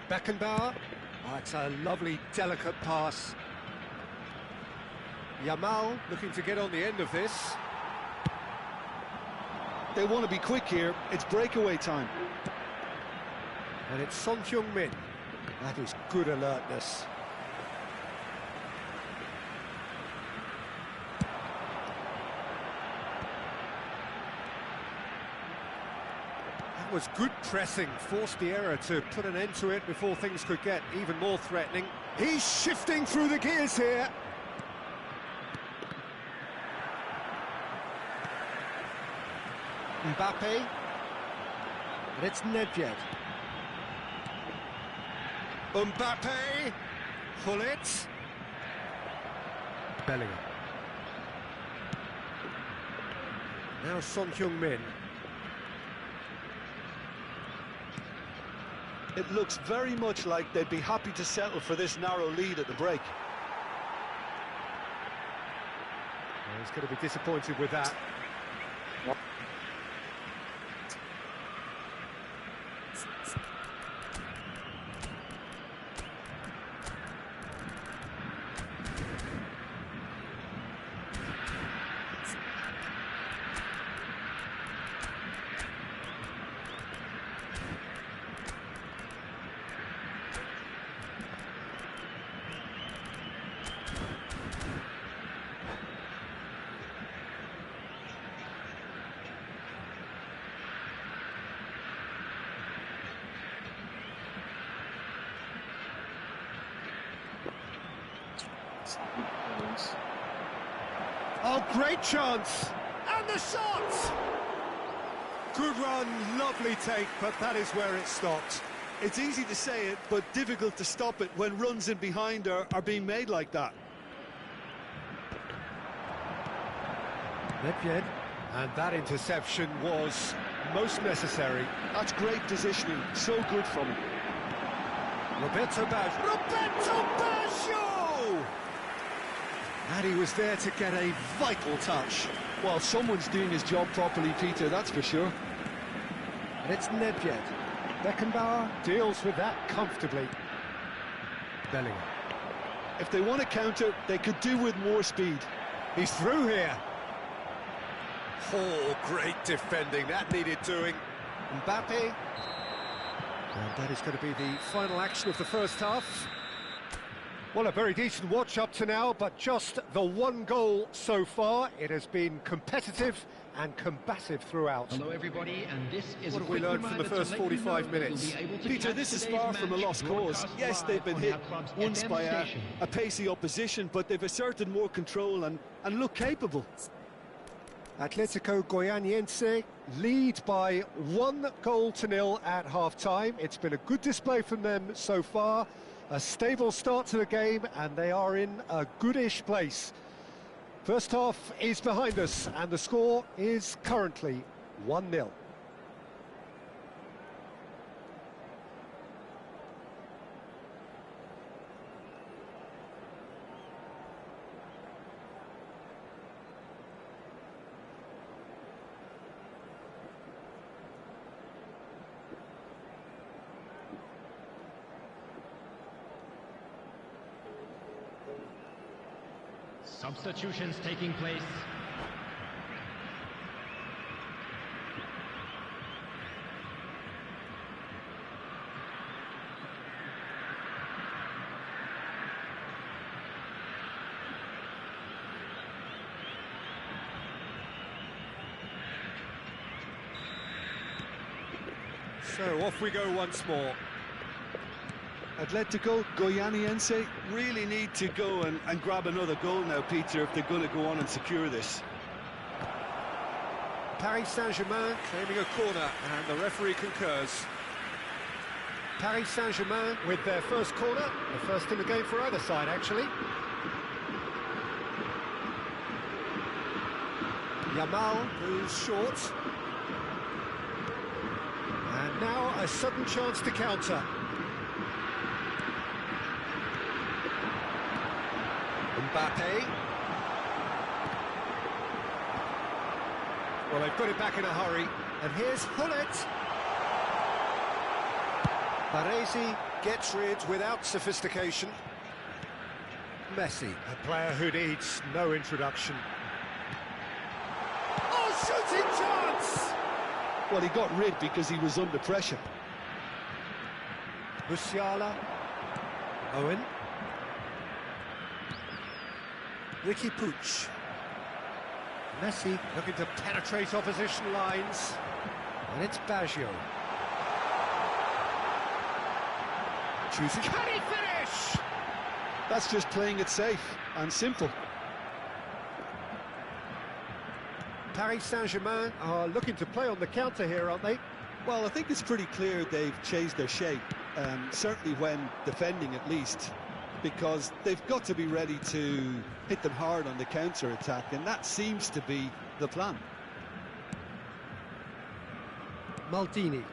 Beckenbauer. Oh, it's a lovely, delicate pass. Yamal looking to get on the end of this. They want to be quick here. It's breakaway time. And it's Son Heung-min. That is good alertness. That was good pressing, forced the error to put an end to it before things could get even more threatening. He's shifting through the gears here. Mbappe. And it's Nedved. Mbappe. Hullet. Bellingham. Now Son Heung-min. It looks very much like they'd be happy to settle for this narrow lead at the break. Well, he's going to be disappointed with that. Oh, great chance! And the shot! Good run, lovely take, but that is where it stopped. It's easy to say it, but difficult to stop it when runs in behind are being made like that. Nedved. And that interception was most necessary. That's great positioning, so good from him. Roberto Baggio! And he was there to get a vital touch. Well, someone's doing his job properly, Peter, that's for sure. And it's Nedved. Beckenbauer deals with that comfortably. Bellingham. If they want to counter, they could do with more speed. He's through here. Oh, great defending. That needed doing. Mbappe. And that is going to be the final action of the first half. Well, a very decent watch up to now, but just the one goal so far. It has been competitive and combative throughout. Hello, everybody, and this is what have we learned from the first 45 minutes? Peter, this is far from a lost cause. Yes, they've been hit once by a pacey opposition, but they've asserted more control and look capable. Atletico Goianiense lead by 1-0 at half-time. It's been a good display from them so far. A stable start to the game, and they are in a goodish place. First half is behind us, and the score is currently 1-0. Substitutions taking place. So off we go once more. Atletico Goianiense really need to go and grab another goal now, Peter, if they're going to go on and secure this. Paris Saint-Germain claiming a corner, and the referee concurs. Paris Saint-Germain with their first corner, the first in the game for either side, actually. Yamal, who's short. And now a sudden chance to counter. Mbappe. Well, they've got it back in a hurry. And here's Hullet. Baresi gets rid without sophistication. Messi, a player who needs no introduction. Oh, shooting chance! Well, he got rid because he was under pressure. Musiala. Owen. Ricky Puig. Messi looking to penetrate opposition lines. And it's Baggio. Choosing. Can he finish? That's just playing it safe and simple. Paris Saint-Germain are looking to play on the counter here, aren't they? Well, I think it's pretty clear they've changed their shape, certainly when defending at least, because they've got to be ready to hit them hard on the counter-attack, and that seems to be the plan. Maldini.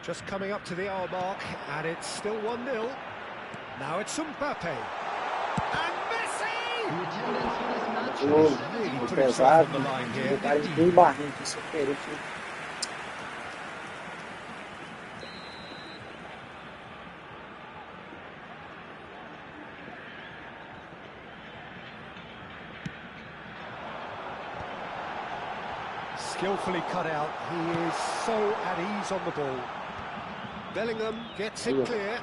Just coming up to the hour mark, and it's still 1-0. Now it's Mbappe. And Messi! Really put himself on the line here. Skillfully cut out. He is so at ease on the ball. Bellingham gets it clear.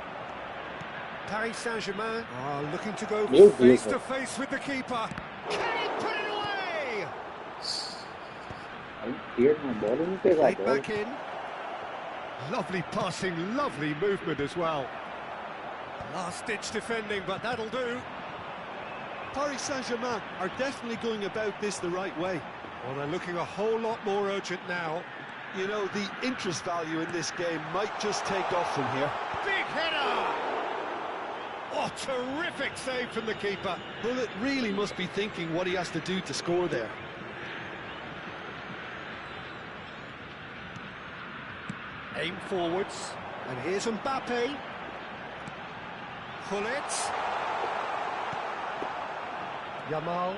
Paris Saint-Germain are looking to go face to face with the keeper. Can he put it away? Played back in. Lovely passing, lovely movement as well. Last-ditch defending, but that'll do. Paris Saint-Germain are definitely going about this the right way. Well, they're looking a whole lot more urgent now. You know, the interest value in this game might just take off from here. Big header! Oh, terrific save from the keeper. Well, it really must be thinking what he has to do to score there. Aim forwards, and here's Mbappe. Pull it. Yamal.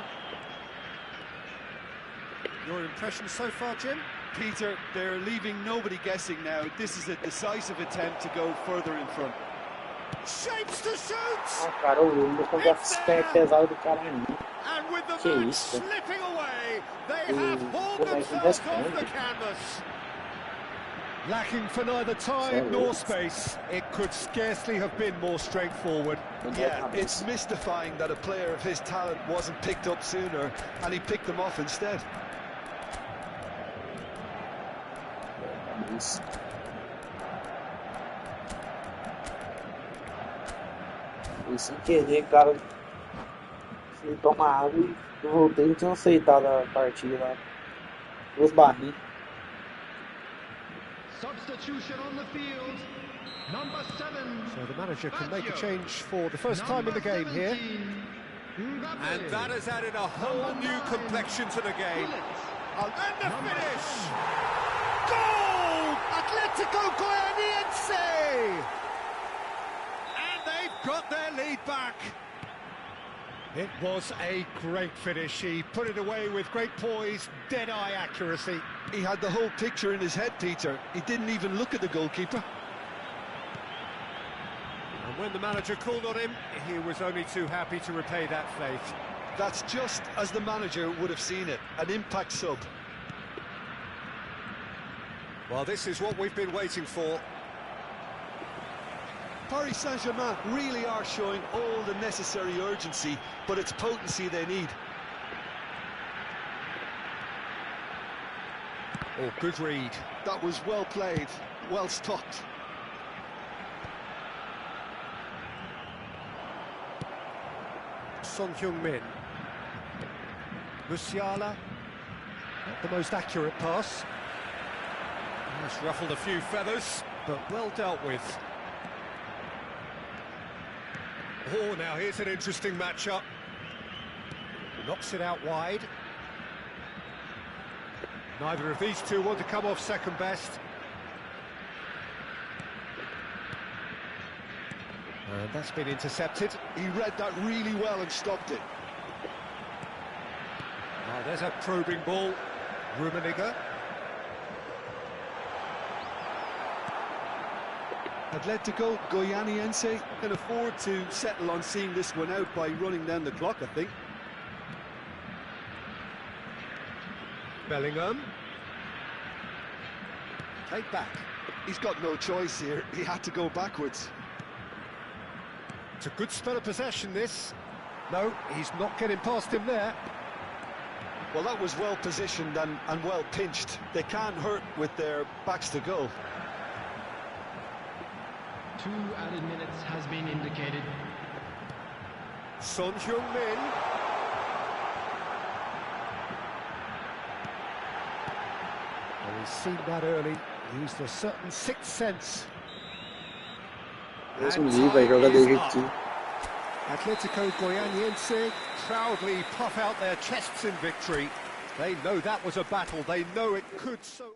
Your impression so far, Jim? Peter, they're leaving nobody guessing now. This is a decisive attempt to go further in front. Shapes to shoot! It's pesado do caralho. And with the match slipping away, they have hauled themselves off the canvas. Lacking for neither time nor space, it could scarcely have been more straightforward. Yeah, it's mystifying that a player of his talent wasn't picked up sooner, and he picked them off instead. E sem querer, cara, fui tomar água e eu voltei e não tinha aceitado a partida lá. Duas barrinhas. Substitution on the field. Number 7. So the manager can make a change for the first time in the game here. And that has added a whole new complexion to the game. And the finish! Goal! Atletico Goianiense! And they've got their lead back. It was a great finish. He put it away with great poise, dead-eye accuracy. He had the whole picture in his head, Peter. He didn't even look at the goalkeeper. And when the manager called on him, he was only too happy to repay that faith. That's just as the manager would have seen it, an impact sub. Well, this is what we've been waiting for. Paris Saint-Germain really are showing all the necessary urgency, but it's potency they need. Oh, good read. That was well played, well stopped. Son Heung-min. Musiala. Not the most accurate pass. It's ruffled a few feathers, but well dealt with. Oh, now here's an interesting matchup. Knocks it out wide. Neither of these two want to come off second best. And that's been intercepted. He read that really well and stopped it. Now there's a probing ball. Rummenigge. Atletico Goianiense can afford to settle on seeing this one out by running down the clock, I think. Bellingham. Take back. He's got no choice here. He had to go backwards. It's a good spell of possession, this. No, he's not getting past him there. Well, that was well positioned and well pinched. They can't hurt with their backs to goal. 2 added minutes has been indicated. Son Heung-min. Well, he's seen that early. He used a certain sixth sense. Deus me livre, vai jogar de jeito. Atletico Goianiense proudly puff out their chests in victory. They know that was a battle. They know it could so...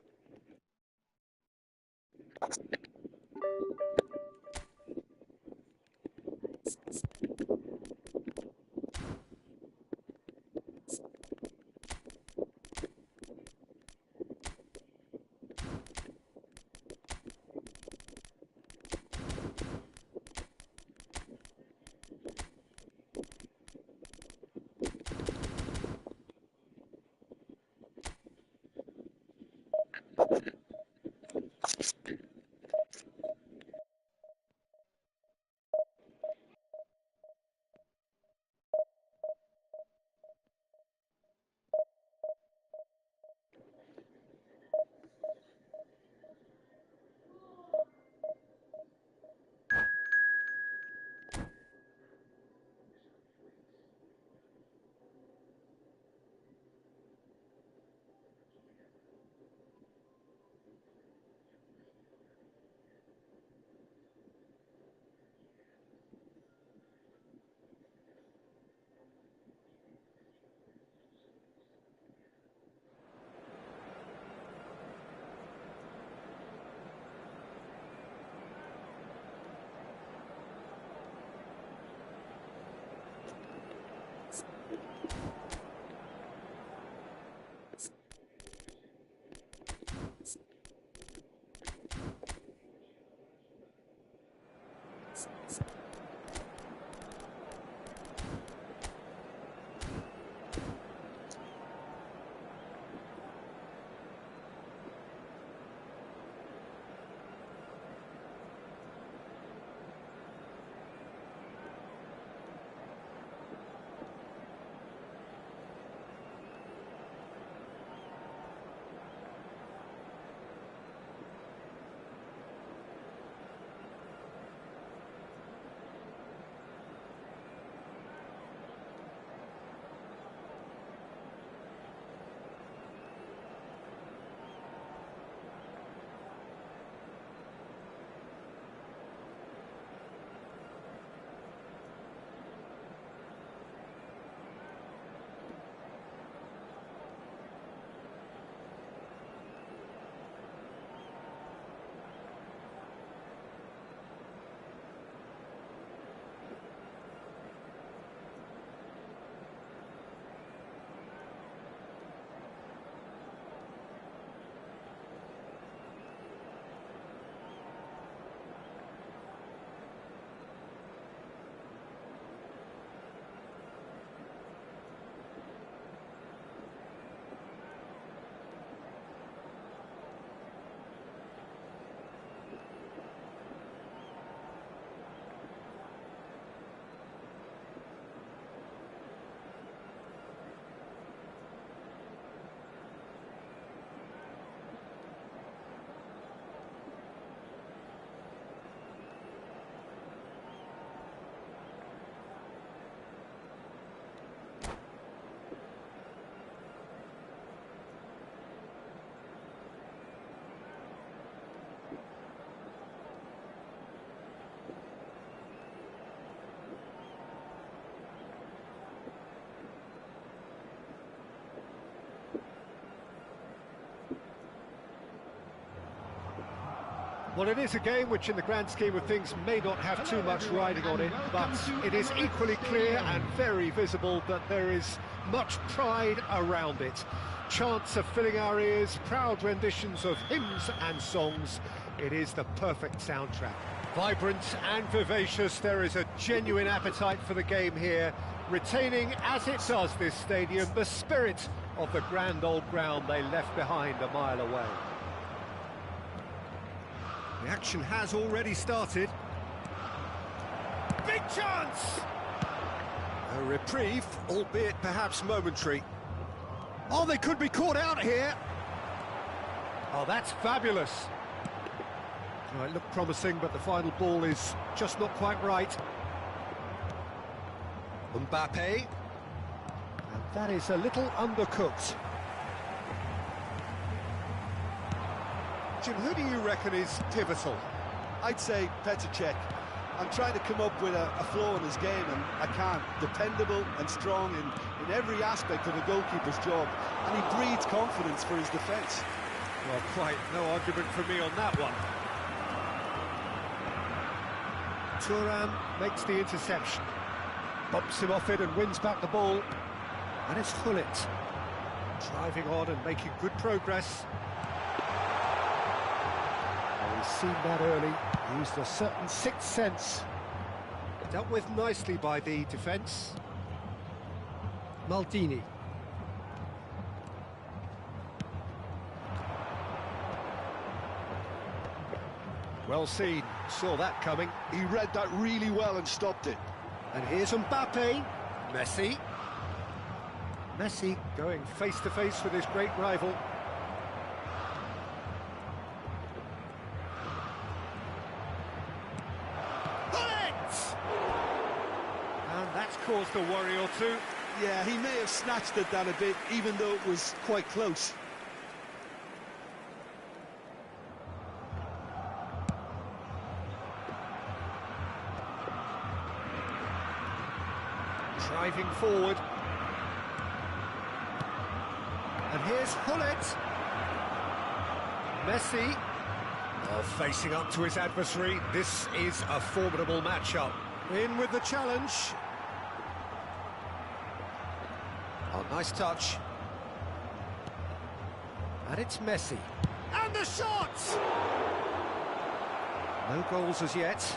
Well, it is a game which in the grand scheme of things may not have too much riding on it, but it is equally clear and very visible that there is much pride around it. Chants are filling our ears, proud renditions of hymns and songs. It is the perfect soundtrack. Vibrant and vivacious, there is a genuine appetite for the game here, retaining, as it does this stadium, the spirit of the grand old ground they left behind a mile away. The action has already started. Big chance! A reprieve, albeit perhaps momentary. Oh, they could be caught out here. Oh, that's fabulous. Oh, it looked promising, but the final ball is just not quite right. Mbappe. And that is a little undercooked. Jim, who do you reckon is pivotal? I'd say Petr Cech. I'm trying to come up with a flaw in his game, and I can't. Dependable and strong in every aspect of a goalkeeper's job, and he breeds confidence for his defence. Well, quite no argument for me on that one. Thuram makes the interception, bumps him off it and wins back the ball. And it's Gullit, driving on and making good progress. Well, he's seen that early, used a certain sixth sense. Dealt with nicely by the defence. Maldini. Well seen, saw that coming. He read that really well and stopped it. And here's Mbappe. Messi. Messi going face-to-face with his great rival. Gullit! And that's caused a worry or two. Yeah, he may have snatched at that a bit, even though it was quite close. Driving forward. And here's Gullit. Messi. Oh, facing up to his adversary. This is a formidable matchup. In with the challenge. Oh, nice touch. And it's Messi. And the shot! No goals as yet.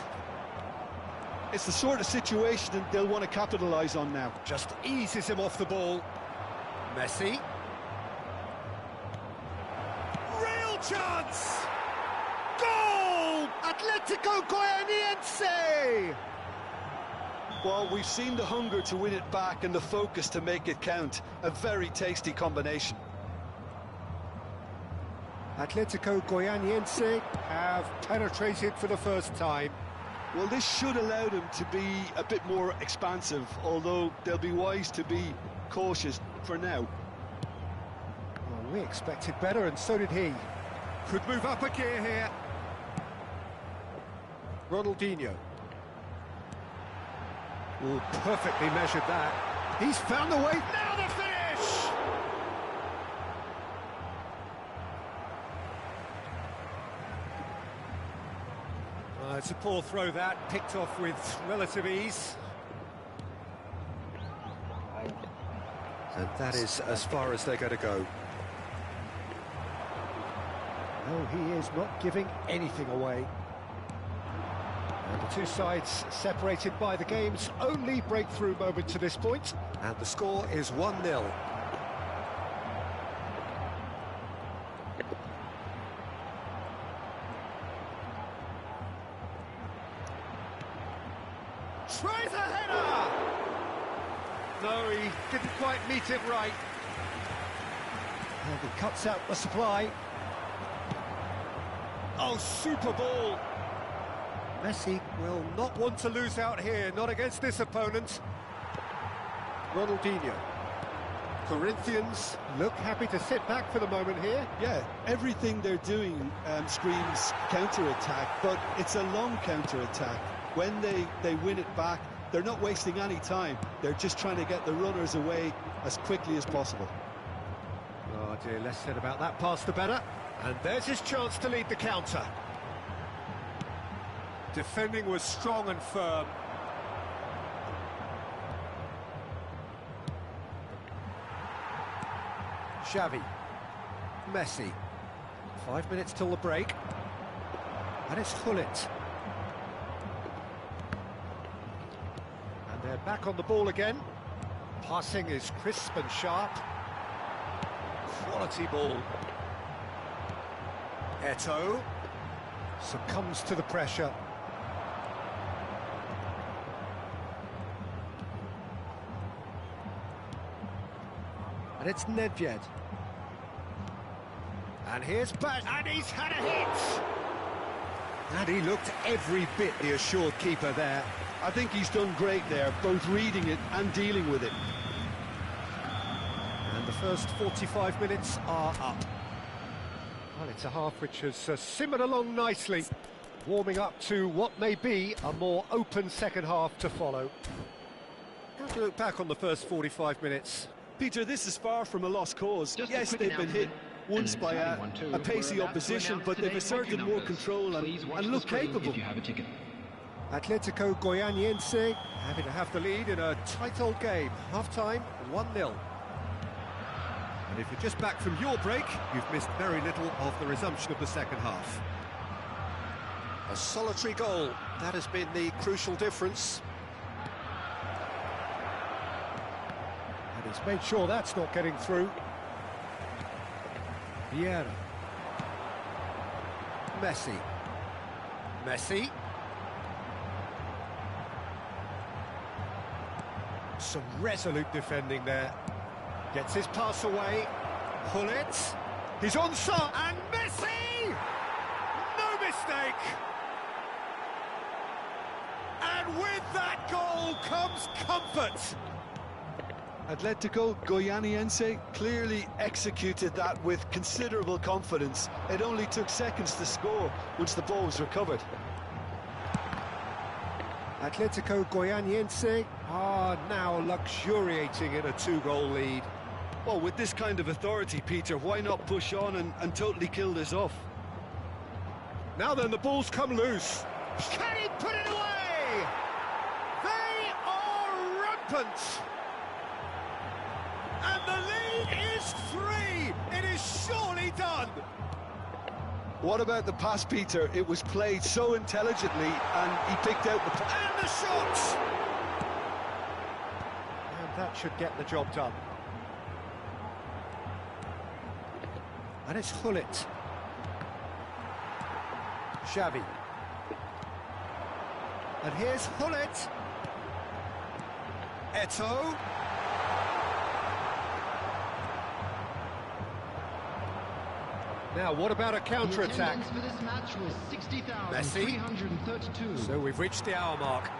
It's the sort of situation that they'll want to capitalise on now. Just eases him off the ball. Messi. Real chance! Goal! Atletico Goianiense! Well, we've seen the hunger to win it back and the focus to make it count. A very tasty combination. Atletico Goianiense have penetrated for the first time. Well, this should allow them to be a bit more expansive, although they'll be wise to be cautious for now. Well, we expected better, and so did he. Could move up a gear here. Ronaldinho. Oh, perfectly measured that. He's found the way. Now the finish! It's a poor throw that, picked off with relative ease. And that is as far as they're going to go. No, he is not giving anything away. And the two sides separated by the game's only breakthrough moment to this point. And the score is 1-0. Tries a header! No, he didn't quite meet it right. And he cuts out the supply. Oh, super ball! Messi will not want to lose out here, not against this opponent. Ronaldinho. Corinthians look happy to sit back for the moment here. Yeah, everything they're doing screams counter-attack, but it's a long counter-attack. When they win it back, they're not wasting any time. They're just trying to get the runners away as quickly as possible. Oh dear, less said about that pass the better. And there's his chance to lead the counter. Defending was strong and firm. Xavi. Messi. 5 minutes till the break. And it's Gullit. They're back on the ball again. Passing is crisp and sharp. Quality ball. Eto'o succumbs to the pressure. And it's Nedved. And here's Bash, and he's had a hit! And he looked every bit the assured keeper there. I think he's done great there, both reading it and dealing with it. And the first 45 minutes are up. Well, it's a half which has simmered along nicely, warming up to what may be a more open second half to follow. How do you look back on the first 45 minutes? Peter, this is far from a lost cause. Yes, they've been hit once by a pacey opposition, but they've asserted more control and look capable. Atletico Goianiense having to have the lead in a tight old game. Half-time, 1-0. And if you're just back from your break, you've missed very little of the resumption of the second half. A solitary goal, that has been the crucial difference. And he's made sure that's not getting through. Vieira. Messi. Some resolute defending there. Gets his pass away. Hullet. He's onside. And Messi! No mistake! And with that goal comes comfort. Atletico Goianiense clearly executed that with considerable confidence. It only took seconds to score once the ball was recovered. Atletico Goianiense are now luxuriating in a 2-goal lead. Well, with this kind of authority, Peter, why not push on and totally kill this off? Now then, the ball's come loose. Can he put it away? They are rampant. And the lead is 3. It is surely done. What about the pass, Peter? It was played so intelligently, and he picked out the... And the shot! And that should get the job done. And it's Hullet. Xavi. And here's Hullet. Eto'o. Now, what about a counter-attack? Messi. So we've reached the hour mark.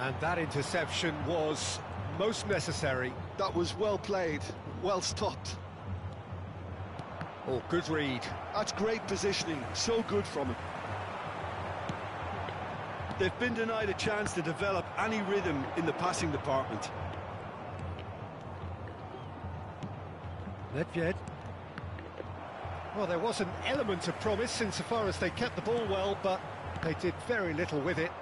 And that interception was most necessary. That was well played, well stopped. Oh, good read. That's great positioning, so good from him. They've been denied a chance to develop any rhythm in the passing department. Nedved. Well, there was an element of promise insofar as they kept the ball well, but they did very little with it.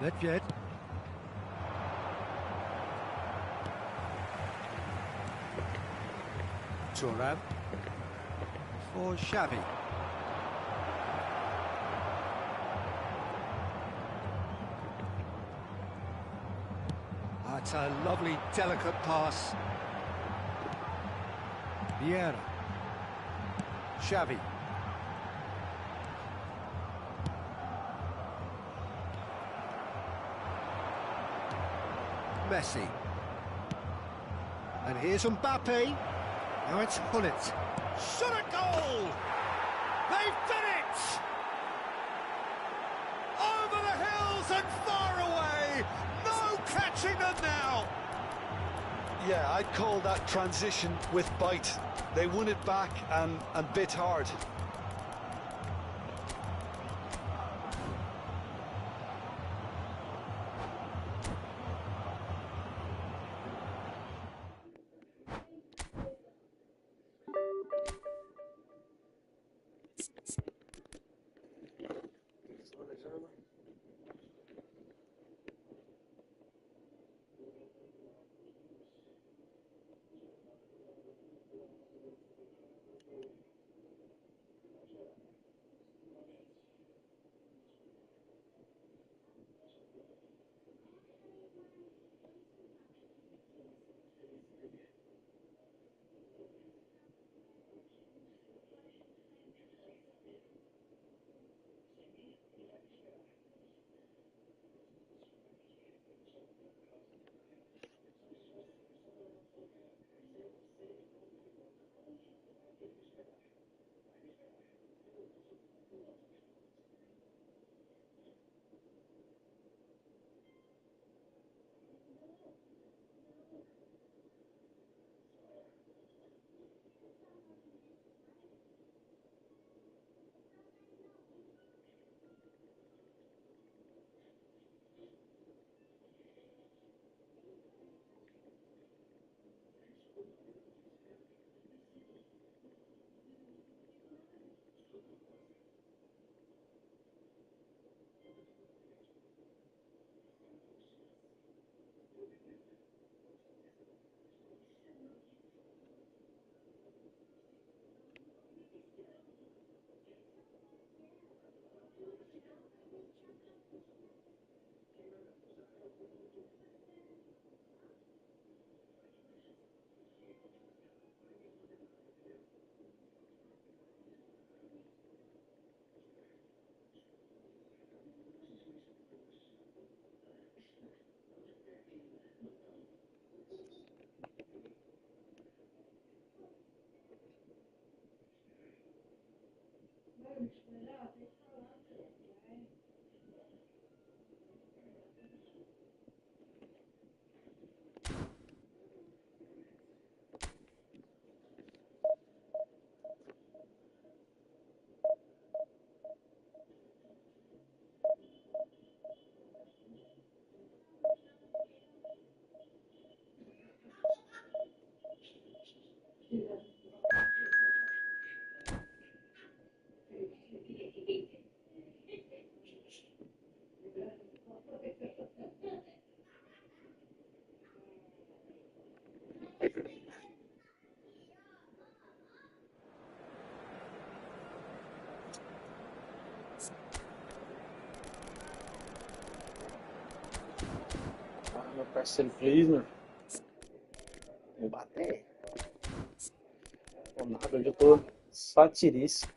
Nedved. Thuram for Xavi. That's a lovely, delicate pass. Vieira. Xavi. Messi. And here's Mbappe. Now it's Hullet. Shot a goal! They've done it! Over the hills and far away! No catching them now! Yeah, I'd call that transition with bite. They won it back and bit hard. Parceiro Klisner. Vou bater. Não, nada, hoje eu tô só tiriça.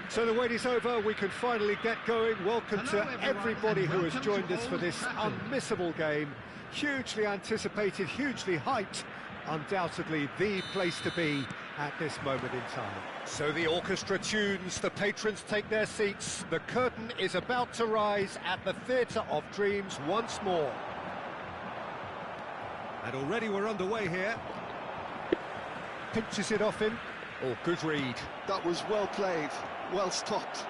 So the wait is over, we can finally get going. Welcome to everybody who has joined us for this unmissable game. Hugely anticipated, hugely hyped. Undoubtedly the place to be at this moment in time. So the orchestra tunes, the patrons take their seats. The curtain is about to rise at the Theatre of Dreams once more. And already we're underway here. Pinches it off him. Oh, good read. That was well played, well stopped.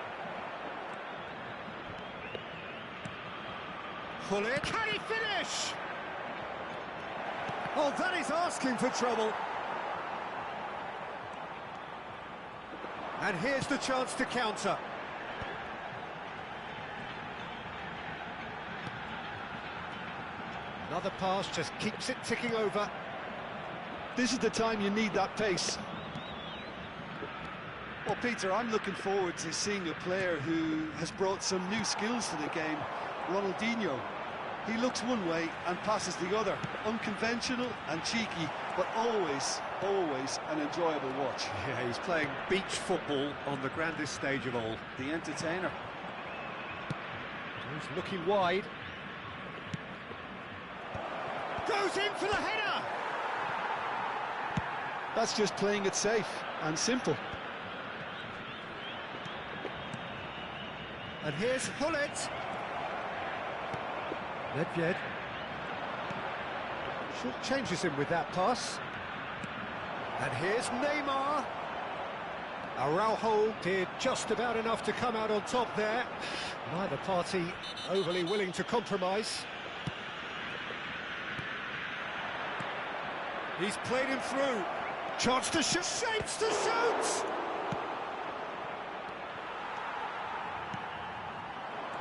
Pull it. Can he finish? Oh, that is asking for trouble. And here's the chance to counter. Another pass just keeps it ticking over. This is the time you need that pace. Well, Peter, I'm looking forward to seeing a player who has brought some new skills to the game, Ronaldinho. He looks one way and passes the other. Unconventional and cheeky, but always an enjoyable watch. Yeah, he's playing beach football on the grandest stage of all. The entertainer. He's looking wide. Goes in for the header! That's just playing it safe and simple. And here's Hullet. Nedved. Short changes him with that pass. And here's Neymar. Araujo did just about enough to come out on top there. Neither party overly willing to compromise. He's played him through. Chance to shoot. Shapes to shoot!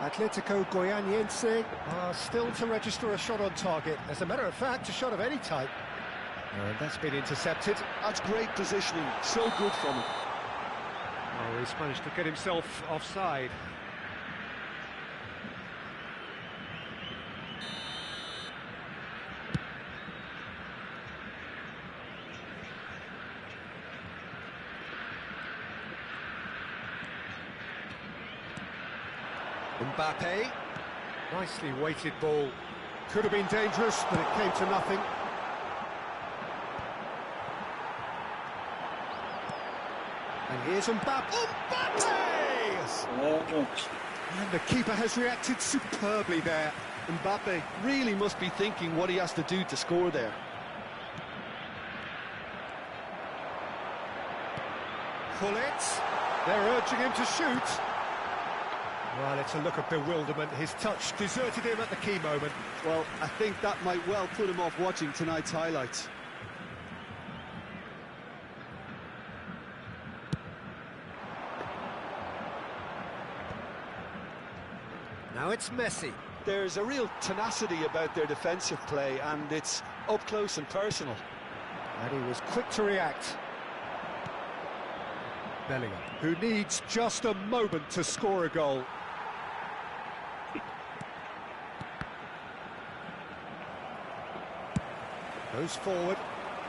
Atletico Goianiense are still to register a shot on target. As a matter of fact, a shot of any type. That's been intercepted. That's great positioning, so good from him. Oh, he's managed to get himself offside. Mbappe. Nicely weighted ball. Could have been dangerous, but it came to nothing. And here's Mbappe. Mbappe! And the keeper has reacted superbly there. Mbappe really must be thinking what he has to do to score there. Hullet. They're urging him to shoot. Well, it's a look of bewilderment. His touch deserted him at the key moment. Well, I think that might well put him off watching tonight's highlights. Now it's Messi. There's a real tenacity about their defensive play, and it's up close and personal. And he was quick to react. Bellingham, who needs just a moment to score a goal. Goes forward.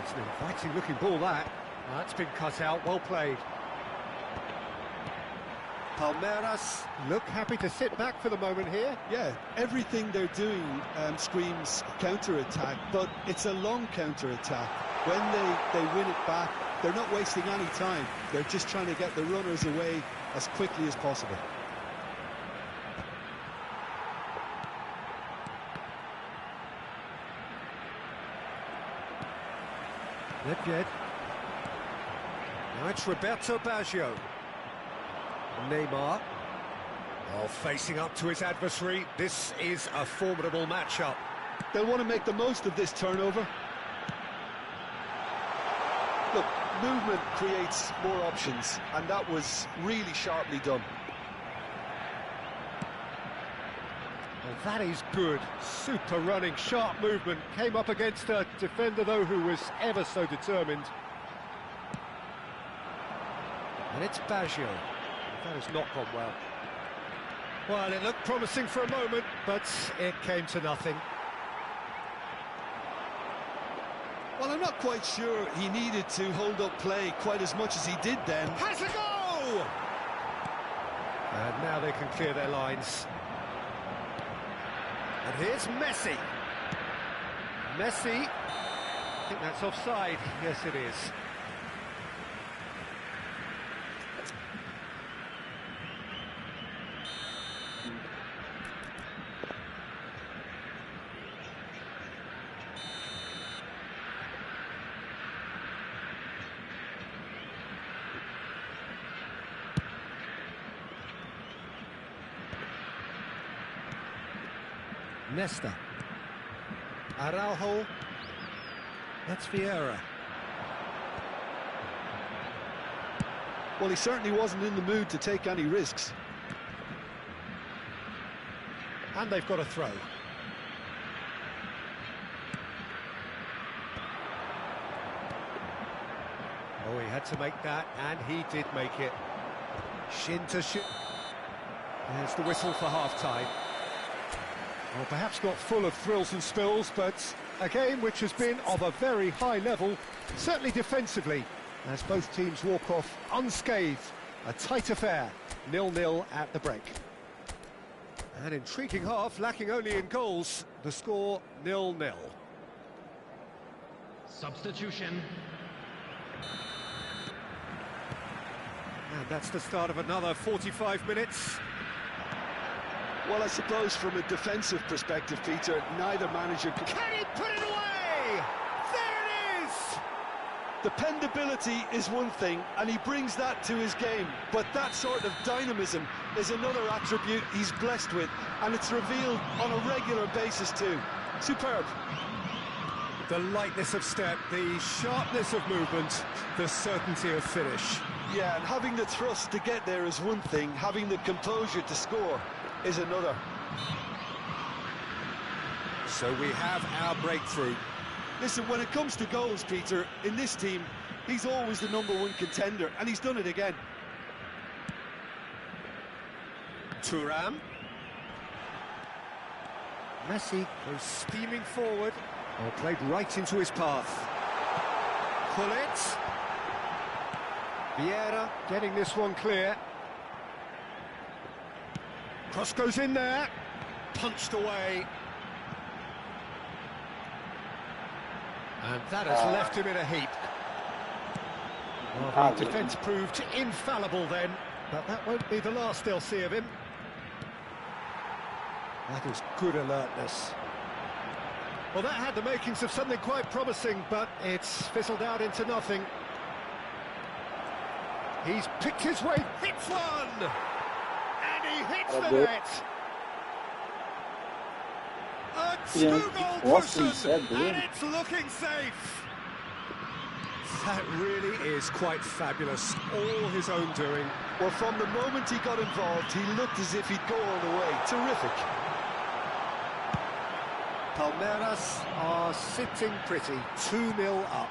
It's an inviting looking ball, that. That's been cut out, well played. Palmeiras look happy to sit back for the moment here. Yeah, everything they're doing screams counter-attack, but it's a long counter-attack. When they win it back, they're not wasting any time. They're just trying to get the runners away as quickly as possible. Nedved. Now it's Roberto Baggio. Neymar. Oh, facing up to his adversary. This is a formidable matchup. They'll want to make the most of this turnover. Look, movement creates more options, and that was really sharply done. Well, that is good. Super running, sharp movement. Came up against a defender, though, who was ever so determined. And it's Baggio. That has not gone well. Well, it looked promising for a moment, but it came to nothing. Well, I'm not quite sure he needed to hold up play quite as much as he did then. Has a go! And now they can clear their lines. And here's Messi. Messi. I think that's offside. Yes, it is. Nesta. Araujo. That's Vieira. Well, he certainly wasn't in the mood to take any risks. And they've got a throw. Oh, he had to make that, and he did make it. Shin to shin. There's the whistle for half-time. Well, perhaps not full of thrills and spills, but a game which has been of a very high level, certainly defensively, as both teams walk off unscathed. A tight affair, 0-0 at the break. An intriguing half, lacking only in goals. The score 0-0. Substitution. And that's the start of another 45 minutes. Well, I suppose from a defensive perspective, Peter, neither manager can... Can he put it away? There it is! Dependability is one thing, and he brings that to his game, but that sort of dynamism is another attribute he's blessed with, and it's revealed on a regular basis too. Superb. The lightness of step, the sharpness of movement, the certainty of finish. Yeah, and having the thrust to get there is one thing, having the composure to score is another. So we have our breakthrough. Listen, when it comes to goals, Peter, in this team, he's always the #1 contender, and he's done it again. Thuram. Messi goes steaming forward. Oh, played right into his path. Pullet. Vieira getting this one clear. Cross goes in there. Punched away. And that has left him in a heap. Well, the defence proved infallible then, but that won't be the last they'll see of him. That is good alertness. Well, that had the makings of something quite promising, but it's fizzled out into nothing. He's picked his way, hits one! And he hits the net! A two-goal cushion, and it's looking safe! That really is quite fabulous, all his own doing. Well, from the moment he got involved, he looked as if he'd go all the way. Terrific. Palmeiras are sitting pretty, 2-0 up.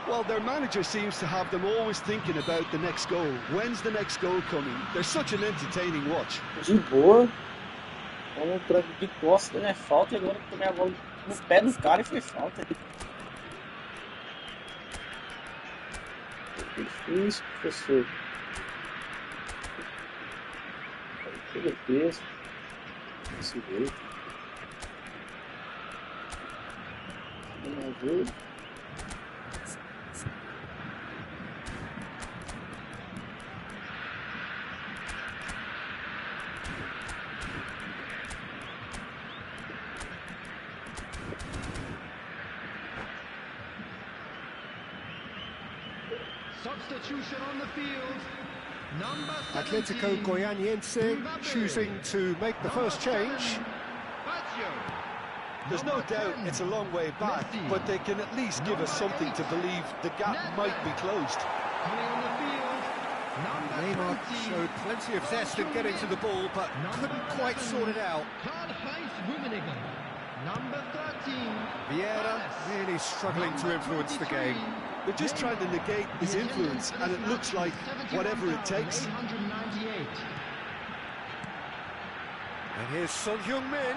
Well, their manager seems to have them always thinking about the next goal. When's the next goal coming? They're such an entertaining watch. De boa. Vamos tranco de costa, né? Falta, e agora tomei a bola no pé do cara e foi falta. Difícil, professor. Que defesa. Esse jeito. Vamos ver. Substitution on the field. Atletico Goianiense choosing to make the first change. There's no doubt it's a long way back, but they can at least give us something to believe the gap might be closed. Neymar showed plenty of zest in getting to the ball, but couldn't quite sort it out. Vieira really struggling to influence the game. They're just trying to negate his influence, and it looks like whatever it takes. And here's Son Heung-min.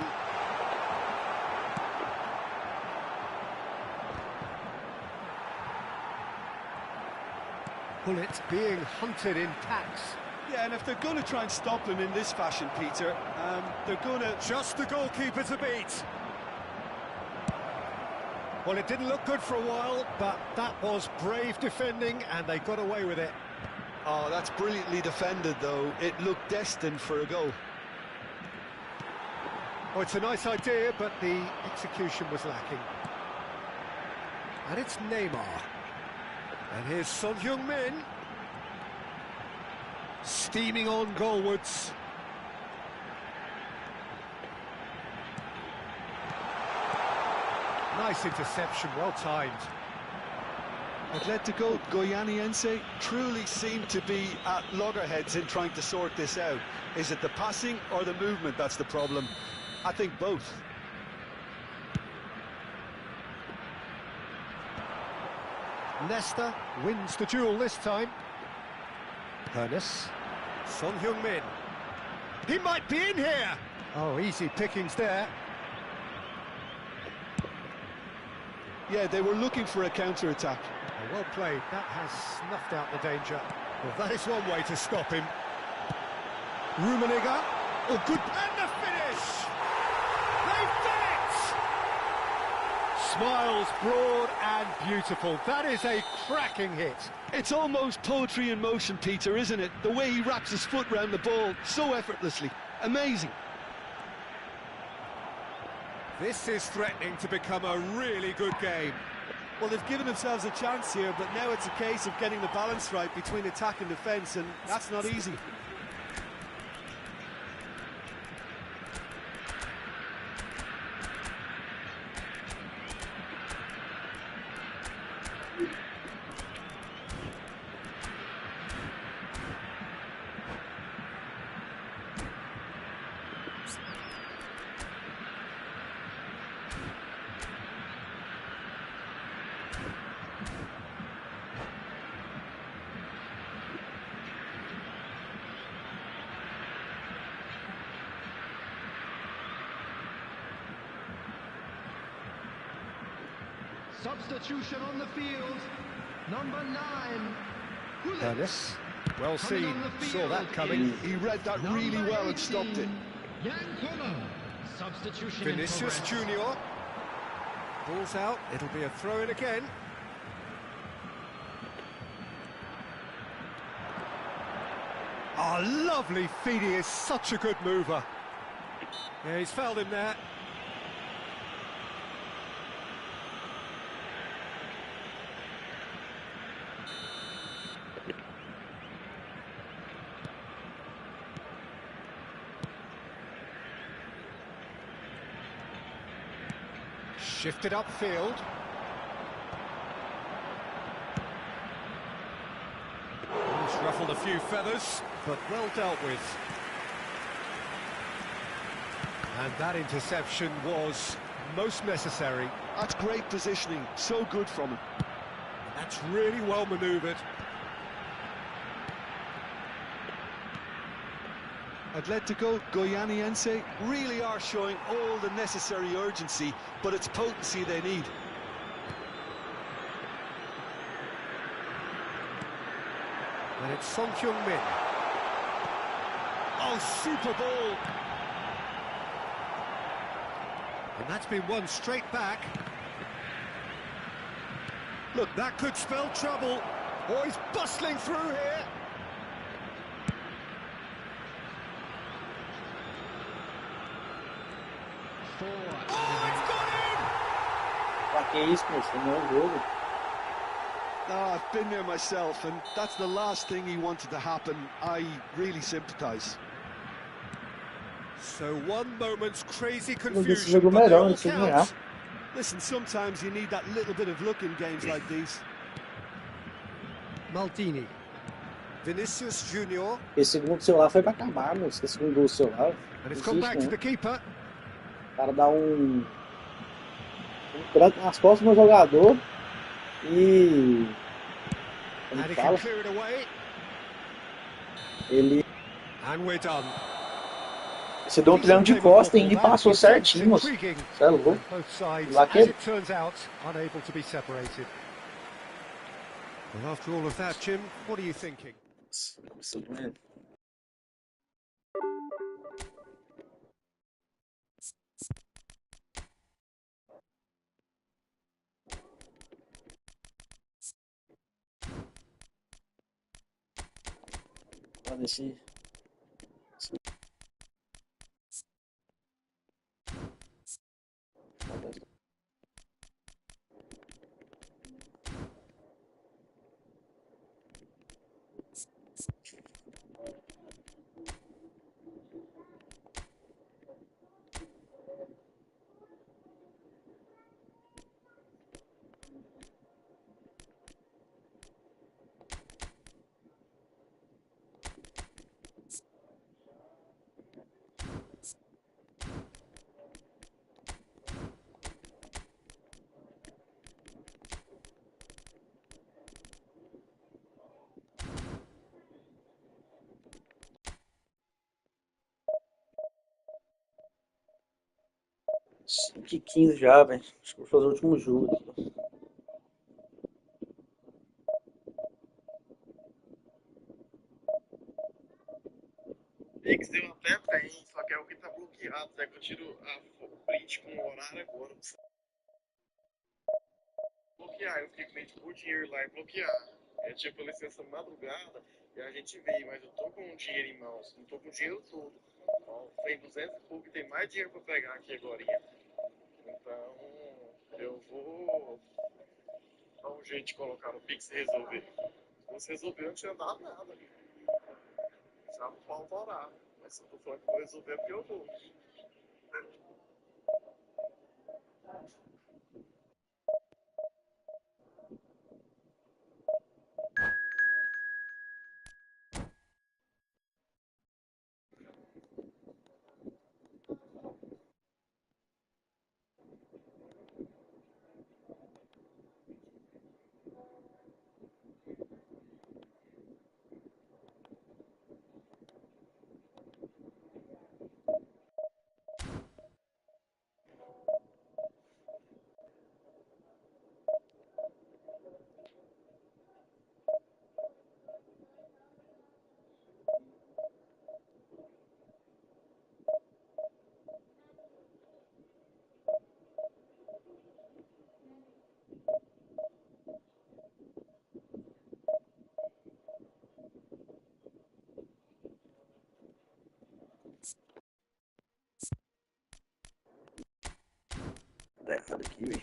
Bullet being hunted in packs. Yeah, and if they're going to try and stop him in this fashion, Peter, they're going to... Just the goalkeeper to beat. Well, it didn't look good for a while, but that was brave defending, and they got away with it. Oh, that's brilliantly defended, though. It looked destined for a goal. Oh, it's a nice idea, but the execution was lacking. And it's Neymar. And here's Son Heung-min. Steaming on goalwards. Nice interception, well timed. Atletico Goianiense truly seem to be at loggerheads in trying to sort this out. Is it the passing or the movement that's the problem? I think both. Leicester wins the duel this time. Ernest. Son Heung-min. He might be in here! Oh, easy pickings there. Yeah, they were looking for a counter-attack. Oh, well played. That has snuffed out the danger. Well, that is one way to stop him. Rummenigge. Oh, good. And the finish! They've done it! Smiles broad and beautiful. That is a cracking hit. It's almost poetry in motion, Peter, isn't it? The way he wraps his foot round the ball so effortlessly. Amazing. This is threatening to become a really good game. Well, they've given themselves a chance here, but now it's a case of getting the balance right between attack and defence, and that's not easy. Substitution on the field, number 9. Ernest, well seen, saw that coming. He read that really well and stopped it. Substitution Vinicius Junior. Ball's out, it'll be a throw-in again. Oh, lovely feed, he is such a good mover. Yeah, he's fouled him there. Shifted upfield. He's ruffled a few feathers, but well dealt with. And that interception was most necessary. That's great positioning, so good from him. That's really well manoeuvred. Atletico Goianiense really are showing all the necessary urgency, but it's potency they need. And it's Son Heung-min. Oh, super ball! And that's been won straight back. Look, that could spell trouble. Oh, he's bustling through here. Pra que isso, moço? Não é um jogo. Oh, I've been there myself, and that's the last thing he wanted to happen. I really sympathise. So one moment's crazy Não desse confusion, jogo but they melhor, all não sei ganhar. count. Listen, sometimes you need that little bit of luck in games like these. Maldini. Vinicius Junior. Esse segundo celular foi pra acabar, moço. Esse segundo gol do celular. And it's Não come existe, back to não. the keeper. O cara dá um tranco nas costas do jogador e. Como And he can fala? clear it away. Ele. And we're done. Você deu um triângulo de costa e ele passou certinho, moço. Intriguing. Você é louco. Both sides, Lá as que it turns out, unable to be separated. Well, after all of that, Jim, what are you thinking? Olha esse. Que 15 já, velho. Acho que vou fazer o último jogo aqui. Pix deu até tem, só que é o que tá bloqueado. Né? Que eu tiro a print com o horário agora. Bloquear, eu fiquei com medo de pôr dinheiro lá e bloquear. Eu tinha por licença madrugada e a gente veio, mas eu tô com o dinheiro em mãos, não tô com o dinheiro todo. Então, tem 200 e pouco, tem mais dinheiro pra pegar aqui agora. Então, eu vou dar um jeito de colocar no Pix e resolver. Se você resolver, eu não tinha dado nada. Já não falta horário. Mas se eu tô falando que vou resolver, é porque eu vou. Tá errado aqui, velho.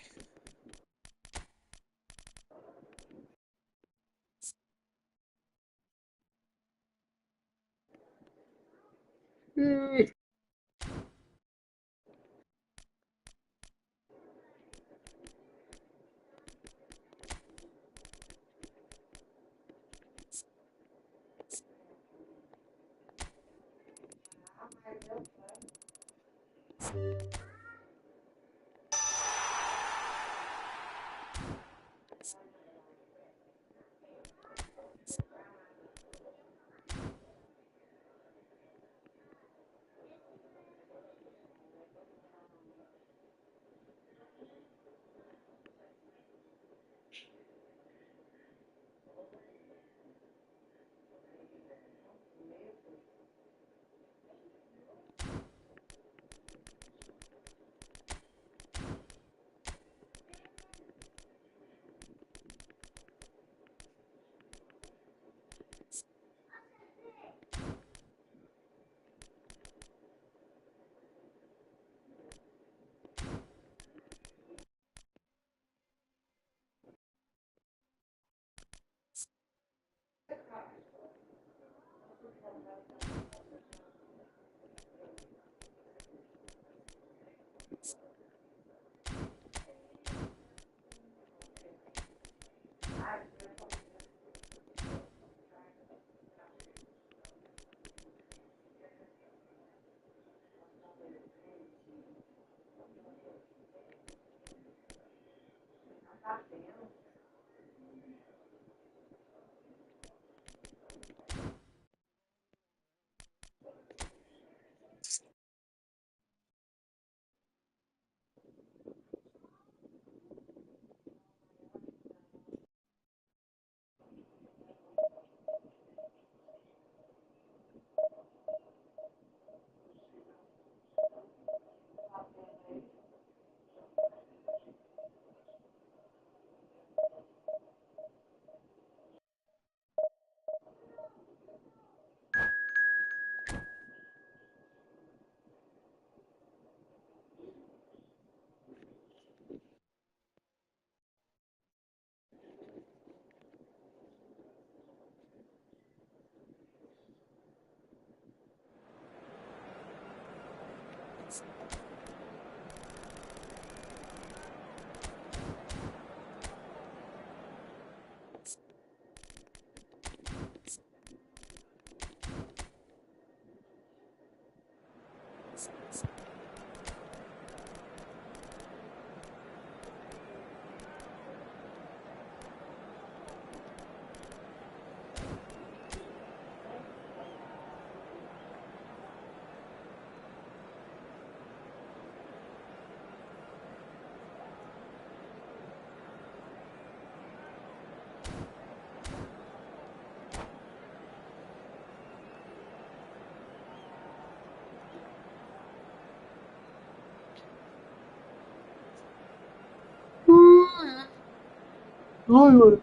Ai, mano.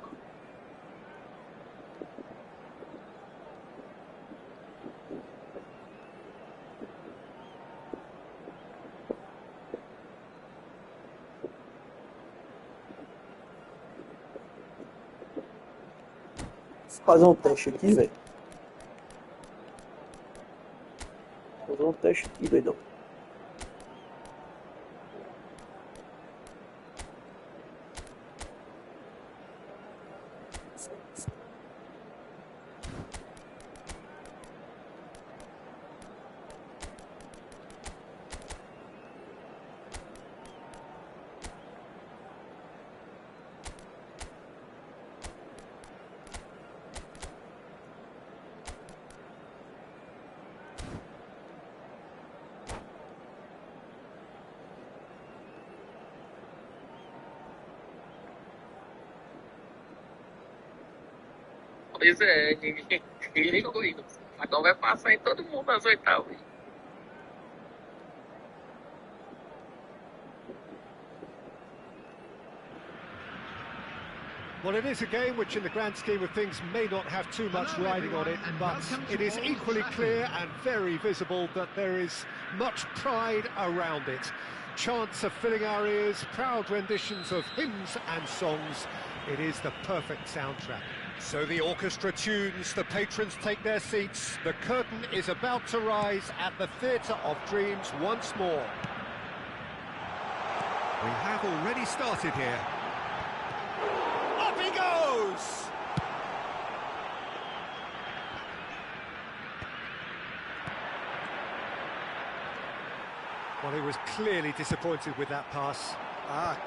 Vou fazer um teste aqui, velho. Vou fazer um teste aqui, doidão. Pois é, ninguém jogou ainda. Agora vai passar em todo mundo nas oitavas. Well, it is a game which in the grand scheme of things may not have too much riding on it, but it is equally clear and very visible that there is much pride around it. Chants are filling our ears, proud renditions of hymns and songs. It is the perfect soundtrack. So the orchestra tunes, the patrons take their seats, the curtain is about to rise at the Theatre of Dreams once more. We have already started here. Up he goes! Well, he was clearly disappointed with that pass.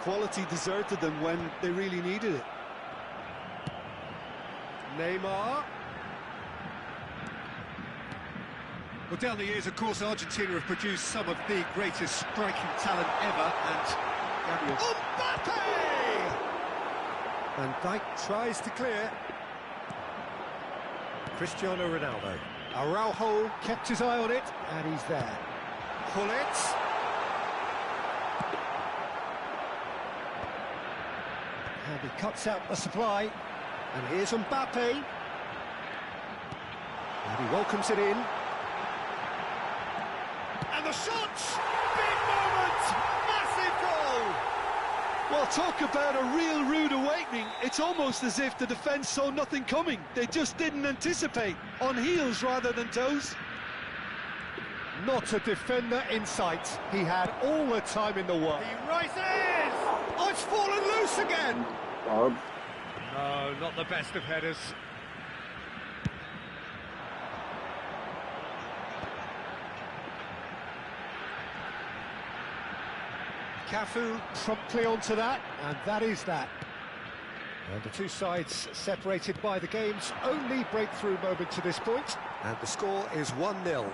Quality deserted them when they really needed it. Neymar. Well, down the years, of course, Argentina have produced some of the greatest striking talent ever, and Gabriel. Mbappe! Van Dijk tries to clear. Cristiano Ronaldo. Araujo kept his eye on it, and he's there. Gullit. And he cuts out the supply. And here's Mbappe. And he welcomes it in. And the shot! Big moment! Massive goal! Well, talk about a real rude awakening. It's almost as if the defence saw nothing coming. They just didn't anticipate, on heels rather than toes. Not a defender in sight. He had all the time in the world. He rises! Oh, it's fallen loose again! No, not the best of headers. Cafu promptly onto that, and that is that. And the two sides separated by the game's only breakthrough moment to this point. And the score is 1-0.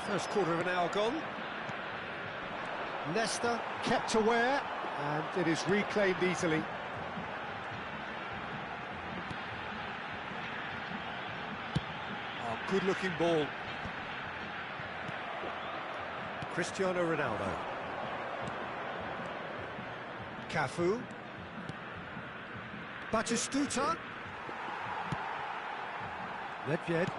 First quarter of an hour gone. Leicester kept aware, and it is reclaimed easily. Oh, good-looking ball. Cristiano Ronaldo. Cafu. Batistuta. Nedved.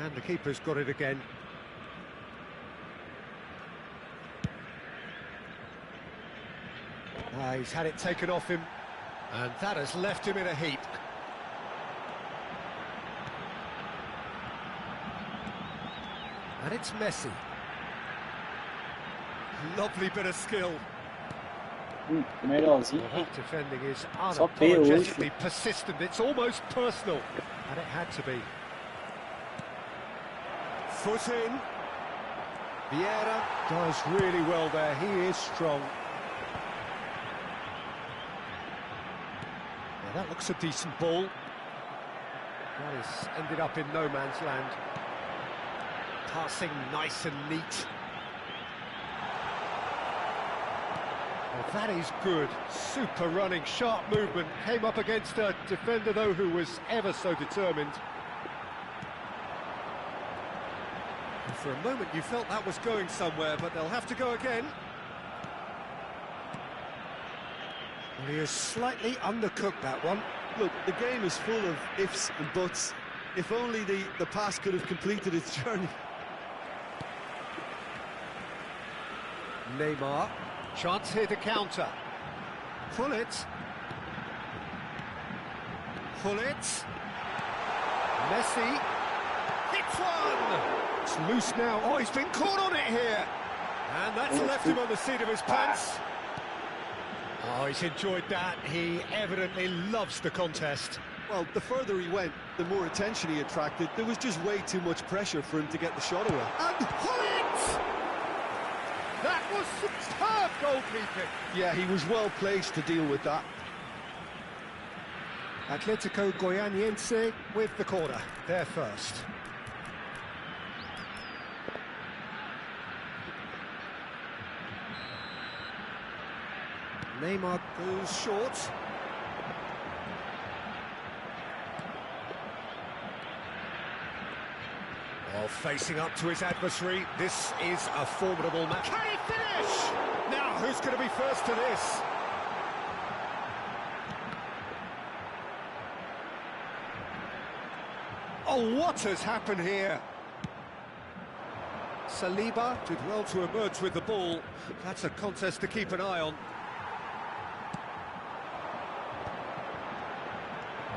And the keeper's got it again. He's had it taken off him, and that has left him in a heap. And it's Messi. Lovely bit of skill. Melhorzinho. Well, that defending is unapologetically persistent. It's almost personal, and it had to be. Foot in. Vieira does really well there. He is strong. Now that looks a decent ball. That has ended up in no man's land. Passing nice and neat. Well, that is good. Super running, sharp movement. Came up against a defender, though, who was ever so determined. And for a moment, you felt that was going somewhere, but they'll have to go again. Well, he is slightly undercooked, that one. Look, the game is full of ifs and buts. If only the pass could have completed its journey. Neymar. Chance here to counter. Pullet. Pullet. Messi. Hits one! It's loose now. Oh, he's been caught on it here. And that's left him on the seat of his pants. Oh, he's enjoyed that. He evidently loves the contest. Well, the further he went, the more attention he attracted. There was just way too much pressure for him to get the shot away. And Pullet! That was superb goalkeeping. Yeah, he was well placed to deal with that. Atletico Goianiense with the corner. They're first. Neymar goes short. Well, facing up to his adversary, this is a formidable match. Can he finish? Now, who's going to be first to this? Oh, what has happened here? Saliba did well to emerge with the ball. That's a contest to keep an eye on.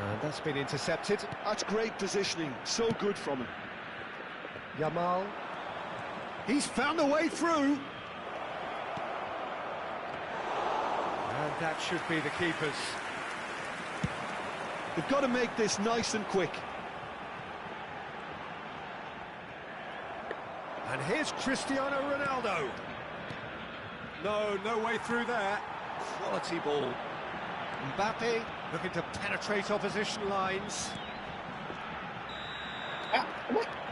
And that's been intercepted. That's great positioning. So good from him. Yamal. He's found a way through. And that should be the keeper's. They've got to make this nice and quick. And here's Cristiano Ronaldo. No way through there. Quality ball. Mbappe looking to penetrate opposition lines.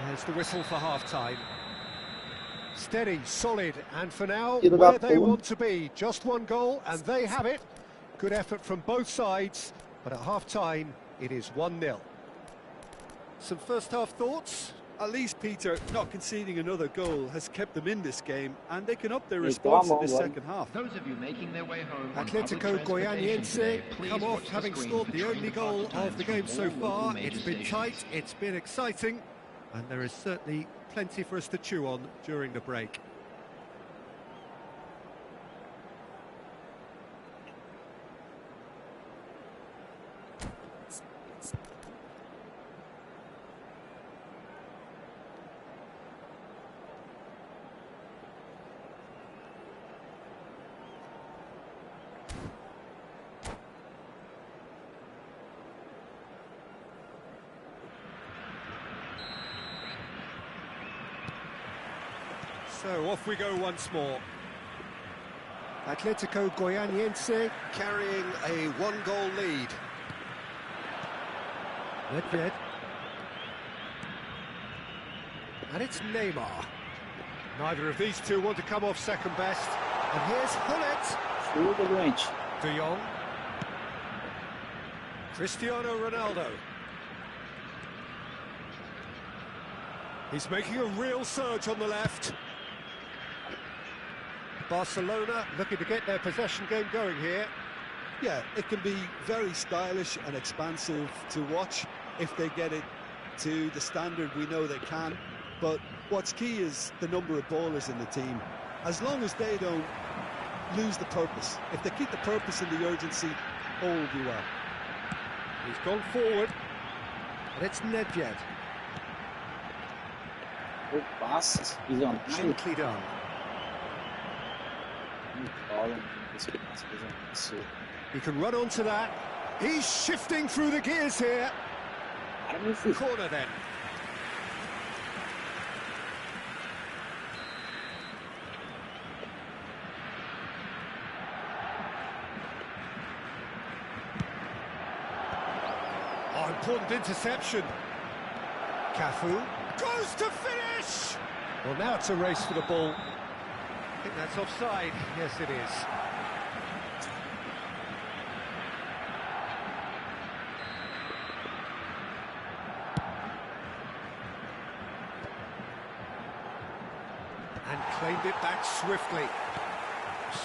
There's the whistle for half-time. Steady, solid, and for now, where they want to be. Just one goal, and they have it. Good effort from both sides, But at half-time, it is 1-0. Some first-half thoughts? At least, Peter, not conceding another goal has kept them in this game, and they can up their response in this second half. Those of you making their way home Atletico Goianiense come off having scored the only goal of the game so far. It's been tight, it's been exciting, and there is certainly plenty for us to chew on during the break. So off we go once more. Atletico Goianiense carrying a one-goal lead. Nedved. And it's Neymar. Neither of these two want to come off second best. And here's Hullet. De Jong. Cristiano Ronaldo. He's making a real surge on the left. Barcelona looking to get their possession game going here. Yeah, it can be very stylish and expansive to watch if they get it to the standard we know they can. But what's key is the number of ballers in the team. As long as they don't lose the purpose, if they keep the purpose and the urgency, all will be well. He's gone forward, and it's Nedved. Gently done. He can run onto that. He's shifting through the gears here. Corner then. Oh, important interception. Cafu goes to finish. Well, now it's a race for the ball. I think that's offside. Yes, it is. And claimed it back swiftly.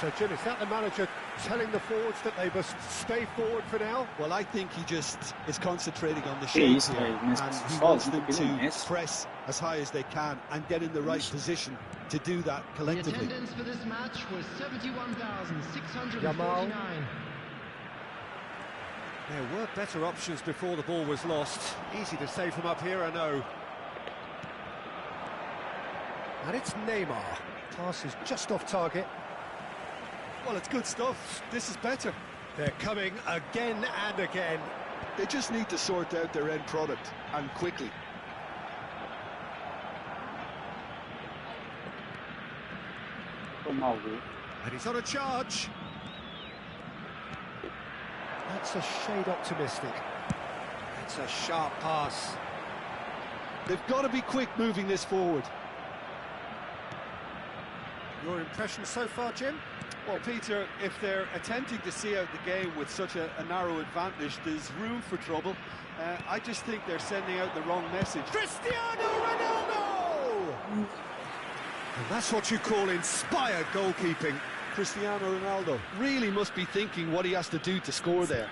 So, Jim, is that the manager telling the forwards that they must stay forward for now? Well, I think he just is concentrating on the shape here, and he wants them to press as high as they can and get in the right position to do that collectively. The attendance for this match was 71,649. There were better options before the ball was lost. Easy to say from up here, I know. And it's Neymar. Pass is just off target. Well, it's good stuff. This is better. They're coming again and again. They just need to sort out their end product, and quickly. And he's on a charge. That's a shade optimistic. It's a sharp pass. They've got to be quick moving this forward. Your impression so far, Jim? Well, Peter, if they're attempting to see out the game with such a narrow advantage, there's room for trouble. I just think they're sending out the wrong message. Cristiano Ronaldo! And that's what you call inspired goalkeeping. Cristiano Ronaldo Really must be thinking what he has to do to score there.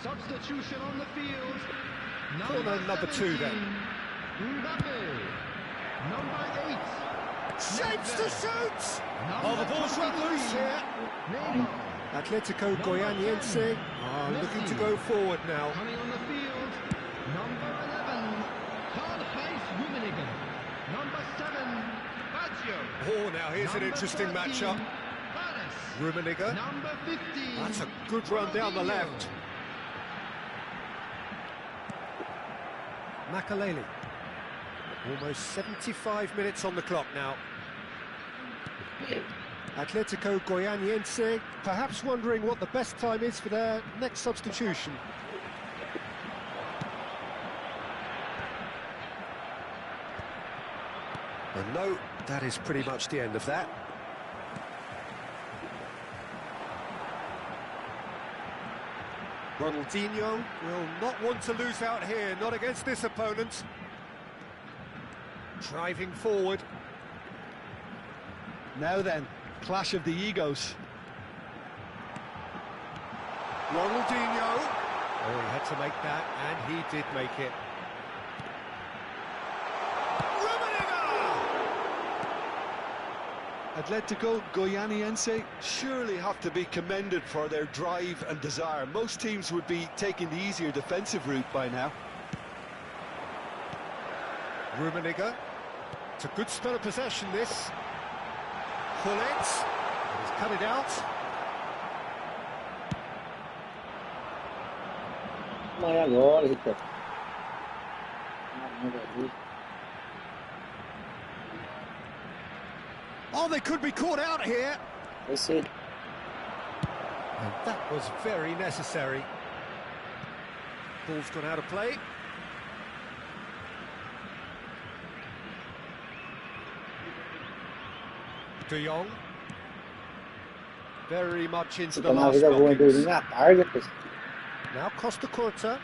Substitution on the field. Corner number 2 then. Mbappe. Number 8. Shapes to shoot! Oh, the ball's run loose here. Neymar. Atletico Goianiense are looking to go forward now. Coming on the field. Number 11. Karl-Heinz Rummenigge. Number 7. Baggio. Oh, now here's an interesting matchup. Rummenigge. That's a good run down the left. Makaleli. Almost 75 minutes on the clock now. Atletico Goianiense perhaps wondering what the best time is for their next substitution. And no, that is pretty much the end of that. Ronaldinho will not want to lose out here, not against this opponent. Driving forward. Now then, clash of the egos. Ronaldinho. Oh, he had to make that, and he did make it. Atletico Goianiense surely have to be commended for their drive and desire. Most teams would be taking the easier defensive route by now. Rummenigge. It's a good spell of possession, this. Hullet. He's cut it out. Vai agora, Rita. Oh, they could be caught out here. Vai ser. And that was very necessary. Ball's gone out of play. De Jong. Very much into the last knockings. Now Costa Curta.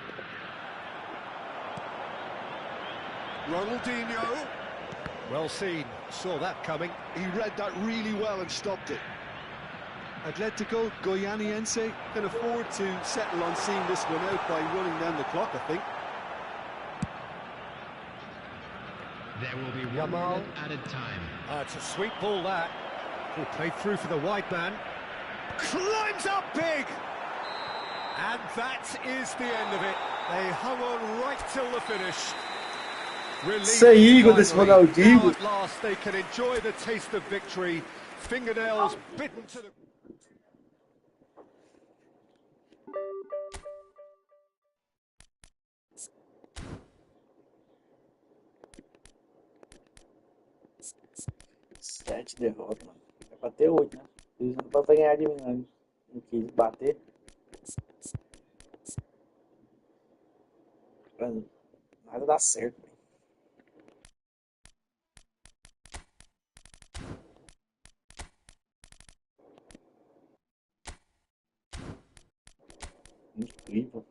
Ronaldinho. Well seen, saw that coming. He read that really well and stopped it. Atletico Goianiense can afford to settle on seeing this one out by running down the clock, I think. There will be 1 Yamal. minute added time. It's a sweet ball, that. Ball played through for the wide man. Climbs up big! And that is the end of it. They hung on right till the finish. Seguido desse Ronaldinho. Now at last they can enjoy the taste of victory. Fingernails bitten to the... Sete derrotas, mano. É pra ter 8, né? Eles não podem ganhar de mim, não. Não quis bater. Mano, nada dá certo, velho. Incrível.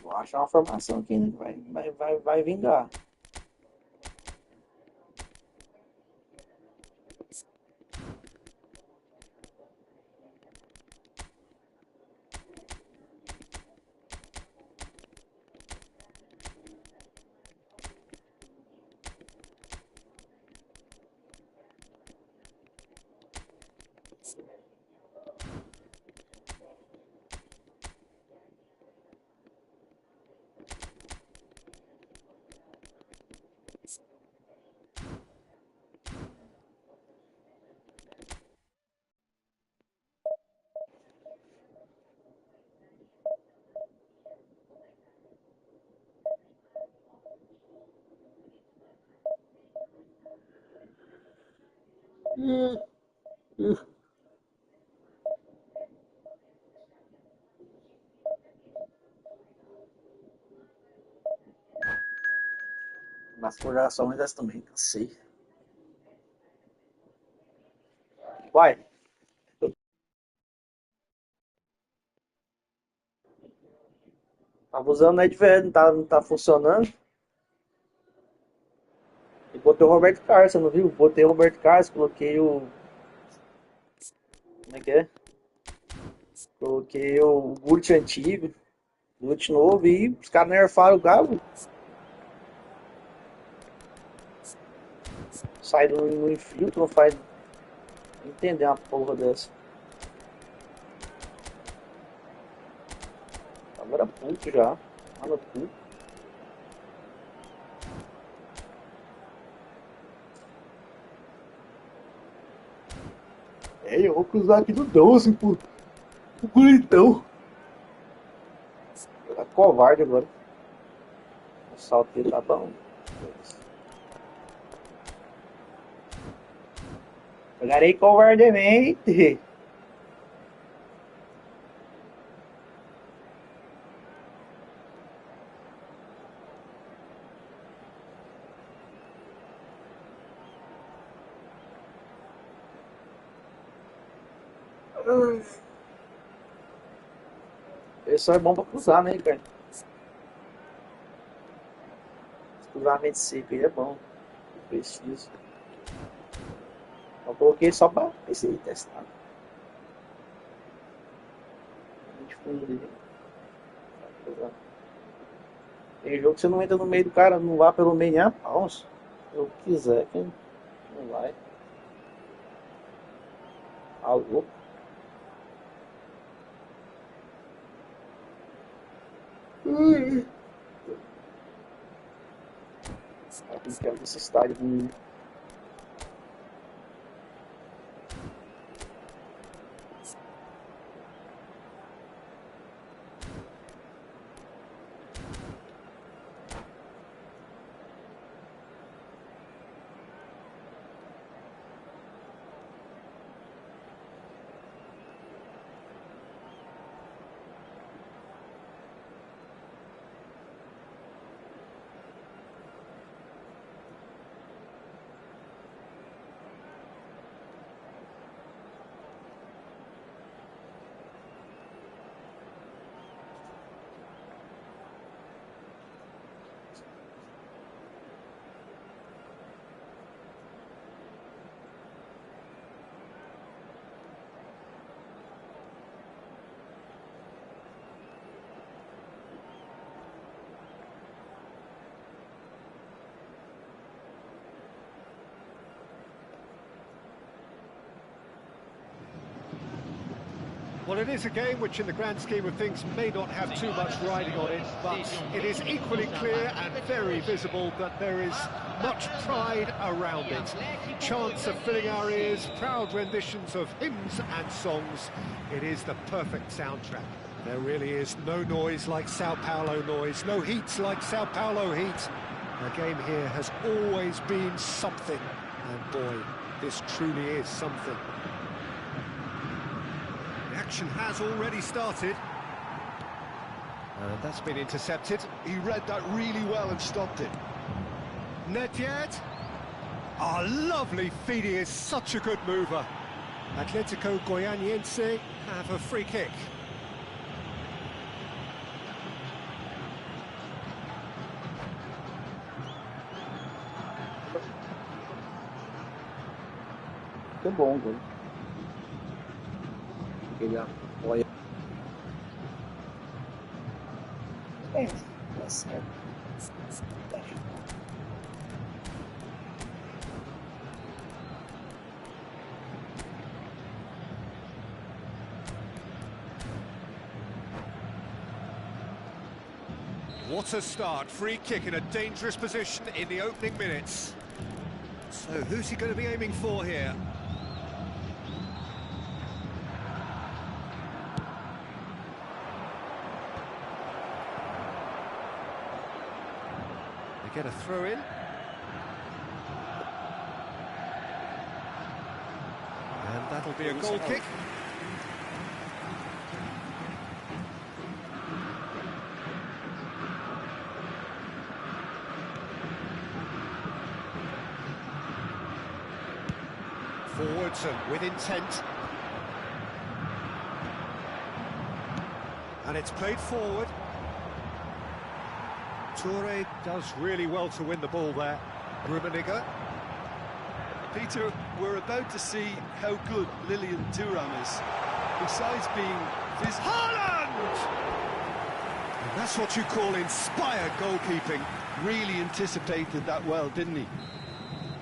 Vou achar uma formação aqui, né? Vai vingar. Mas por gerações dessa também, cansei. Vai. usando o Nedved, não tá funcionando. E botei o Roberto Carlos, você não viu? Botei o Roberto Carlos, coloquei o... Como é que é? Coloquei o Gurt antigo, Gurt novo e os caras nerfaram o Galo. Sai no infiltro, não faz... Não entender uma porra dessa. Agora puto já. Mano, puto. É, eu vou cruzar aqui no 12, pô. O bonitão. Tá covarde agora. O salto dele tá bom. Jogarei covardemente. Esse é bom pra cruzar, né, cara? Cruzamento seco aí é bom. Eu preciso. Eu coloquei só pra esse aí testar. Tem jogo que você não entra no meio do cara, não vá pelo meio nem a pau. Se eu quiser, quem não vai. Alô? Eu quero desse estádio. Well, it is a game which in the grand scheme of things may not have too much riding on it, but it is equally clear and very visible that there is much pride around it. Chants are filling our ears, proud renditions of hymns and songs. It is the perfect soundtrack. There really is no noise like Sao Paulo noise, no heat like Sao Paulo heat. The game here has always been something, and boy, this truly is something. Action has already started. And that's been intercepted. He read that really well and stopped it. Net yet? Oh, lovely feed. He is such a good mover. Atletico Goianiense have a free kick. Que bom, velho. Ele apoia. É, tá certo. What a start. Free kick in a dangerous position in the opening minutes. So who's he going to be aiming for here? They get a throw in. And that'll be a goal kick. Forwards and with intent. And it's played forward. Toure does really well to win the ball there. Rummenigge. Peter, we're about to see how good Lilian Thuram is. Besides being physical... Haaland! And that's what you call inspired goalkeeping. Really anticipated that well, didn't he?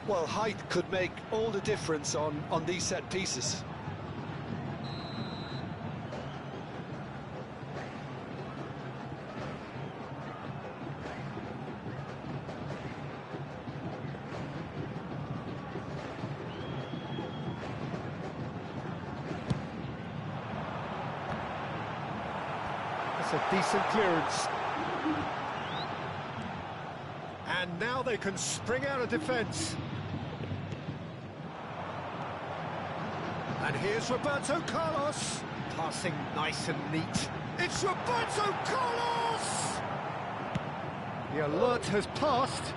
Well, height could make all the difference on these set pieces. That's a decent clearance. And now they can spring out of defence. And here's Roberto Carlos. Passing nice and neat. It's Roberto Carlos! The alert has passed.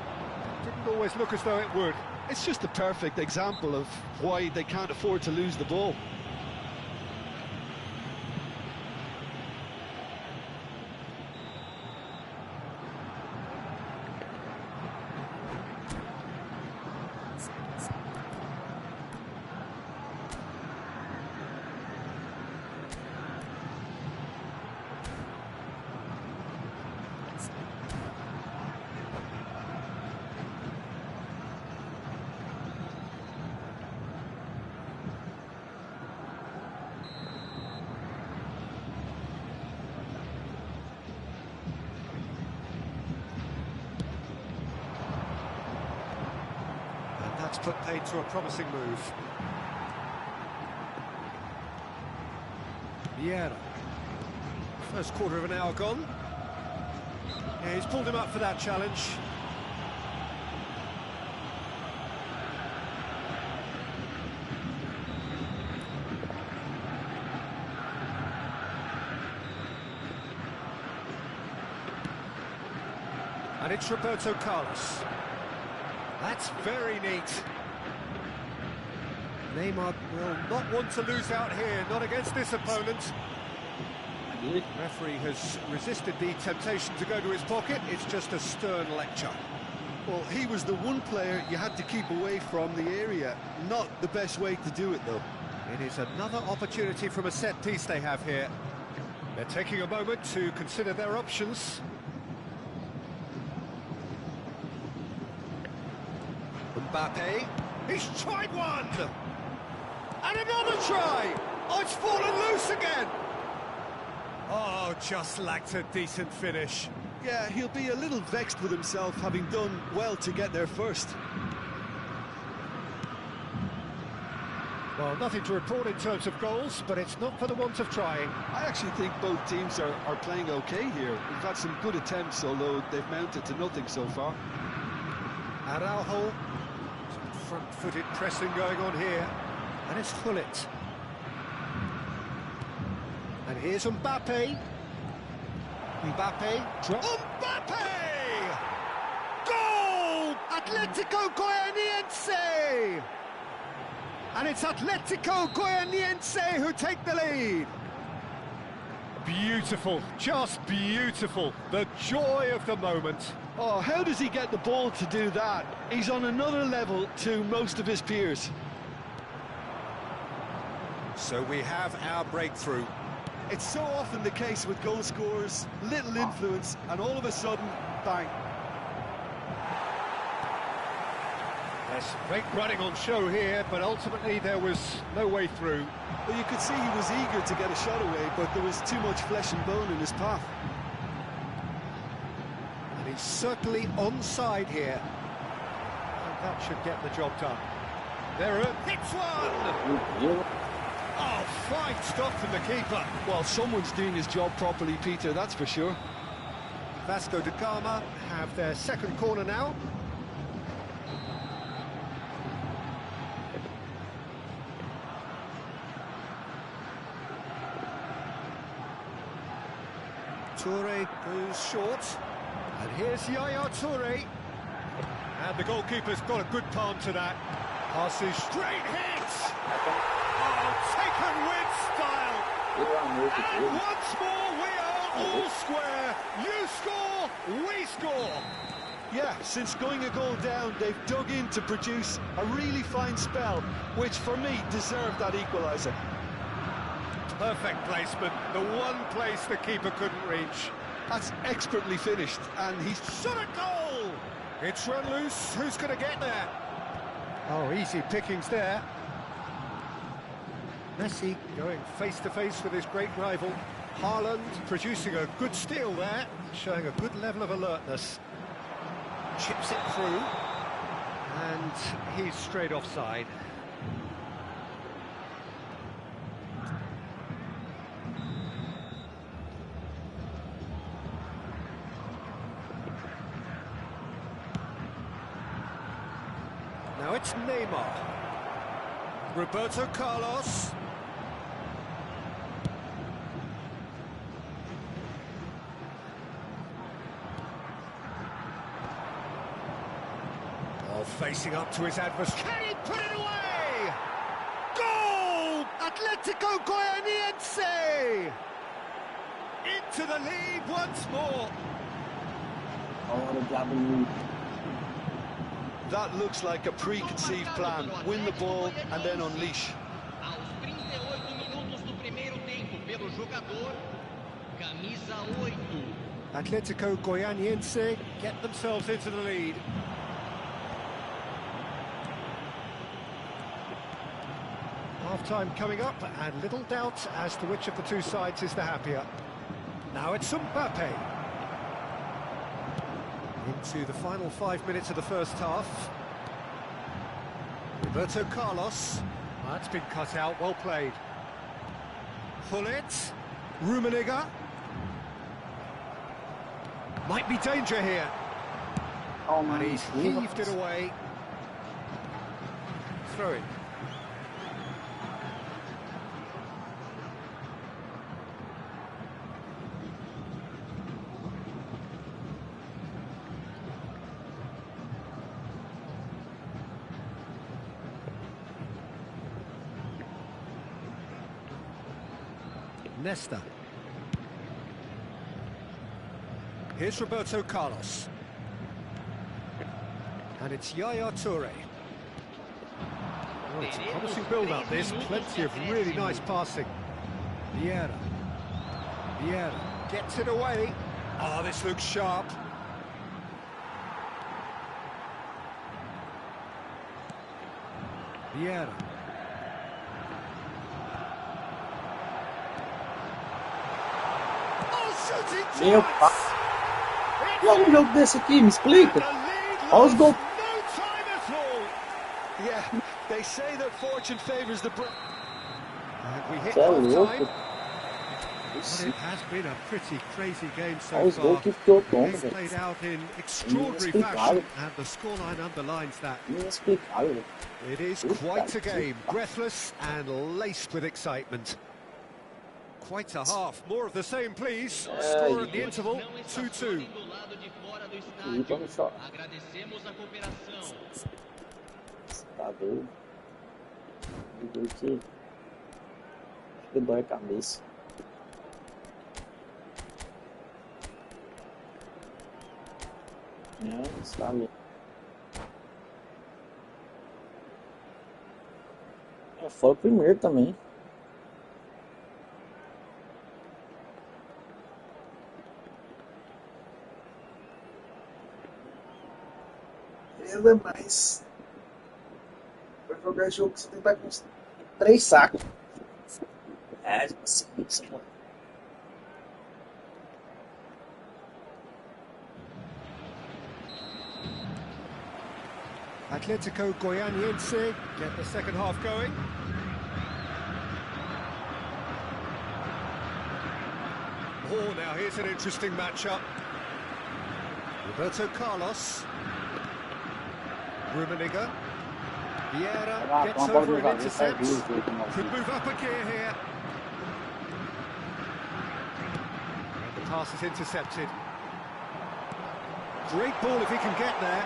Didn't always look as though it would. It's just a perfect example of why they can't afford to lose the ball. That's put paid to a promising move. Vieira. First quarter of an hour gone. Yeah, he's pulled him up for that challenge. And it's Roberto Carlos. That's very neat. Neymar will not want to lose out here, not against this opponent. The referee has resisted the temptation to go to his pocket. It's just a stern lecture. Well, he was the one player you had to keep away from the area. Not the best way to do it, though. It is another opportunity from a set piece they have here. They're taking a moment to consider their options. Mbappe, he's tried one! And another try! Oh, it's fallen loose again! Oh, just lacked a decent finish. Yeah, he'll be a little vexed with himself, having done well to get there first. Well, nothing to report in terms of goals, but it's not for the want of trying. I actually think both teams are playing okay here. We've had some good attempts, although they've mounted to nothing so far. Araujo. Front-footed pressing going on here, and it's Gullit. And here's Mbappe. Mbappe. Mbappe! Goal! Atletico Goianiense! And it's Atletico Goianiense who take the lead. Beautiful, just beautiful. The joy of the moment. Oh, how does he get the ball to do that? He's on another level to most of his peers. So we have our breakthrough. It's so often the case with goal scorers, little influence, and all of a sudden, bang. There's great running on show here, but ultimately there was no way through. Well, you could see he was eager to get a shot away, but there was too much flesh and bone in his path. And he's certainly onside here. And that should get the job done. There hits one! Oh, fine stop from the keeper. Well, someone's doing his job properly, Peter, that's for sure. Vasco da Gama have their second corner now. Toure goes short. And here's Yaya Toure. And the goalkeeper's got a good palm to that. Passes straight hit! Oh, taken with style! And once more we are all square. You score, we score. Yeah, since going a goal down, they've dug in to produce a really fine spell, which for me deserved that equaliser. Perfect placement, the one place the keeper couldn't reach. That's expertly finished, and he's shot a goal! It's run loose, who's going to get there? Oh, easy pickings there. Messi going face-to-face with his great rival. Haaland producing a good steal there, showing a good level of alertness. Chips it through, and he's straight offside. Now it's Neymar. Roberto Carlos. Facing up to his adversary. Can he put it away? Goal! Atletico Goianiense! Into the lead once more. That looks like a preconceived plan. Win the ball and then unleash. Atletico Goianiense get themselves into the lead. Half-time coming up, and little doubt as to which of the two sides is the happier. Now it's Mbappe. Into the final 5 minutes of the first half. Roberto Carlos. That's been cut out, well played. Hullet. Rummenigge. Might be danger here. Oh, and he's heaved it away. Throw it. Nesta. Here's Roberto Carlos. And it's Yaya Toure. Oh, it's a promising build-up, this. Plenty of really nice passing. Vieira. Vieira gets it away. Oh, this looks sharp. Vieira. Meu pai. Olha um jogo desse aqui, me explica. Olha os gols. Yeah, they say that fortune favors the brave. We hit louco. Well, it has been a pretty crazy game so Olha os far. gols que ficou tomando, It's velho. played out in extraordinary fashion, and the scoreline underlines that. Inexplicável. It is quite a game, breathless and laced with excitement. Quite a half. More of the same, please. Score at the interval, 2-2. Tá doido. Que dói a cabeça. Não, está ali. Foi o primeiro também. Ainda mais. Vai jogar jogo que você tem que estar com 3 sacos. É, assim, mano. Atletico Goianiense get the second half going. Oh, now here's an interesting matchup. Roberto Carlos. Rummenigge. Vieira gets over and intercepts. Could move up a gear here. And the pass is intercepted. Great ball if he can get there.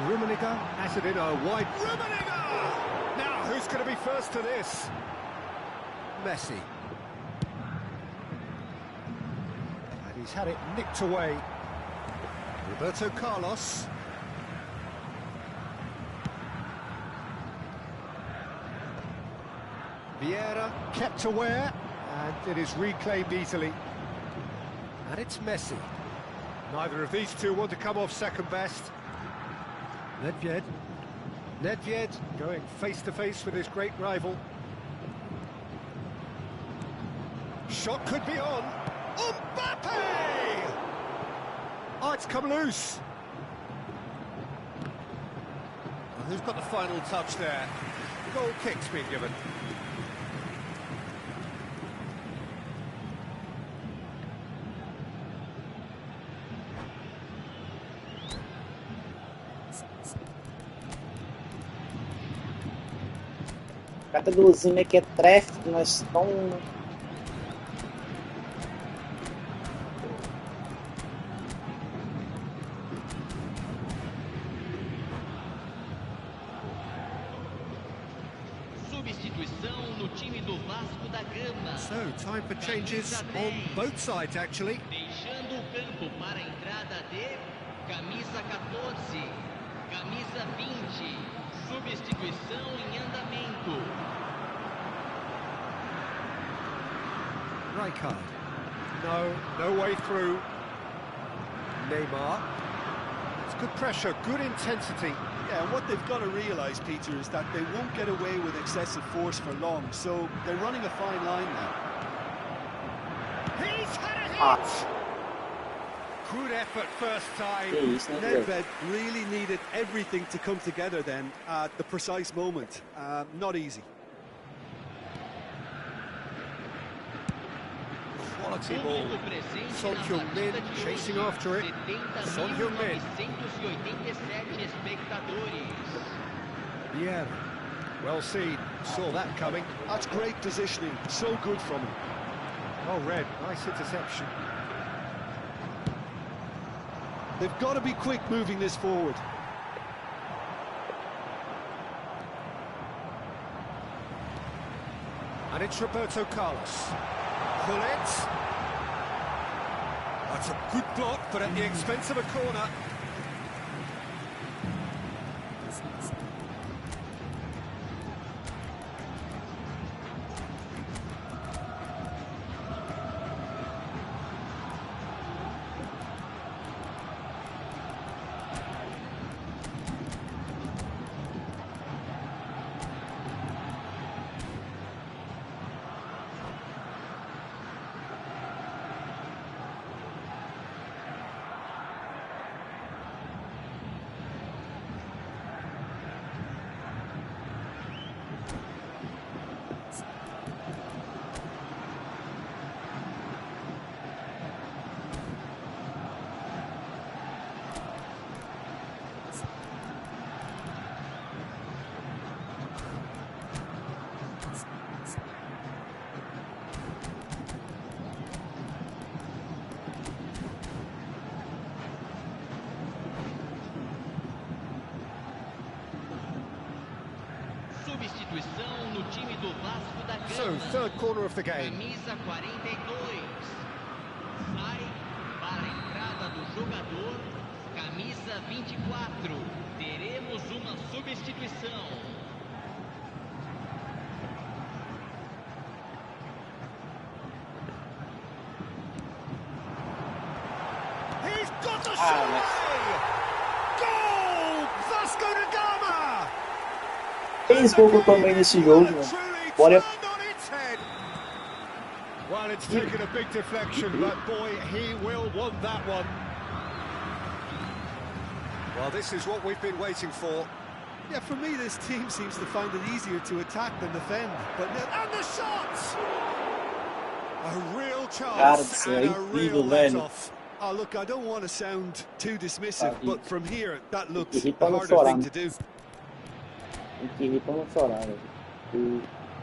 Rummenigge has it in a wide... Rummenigge! Now, who's going to be first to this? Messi. He's had it nicked away. Roberto Carlos. Vieira kept aware, and it is reclaimed easily. And it's Messi. Neither of these two want to come off second best. Nedved. Nedved going face-to-face with his great rival. Shot could be on. Mbappe! Oh, it's come loose. And who's got the final touch there? Goal kick's been given. Cata do Zima que é tráfico, nós estamos. Substituição no time do Vasco da Gama. So, time for changes on both sides, actually. Deixando o campo para a entrada de camisa 14, camisa 20. Substituição em andamento. Rijkaard. No way through. Neymar. It's good pressure, good intensity. Yeah, and what they've got to realise, Peter, is that they won't get away with excessive force for long, so they're running a fine line now. He's had a hit! Good effort first time. Nedved really needed everything to come together then at the precise moment. Not easy. Quality ball. Son Heung-min chasing after it. Son Heung-min. Yeah, well seen. Saw that coming. That's great positioning. So good from him. Oh, Red, nice interception. They've got to be quick moving this forward. And it's Roberto Carlos. Bullet. That's a good block, but at the expense of a corner. Substituição no time do Vasco da Gama. So, third corner of the game. Camisa 42. Sai para a entrada do jogador. Camisa 24. Teremos uma substituição. He's got the shot! Goal! Vasco da Gama! 3 gols que eu tomei nesse jogo, mano. Bora. Well, it's taken a big deflection, but boy, he will want that one. Well, this is what we've been waiting for. Yeah, for me, this team seems to find it easier to attack than defend. But and the shots! A real Cara do chance céu, é and a incrível, real velho. let-off. Oh, look, I don't want to sound too dismissive, but from here, that looks Ri a pra não harder chorar, thing né? to do. Tem que rir pra não chorar, velho. Porque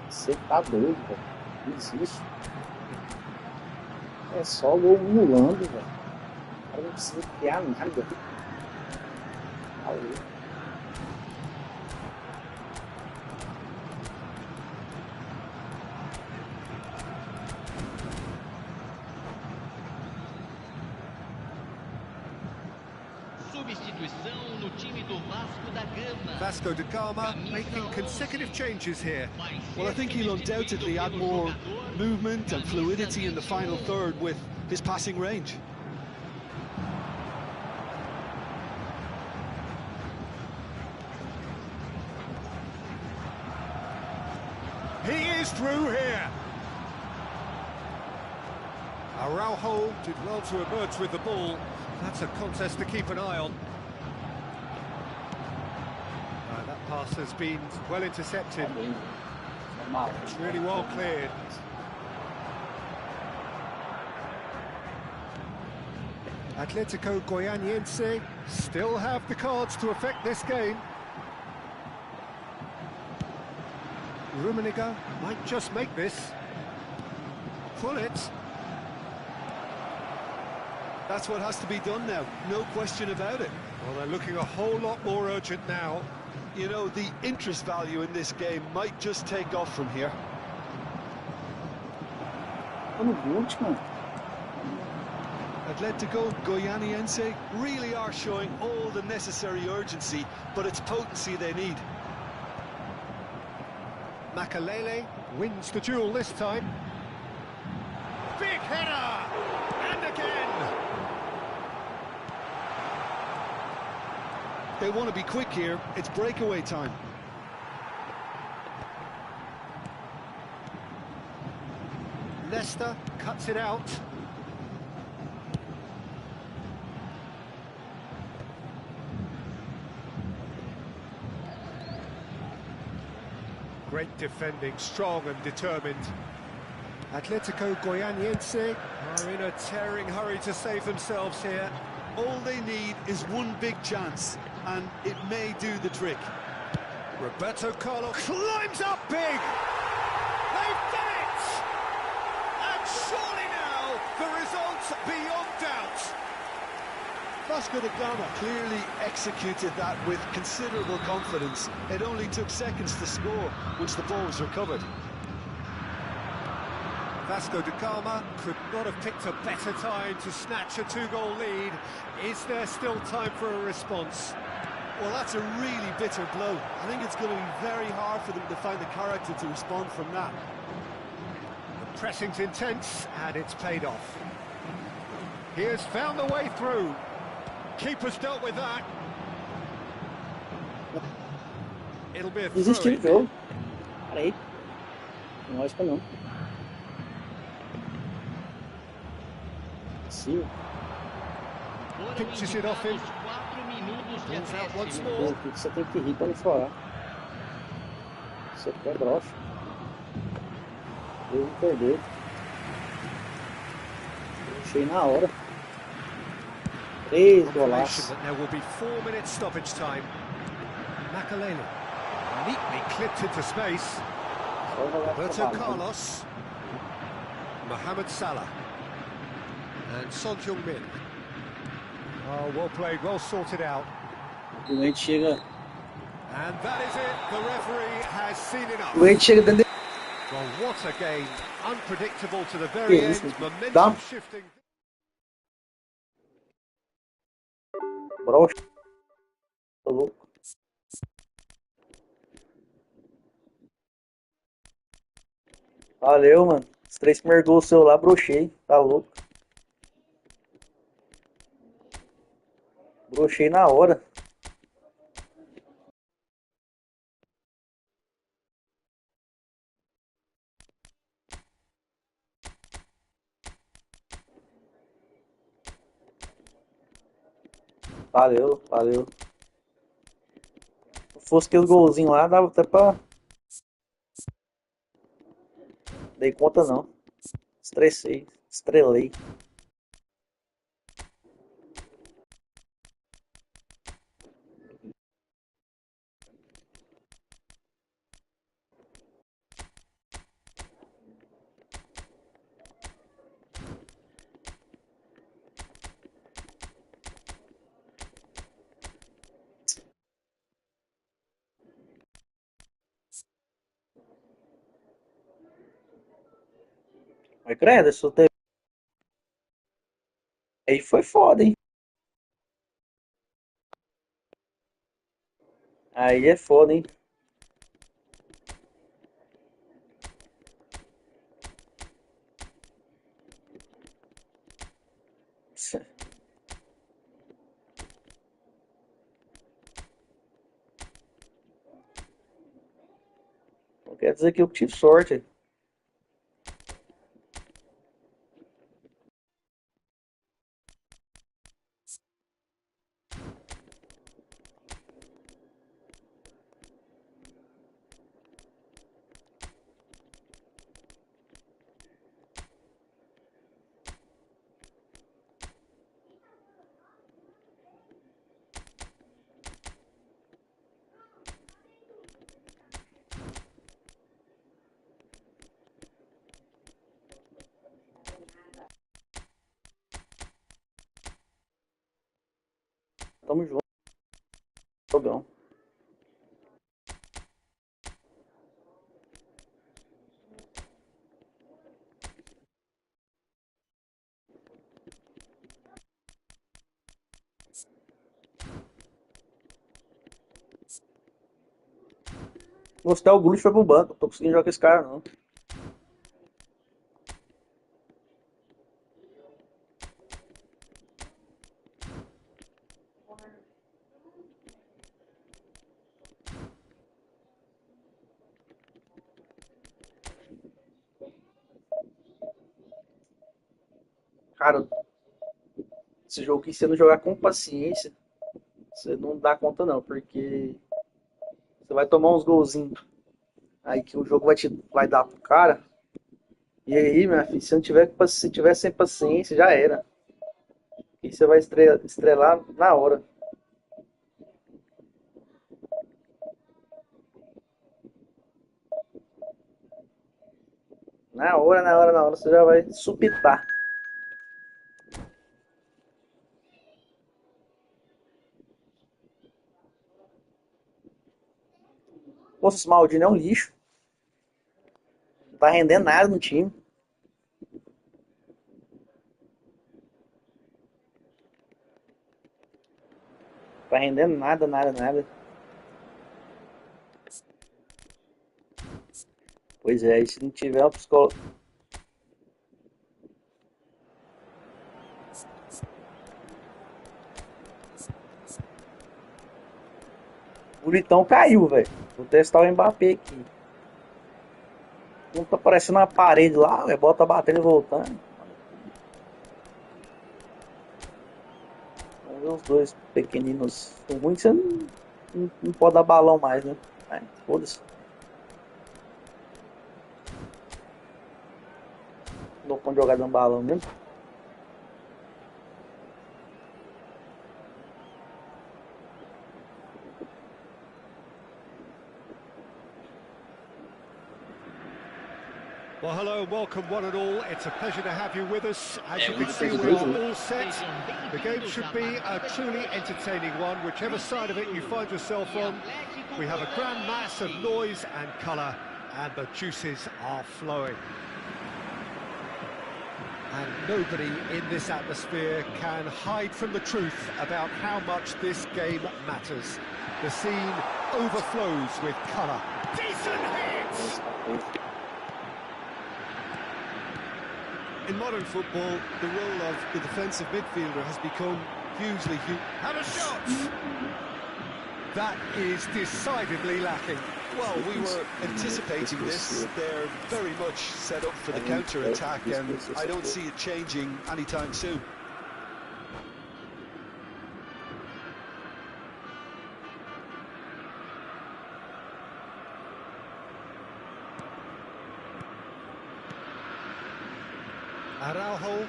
você tá doido, velho. Não existe. É só gol anulando, velho. O cara não precisa criar nada. Tá louco. Vasco da Gama making consecutive changes here. Well, I think he'll undoubtedly add more movement and fluidity in the final third with his passing range. He is through here. Araujo did well to emerge with the ball. That's a contest to keep an eye on. That pass has been well intercepted. It's really well cleared. Atletico Goianiense still have the cards to affect this game. Rummenigge might just make this. Pull it. That's what has to be done now, no question about it. Well, they're looking a whole lot more urgent now. You know, the interest value in this game might just take off from here. Atletico Goianiense really are showing all the necessary urgency, but it's potency they need. Makalele wins the duel this time. Big header! And again! They want to be quick here, it's breakaway time. Leicester cuts it out. Great defending, strong and determined. Atletico Goianiense are in a tearing hurry to save themselves here. All they need is one big chance, and it may do the trick. Roberto Carlos climbs up big! They've done it! And surely now, the result's beyond doubt. Vasco da Gama clearly executed that with considerable confidence. It only took seconds to score once the ball was recovered. Vasco da Gama could not have picked a better time to snatch a two-goal lead. Is there still time for a response? Well, that's a really bitter blow. I think it's going to be very hard for them to find the character to respond from that. The pressing's intense, and it's paid off. He has found the way through. Keeper's dealt with that. It'll be a Desistiu do jogo. Peraí. Não acho que não. Sim. Pinches it off him. Pulls out once more. Você tem que rir para não chorar. Você é broxa. Eu vou perder. Achei na hora. 3 golaços. There will be 4 minutes stoppage time. Makalele neatly clipped into space. Roberto Carlos, Mohamed Salah, and Son Heung-min. Oh, well played, well sorted out. O chega. And that is it. The referee has seen enough. O chega dentro. Well, what a game! Unpredictable to the very end. Momentum shifting. Broxa. Tô louco. Valeu, mano. Os 3 primeiros gols seu lá, brochei. Tá louco. Brochei na hora. Valeu, valeu. Se fosse aquele golzinho lá, dava até pra... Dei conta não. Estressei. Estrelei. Mas credo, isso teve... Aí foi foda, hein? Aí é foda, hein? Não quer dizer que eu tive sorte. Tamo junto, jogão. Mostrar o Gullit foi pro banco. Não tô conseguindo jogar com esse cara, não. Cara, esse jogo aqui, se você não jogar com paciência, você não dá conta não, porque você vai tomar uns golzinhos aí que o jogo vai dar pro cara. E aí, minha filha, se tiver sem paciência, já era. E você vai estrelar na hora. Na hora, você já vai supitar. Nossa, esse Maldini é um lixo. Não tá rendendo nada no time. Não tá rendendo nada. Pois é, e se não tiver uma psicóloga. O Litão caiu, velho. Vou testar o Mbappé aqui. Não tá parecendo uma parede lá, a bola tá batendo e voltando. Vamos ver os dois pequeninos. O ruim que você não pode dar balão mais, né? É, foda-se. Não pode jogar dando balão mesmo. Well, hello and welcome one and all. It's a pleasure to have you with us. As you can see, we are all set. The game should be a truly entertaining one, whichever side of it you find yourself on. We have a grand mass of noise and colour, and the juices are flowing. And nobody in this atmosphere can hide from the truth about how much this game matters. The scene overflows with colour. Decent hit! In modern football, the role of the defensive midfielder has become hugely huge. Have a shot! That is decidedly lacking. Well, we were anticipating this. They're very much set up for the counter-attack, and I don't see it changing anytime soon. Araujo.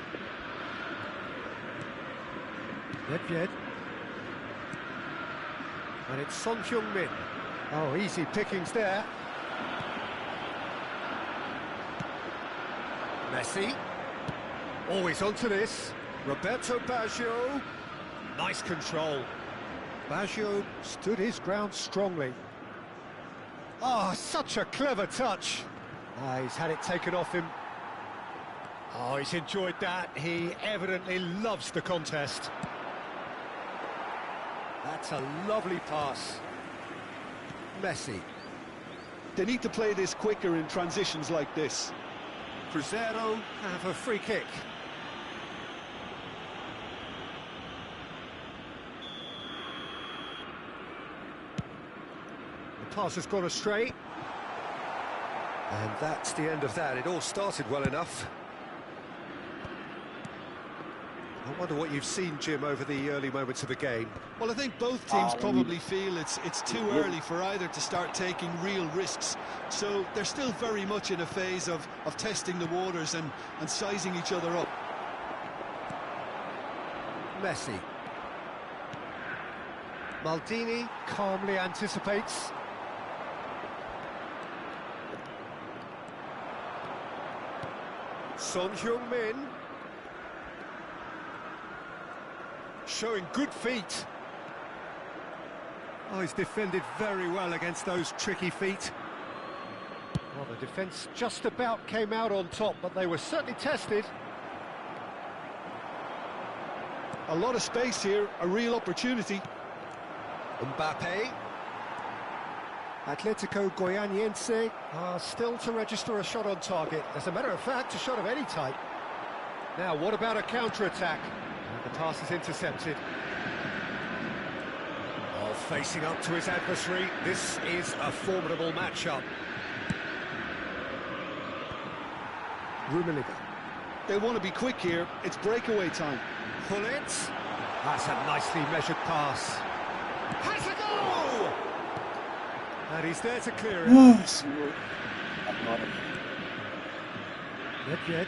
Nedved. And it's Son Heung-min. Oh, easy pickings there. Messi. Always onto this. Roberto Baggio. Nice control. Baggio stood his ground strongly. Oh, such a clever touch. He's had it taken off him. Oh, he's enjoyed that. He evidently loves the contest. That's a lovely pass. Messi. They need to play this quicker in transitions like this. Cruzeiro have a free kick. The pass has gone astray. And that's the end of that. It all started well enough. I wonder what you've seen, Jim, over the early moments of the game. Well, I think both teams probably feel it's too early for either to start taking real risks. So they're still very much in a phase of testing the waters and sizing each other up. Messi. Maldini calmly anticipates. Son Heung-min. Showing good feet. Oh, he's defended very well against those tricky feet. Well, the defence just about came out on top, but they were certainly tested. A lot of space here, a real opportunity. Mbappe. Atletico Goianiense are still to register a shot on target. As a matter of fact, a shot of any type. Now, what about a counter-attack? The pass is intercepted. Oh, facing up to his adversary, this is a formidable matchup. Rummenigge. They want to be quick here, it's breakaway time. Pullet. That's a nicely measured pass. Has a goal! And he's there to clear it. Nedved.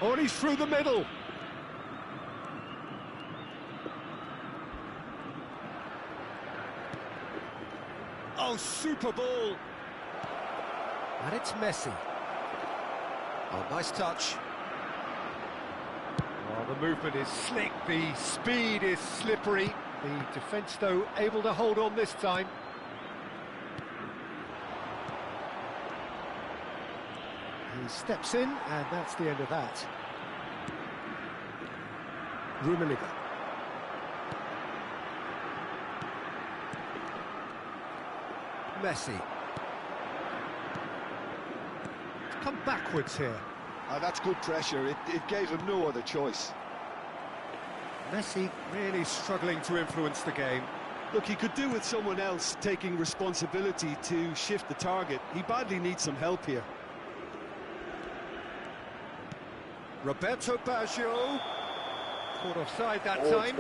Oh, and he's through the middle. Oh, super ball. And it's Messi. Oh, nice touch. Oh, the movement is slick, the speed is slippery. The defence, though, able to hold on this time. He steps in, and that's the end of that. Rummenigge. Messi. Come backwards here. That's good pressure. It gave him no other choice. Messi really struggling to influence the game. Look, he could do with someone else taking responsibility to shift the target. He badly needs some help here. Roberto Baggio. Caught offside that time.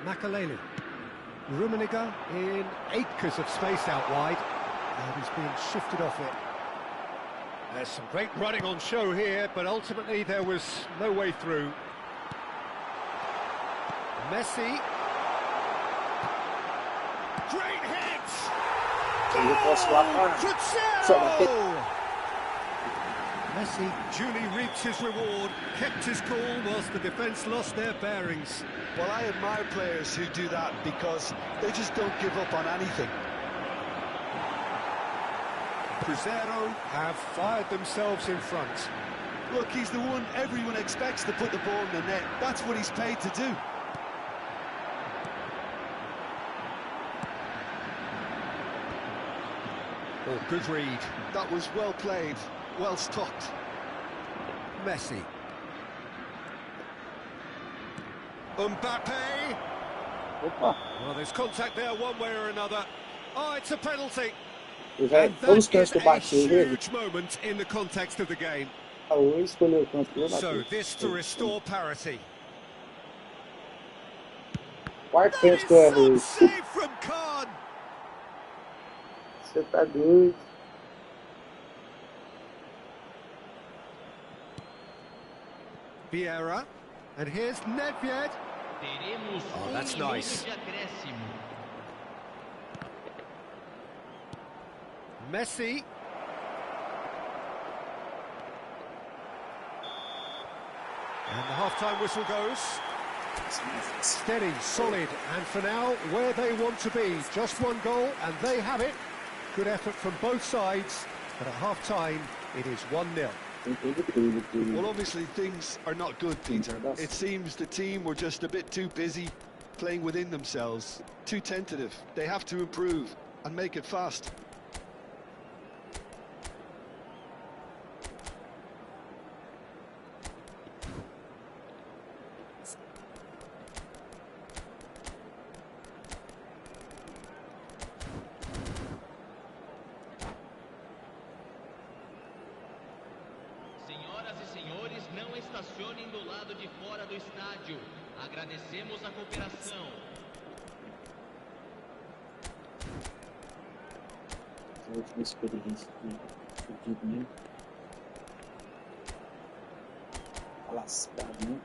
Makaleli. Rummenigge in acres of space out wide, and he's being shifted off it. There's some great running on show here, but ultimately there was no way through. Messi. Great hit! Cruzeiro! Messi duly reaps his reward, kept his cool whilst the defence lost their bearings. Well, I admire players who do that because they just don't give up on anything. Cruzeiro have fired themselves in front. Look, he's the one everyone expects to put the ball in the net. That's what he's paid to do. Oh, good read. That was well played, well stopped. Messi. Mbappe. Well, there's contact there one way or another. Oh, it's a penalty. And that is a huge moment in the context of the game. So this to restore parity. That is some save from Khan. Você tá doido. Vieira. And here's Nedved. Oh, that's nice. Messi. And the half-time whistle goes. Steady, solid, and for now, where they want to be. Just one goal, and they have it. Good effort from both sides, but at half-time, it is 1-0. Well, obviously, things are not good, Peter. It seems the team were just a bit too busy playing within themselves, too tentative. They have to improve and make it fast. Não estacionem do lado de fora do estádio. Agradecemos a cooperação. Essa última experiência fudido, né? Tá lascado, né?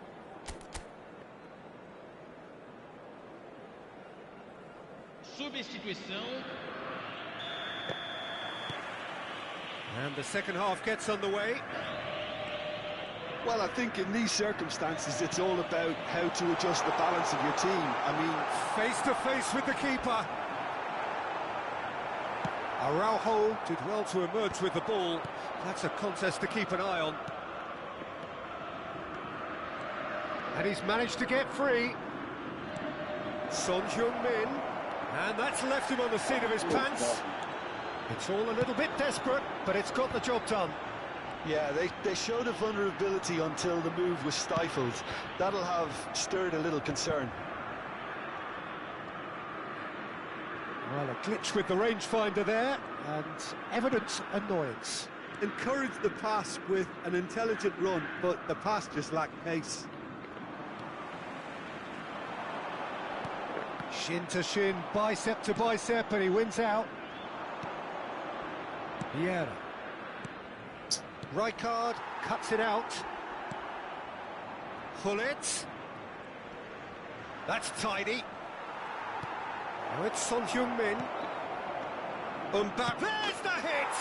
Substituição. And the second half gets underway. Well, I think in these circumstances, it's all about how to adjust the balance of your team. I mean, face-to-face with the keeper. Araujo did well to emerge with the ball. That's a contest to keep an eye on. And he's managed to get free. Son Heung-min. And that's left him on the seat of his pants. It's all a little bit desperate, but it's got the job done. Yeah, they showed a vulnerability until the move was stifled. That'll have stirred a little concern. Well, a glitch with the rangefinder there, and evident annoyance. Encouraged the pass with an intelligent run, but the pass just lacked pace. Shin to shin, bicep to bicep, and he wins out. Vieira. Rijkaard cuts it out. Hullet. That's tidy. Now it's Son Heung-min. Mbappe. There's the hit!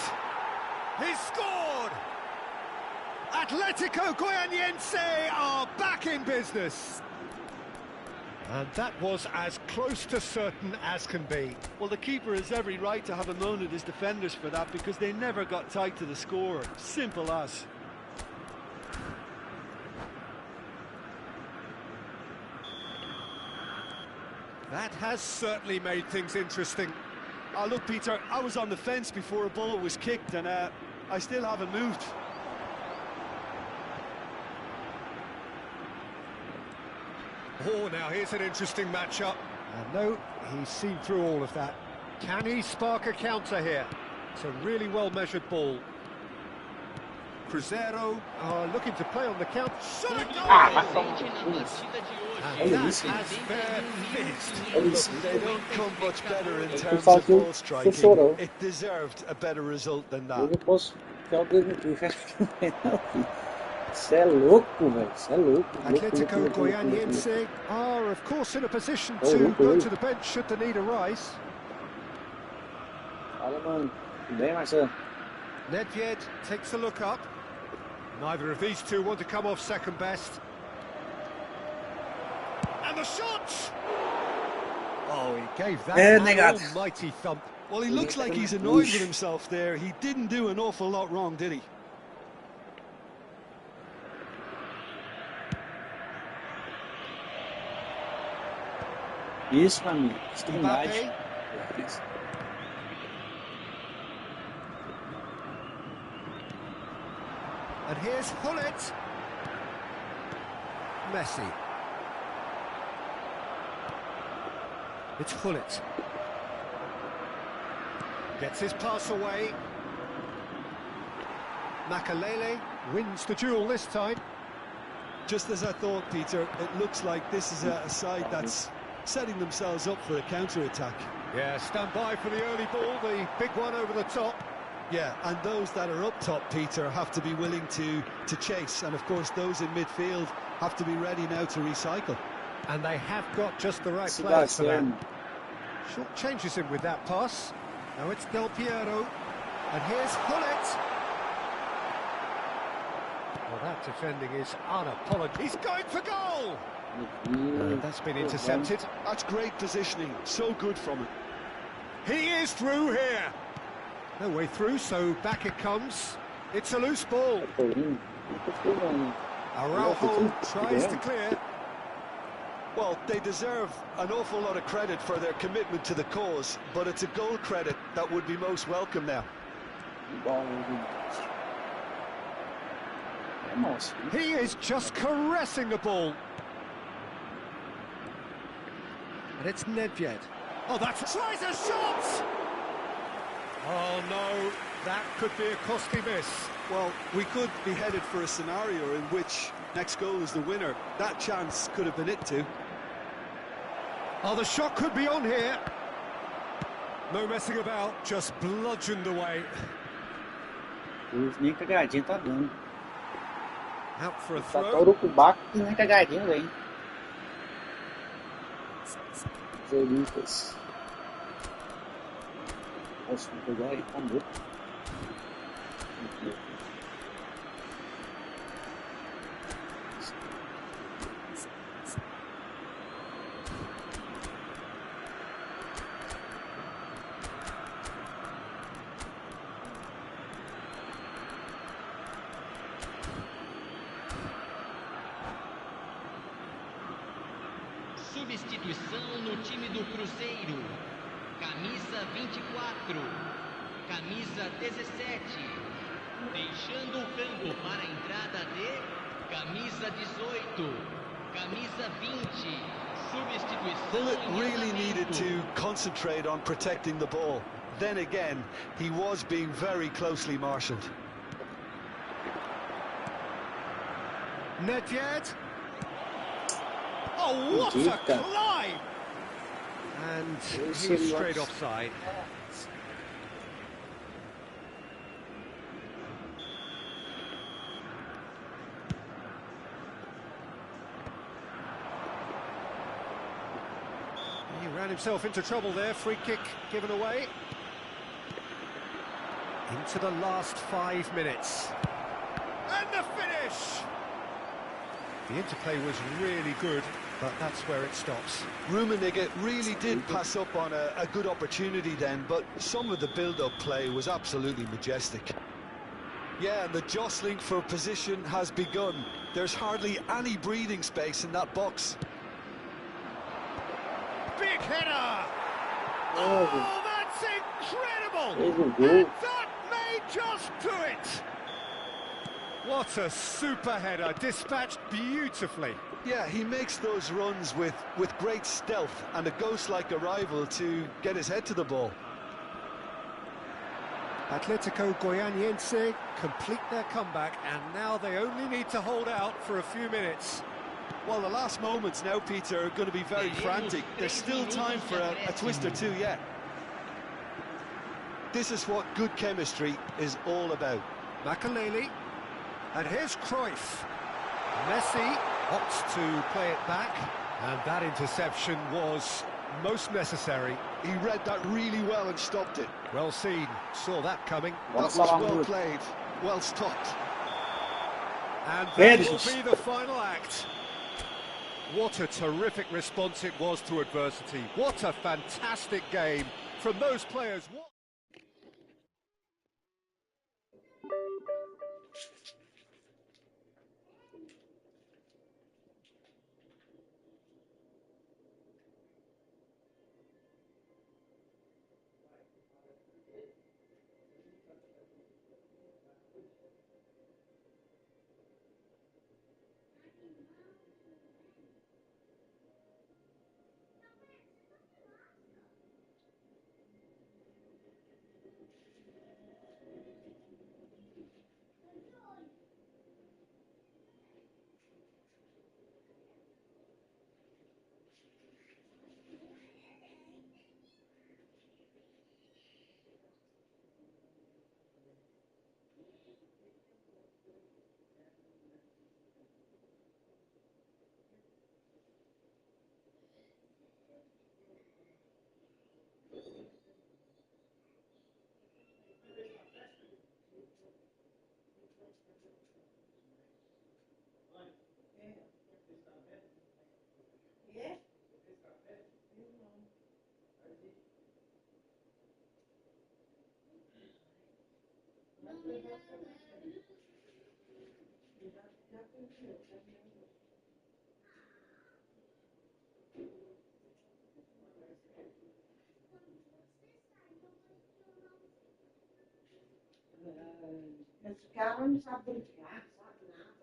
He's scored! Atletico Goianiense are back in business. And that was as close to certain as can be. Well, the keeper has every right to have a moan at his defenders for that, because they never got tight to the scorer. Simple as. That has certainly made things interesting. Oh, look, Peter, I was on the fence before a ball was kicked, and I still haven't moved. Oh, now here's an interesting matchup. And no, he's seen through all of that. Can he spark a counter here? It's a really well-measured ball. Cruzeiro are looking to play on the counter. Shot a goal! And that has fair finished. They don't come much better in terms of ball striking. It deserved a better result than that. Você é louco, velho. Você é louco. Atletico Goianiense are, of course, in a position to go to the bench should the need arise. Fala, mano. Tudo bem, Marcelo? Nedved takes a look up. Neither of these two want to come off second best. And the shot! Oh, he gave that an almighty thump. Well, he looks like he's annoyed with himself there. He didn't do an awful lot wrong, did he? Isso, amigo. Extremidade. And here's Hullet. Messi. It's Hullet. Gets his pass away. Makalele wins the duel this time. Just as I thought, Peter, it looks like this is a side that's setting themselves up for a counter-attack. Yeah, stand by for the early ball, the big one over the top. Yeah, and those that are up top, Peter, have to be willing to chase. And, of course, those in midfield have to be ready now to recycle. And they have got just the right players for that. Short changes him with that pass. Now it's Del Piero. And here's Hullet. Well, that defending is unapologetic. He's going for goal! That's been intercepted. That's great positioning, so good from him. He is through here. No way through, so back it comes. It's a loose ball. Araujo tries to clear. Well, they deserve an awful lot of credit for their commitment to the cause, but it's a goal credit that would be most welcome now. He is just caressing the ball. And it's Nedved. Oh, that's... Tries a shot! Oh, no, that could be a costly miss. Well, we could be headed for a scenario in which next goal is the winner. That chance could have been it too. Oh, the shot could be on here. No messing about, just bludgeoned away. Nem cagadinha tá dando. Out for a Tá throw. todo com o baco e nem cagadinha vem. Zelistas. Nossa, vou pegar aí, acabou. Substituição no time do Cruzeiro. Camisa 24, camisa 17. Deixando o campo para a entrada de camisa 18, camisa 20. Substituição. Bullet really needed to concentrate on protecting the ball. Then again, he was being very closely marshalled. Nedved. Oh, what a climb! And he's straight offside. He ran himself into trouble there. Free kick given away. Into the last 5 minutes. And the finish! The interplay was really good, but that's where it stops. Rummenigge really did pass up on a good opportunity then, but some of the build-up play was absolutely majestic. Yeah, and the jostling for position has begun. There's hardly any breathing space in that box. Big header! Oh, that's incredible! And that may just do it! What a super header, dispatched beautifully. Yeah, he makes those runs with great stealth and a ghost-like arrival to get his head to the ball. Atletico Goianiense complete their comeback, and now they only need to hold out for a few minutes. Well, the last moments now, Peter, are going to be very frantic. There's still time for a twist or two yet. This is what good chemistry is all about. Makaleli. And here's Cruyff. Messi opts to play it back, and that interception was most necessary. He read that really well and stopped it. Well seen, saw that coming. That was well played, well stopped. And that will be the final act. What a terrific response it was to adversity. What a fantastic game from those players. Esse cara não sabe brincar, sabe nada.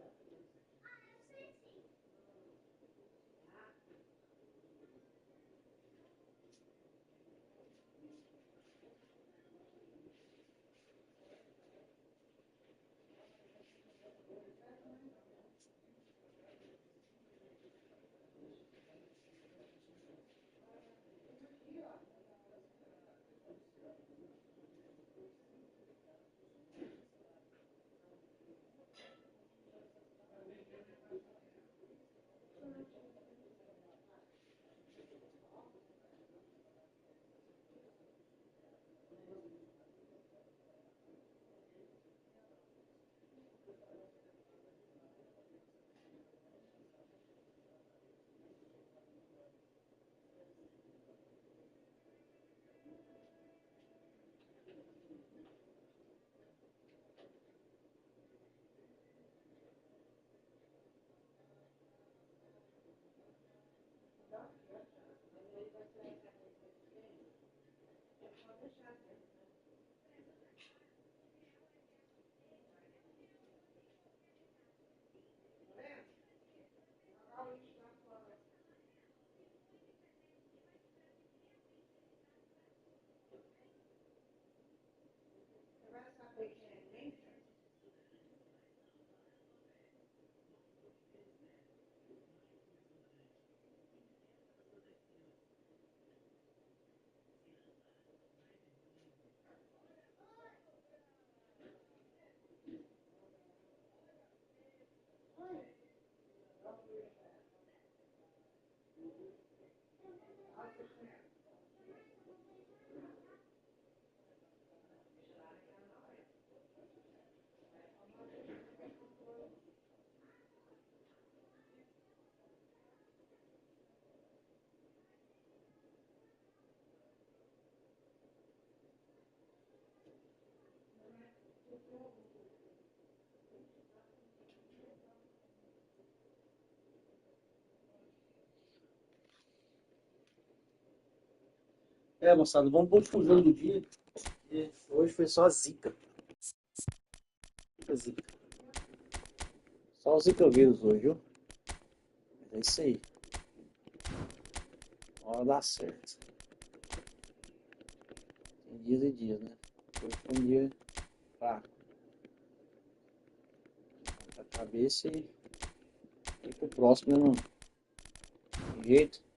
Moçada, vamos pro último jogo do dia. E hoje foi só zica. Zica. Só o zica vírus hoje, viu? É isso aí. Hora dá certo. Tem dias e dias, né? Hoje foi um dia fraco. A cabeça e pro próximo, não tem jeito.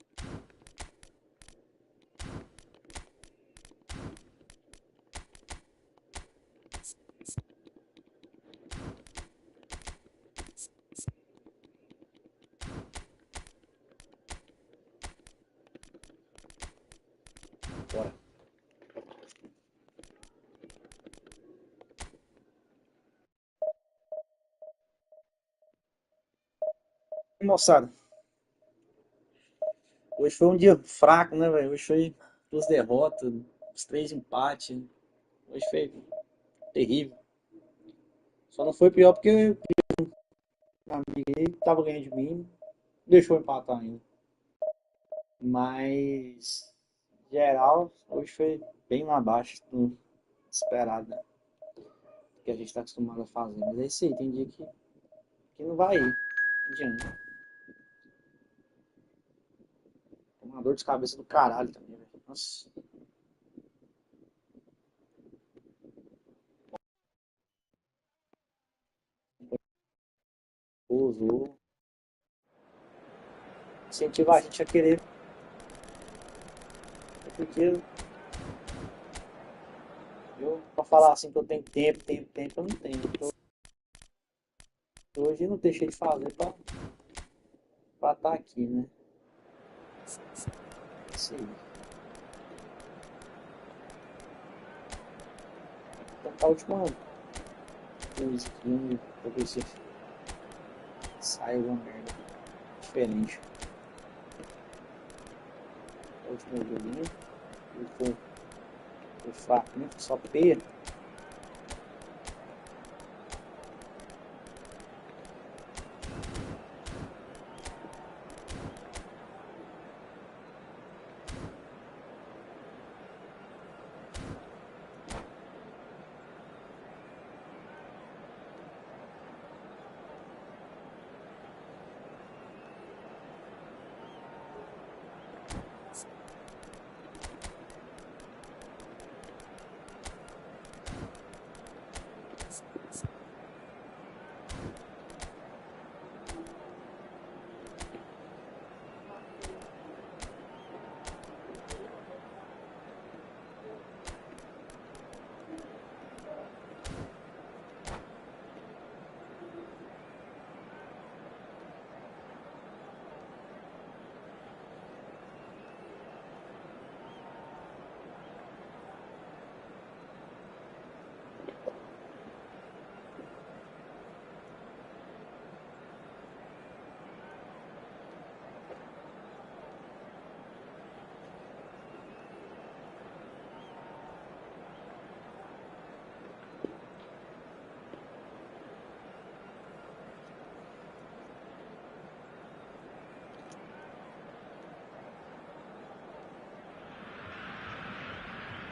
Bora. Moçada, hoje foi um dia fraco, né, velho? Hoje foi 2 derrotas, os 3 empates. Hoje foi terrível. Só não foi pior porque o amigo aí tava ganhando de mim, deixou empatar ainda. Mas, em geral, hoje foi bem abaixo do esperado, né? Que a gente está acostumado a fazer. Mas é isso aí, tem dia que não vai ir. Não adianta. Tem uma dor de cabeça do caralho também, velho. Nossa. Usou. Incentivar a gente a querer. Porque eu, pra falar assim que eu tenho tempo, eu não tenho. Hoje eu não deixei de fazer pra estar aqui, né? Isso aí. Vou tentar a última coisa aqui, pra ver se sai alguma merda diferente. O último joguinho foi fraco, né? Só peia.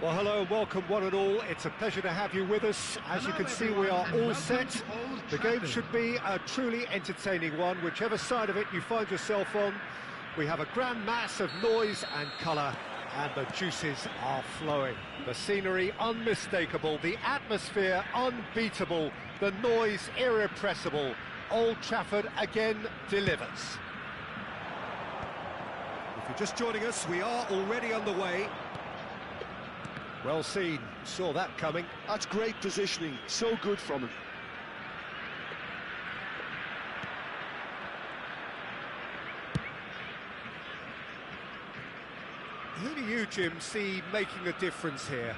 Well, hello and welcome one and all. It's a pleasure to have you with us. As you can see, we are all set. The game should be a truly entertaining one, whichever side of it you find yourself on. We have a grand mass of noise and colour, and the juices are flowing. The scenery unmistakable, the atmosphere unbeatable, the noise irrepressible. Old Trafford again delivers. If you're just joining us, we are already underway. Well seen, saw that coming. That's great positioning, so good from him. Who do you, Jim, see making a difference here?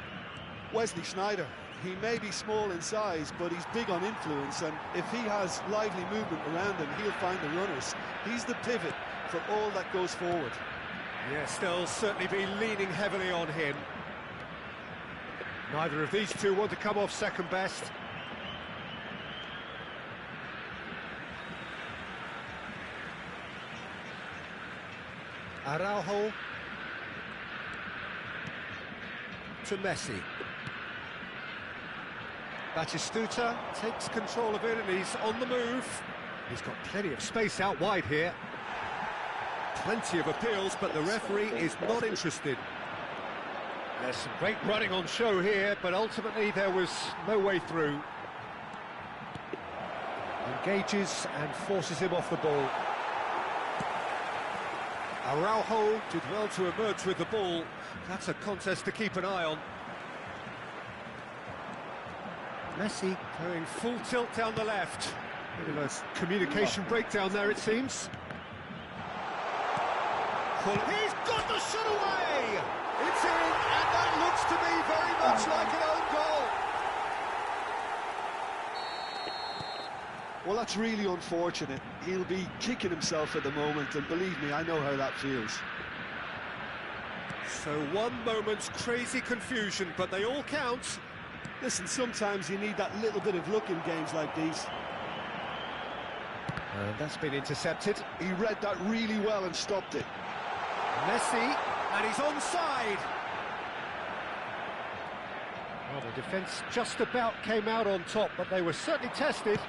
Wesley Sneijder. He may be small in size, but he's big on influence, and if he has lively movement around him, he'll find the runners. He's the pivot for all that goes forward. Yes, they'll certainly be leaning heavily on him. Neither of these two want to come off second best. Araujo to Messi. Batistuta takes control of it and he's on the move. He's got plenty of space out wide here. Plenty of appeals, but the referee is not interested. There's some great running on show here, but ultimately there was no way through. Engages and forces him off the ball. Araujo did well to emerge with the ball. That's a contest to keep an eye on. Messi going full tilt down the left. Bit of a communication breakdown there, it seems. He's got the shot away! It's in, and that looks to me very much like an own goal. Well, that's really unfortunate. He'll be kicking himself at the moment, and believe me, I know how that feels. So one moment's crazy confusion, but they all count. Listen, sometimes you need that little bit of luck in games like these. And that's been intercepted. He read that really well and stopped it. Messi, and he's onside. Well, the defence just about came out on top, but they were certainly tested.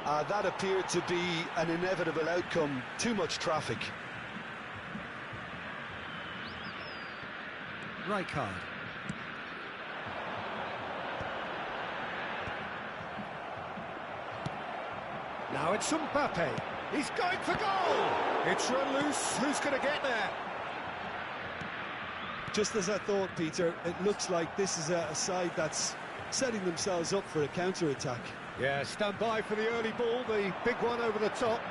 That appeared to be an inevitable outcome. Too much traffic. Rijkaard. Now it's Mbappe. He's going for goal. It's run loose. Who's going to get there? Just as I thought, Peter, it looks like this is a side that's setting themselves up for a counter-attack. Yeah, stand by for the early ball, the big one over the top.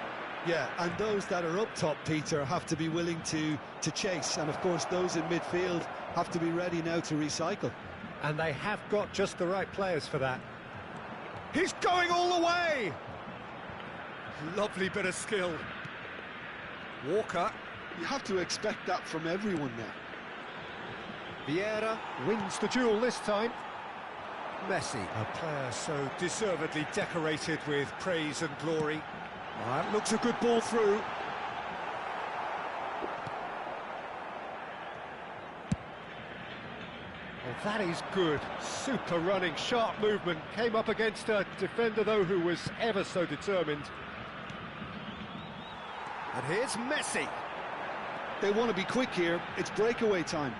Yeah, and those that are up top, Peter, have to be willing to chase. And, of course, those in midfield have to be ready now to recycle. And they have got just the right players for that. He's going all the way! Lovely bit of skill. Walker. You have to expect that from everyone now. Vieira wins the duel this time. Messi, a player so deservedly decorated with praise and glory. That looks a good ball through. Well, that is good. Super running, sharp movement. Came up against a defender, though, who was ever so determined. And here's Messi. They want to be quick here. It's breakaway time.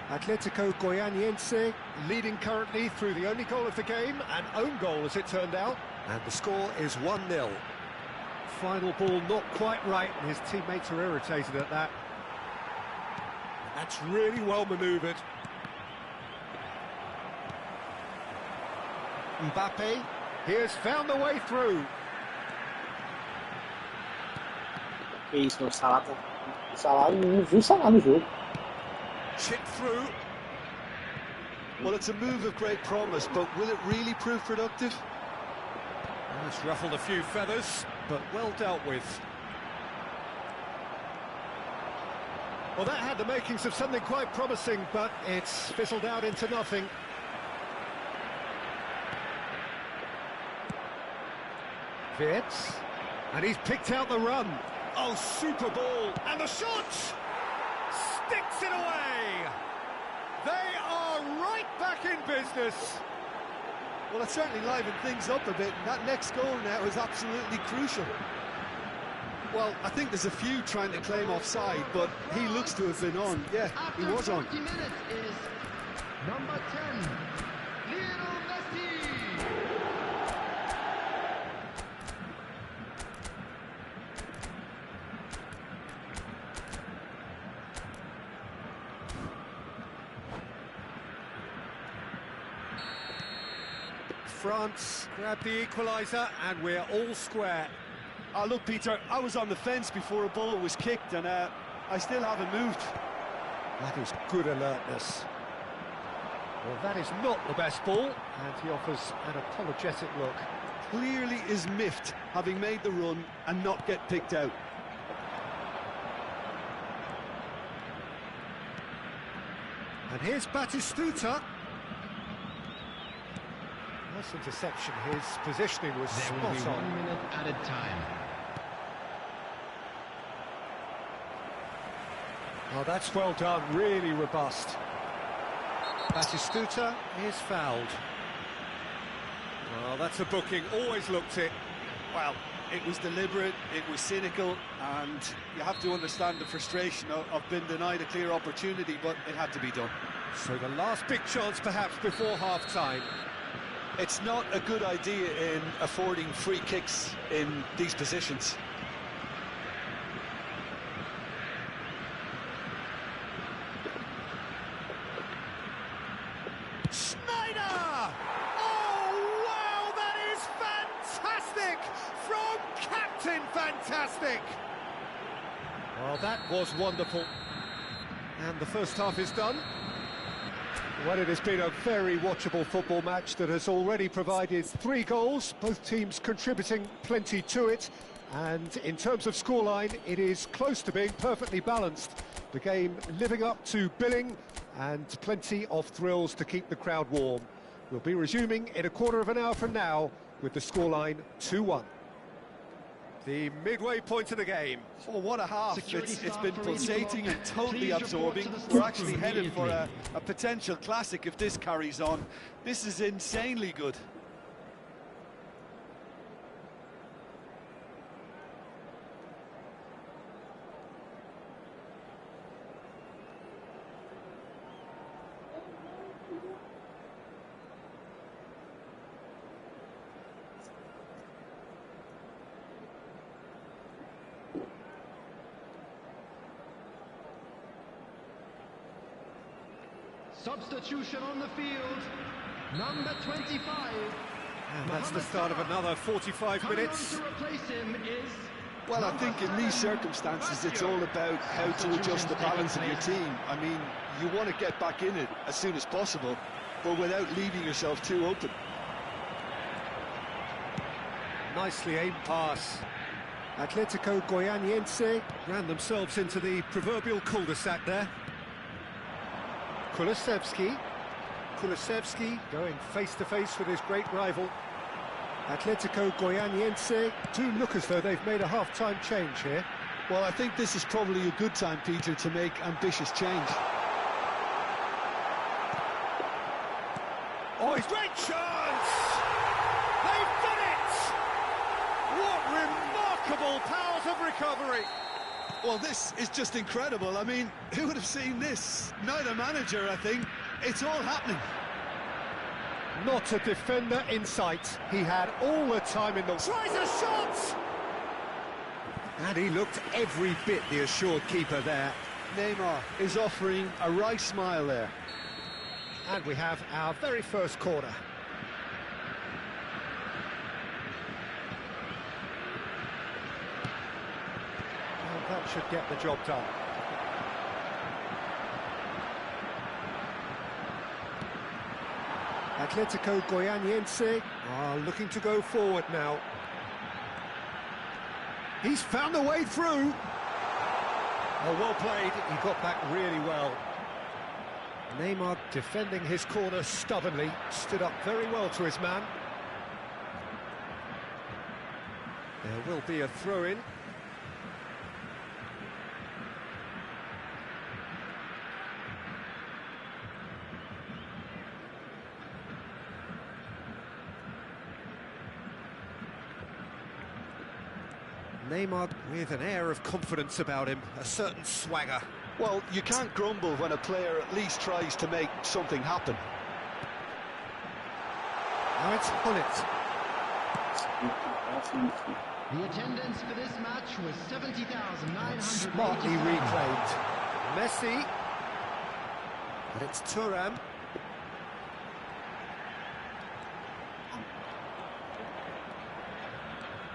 Atletico Goianiense leading currently through the only goal of the game, an own goal as it turned out, and the score is 1-0. Final ball not quite right, and his teammates are irritated at that. That's really well manoeuvred. Mbappe, he has found the way through. Que isso, o Salah não viu o Salah no jogo. Chip through. Well, it's a move of great promise, but will it really prove productive? Well, it's ruffled a few feathers, but well dealt with. Well, that had the makings of something quite promising, but it's fizzled out into nothing. Wirtz, and he's picked out the run. Oh, super ball, and the shot! Sticks it away! They back in business. Well, it certainly livened things up a bit, and that next goal now is absolutely crucial. Well, I think there's a few trying to claim offside, but he looks to have been on. Yeah, he was on. 40 minutes is number 10, Lionel Messi. France grab the equaliser, and we're all square. Oh, look, Peter, I was on the fence before a ball was kicked, and I still haven't moved. That is good alertness. Well, that is not the best ball, and he offers an apologetic look. Clearly is miffed, having made the run and not get picked out. And here's Batistuta. Nice interception. His positioning was spot on. 1 minute at a time. Oh, that's well done. Really robust. Batistuta is fouled. Well, that's a booking. Always looked it. Well, it was deliberate, it was cynical, and you have to understand the frustration of being denied a clear opportunity, but it had to be done. So the last big chance, perhaps, before half-time. It's not a good idea in affording free kicks in these positions. Snyder! Oh, wow, that is fantastic! From Captain Fantastic! Well, that was wonderful. And the first half is done. Well, it has been a very watchable football match that has already provided 3 goals, both teams contributing plenty to it. And in terms of scoreline, it is close to being perfectly balanced. The game living up to billing and plenty of thrills to keep the crowd warm. We'll be resuming in a quarter of an hour from now with the scoreline 2-1. The midway point of the game. Oh, what a half. It's been pulsating and totally absorbing. We're actually headed for a potential classic if this carries on. This is insanely good. Substitution on the field, number 25. And that's the start of another 45 minutes. To replace him is... Well, I think in these circumstances, it's all about how to adjust the balance of your team. I mean, you want to get back in it as soon as possible, but without leaving yourself too open. Nicely aimed pass. Atletico Goianiense ran themselves into the proverbial cul-de-sac there. Kulusevski going face-to-face with his great rival. Atletico Goianiense do look as though they've made a half-time change here. Well, I think this is probably a good time, Peter, to make ambitious change. Oh, he's great chance! They've done it! What remarkable powers of recovery! Well, this is just incredible. I mean, who would have seen this? Neither manager, I think. It's all happening. Not a defender in sight. He had all the time in the... Tries a shot! And he looked every bit the assured keeper there. Neymar is offering a right smile there. And we have our very first corner. That should get the job done. Atletico Goianiense are looking to go forward now. He's found a way through. Oh, well played. He got back really well. Neymar defending his corner stubbornly, stood up very well to his man. There will be a throw-in. Neymar with an air of confidence about him, a certain swagger. Well, you can't grumble when a player at least tries to make something happen. Now it's Hullet. The attendance for this match was 70,900. Smartly reclaimed. Messi. And it's Thuram.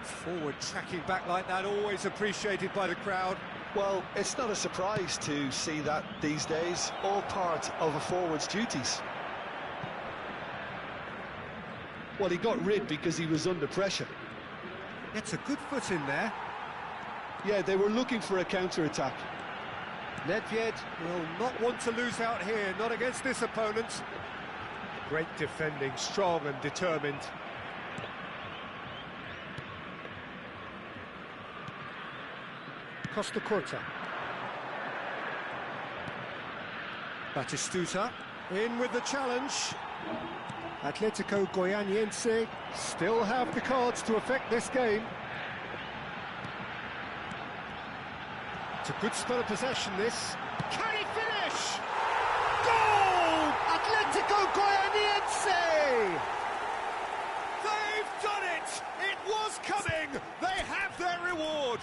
Forward tracking back like that, always appreciated by the crowd. Well, it's not a surprise to see that these days, all part of a forward's duties. Well, he got rid because he was under pressure. Gets a good foot in there. Yeah, they were looking for a counter-attack. Nedved will not want to lose out here, not against this opponent. Great defending, strong and determined. Costa Curta. Batistuta in with the challenge. Atletico Goianiense still have the cards to affect this game. It's a good spell of possession, this. Can he finish? Goal! Atletico Goianiense! They've done it! It was coming! They have their reward!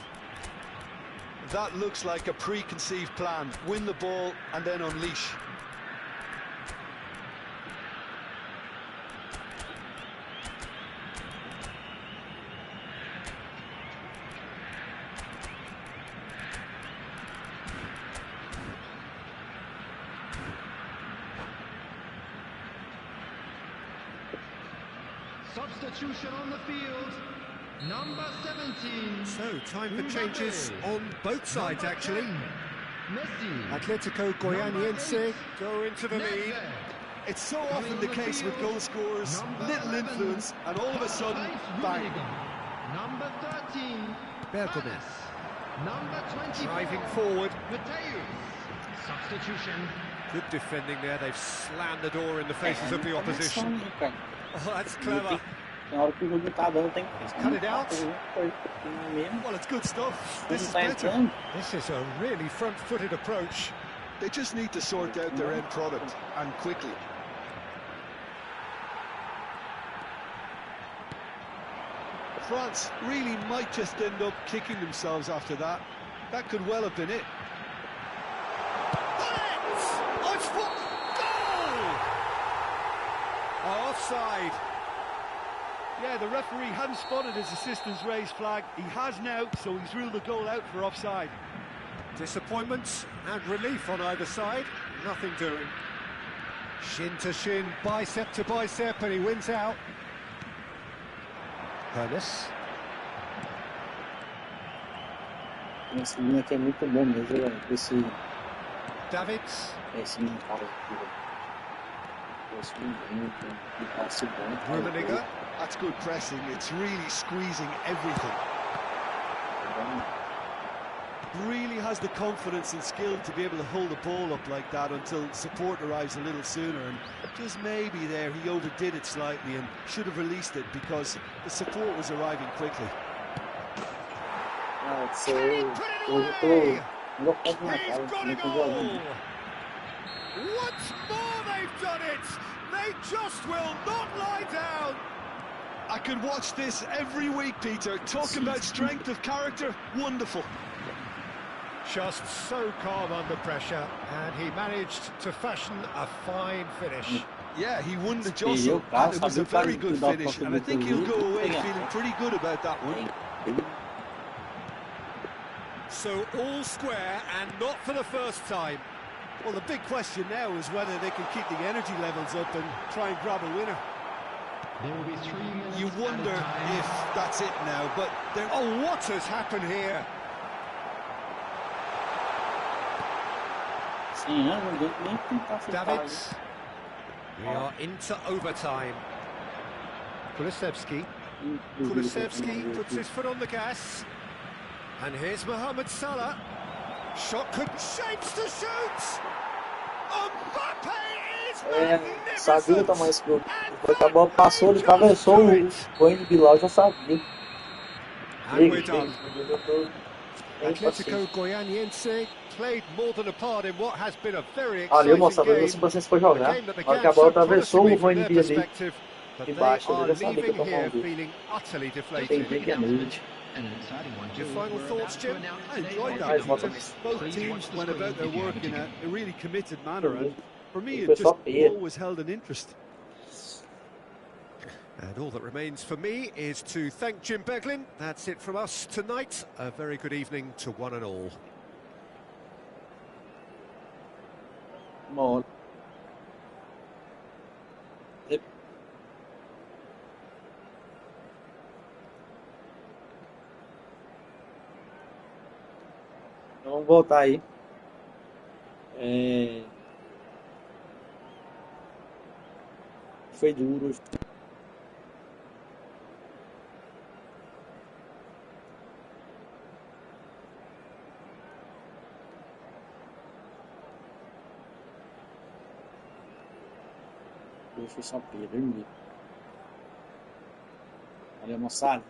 That looks like a preconceived plan. Win the ball and then unleash. Substitution on the field. Number 17. So, time for changes on both sides, actually. Messi. Atletico Goianiense go into the lead. It's so often the case with goal scorers, little influence, and all of a sudden, bang. Number 13. Bergomez. Number 24. Driving forward. Mateus. Substitution. Good defending there. They've slammed the door in the faces of the opposition. Oh, that's clever. Cut it out. Well, it's good stuff. This is better. This is a really front-footed approach. They just need to sort out their end product, and quickly. France really might just end up kicking themselves after that. That could well have been it. Oh, it's goal! Offside. Yeah, the referee hadn't spotted his assistant's raised flag. He has now, so he's ruled the goal out for offside. Disappointment and relief on either side. Nothing doing. Shin to shin, bicep to bicep, and he wins out. Hernes. Esse menino aqui é muito bom mesmo, esse... Davids. Esse menino cara aqui. Esse menino que passe bom. Rummenigge. That's good pressing. It's really squeezing everything. Really has the confidence and skill to be able to hold the ball up like that until support arrives a little sooner, and just maybe there he overdid it slightly and should have released it because the support was arriving quickly. He's got a goal! Once more they've done it! They just will not lie down! I could watch this every week, Peter. Talk about strength of character. Wonderful. Just so calm under pressure, and he managed to fashion a fine finish. Yeah, he won the jostle, and it was a very good finish, and I think he'll go away feeling pretty good about that one. So all square, and not for the first time. Well, the big question now is whether they can keep the energy levels up and try and grab a winner. There will be 3 minutes. You wonder if that's it now, but oh, what has happened here? Davids. We are into overtime. Kulusevski. Kulusevski puts his foot on the gas. And here's Mohamed Salah. Shot could shapes to shoot. Mbappe is magnificent. Sabia tomar esse gol. Depois que a bola passou, ele atravessou o Coelho de Bilal, já sabia. And we're done. Atletico Goianiense played more than a part in what has been a very Ali eu exciting mostrava game. se você for A jogar. game that Na hora que began a bola so atravessou o promisingly from their Voinbi ali perspective, but they embaixo, are eu já sabia que eu leaving tomava um here gol. feeling utterly deflated. Entendi que é noite. Your final thoughts, Jim? I enjoyed Mais that. volta Just mais. both teams went about their work in a really committed manner, and for me, O it just pessoal peia. always held an interest. And all that remains for me is to thank Jim Beglin. That's it from us tonight. A very good evening to one and all. Uma hora. Então vamos voltar aí. Foi duro. Hoje foi São Pedro, dormi. Olha, moçada.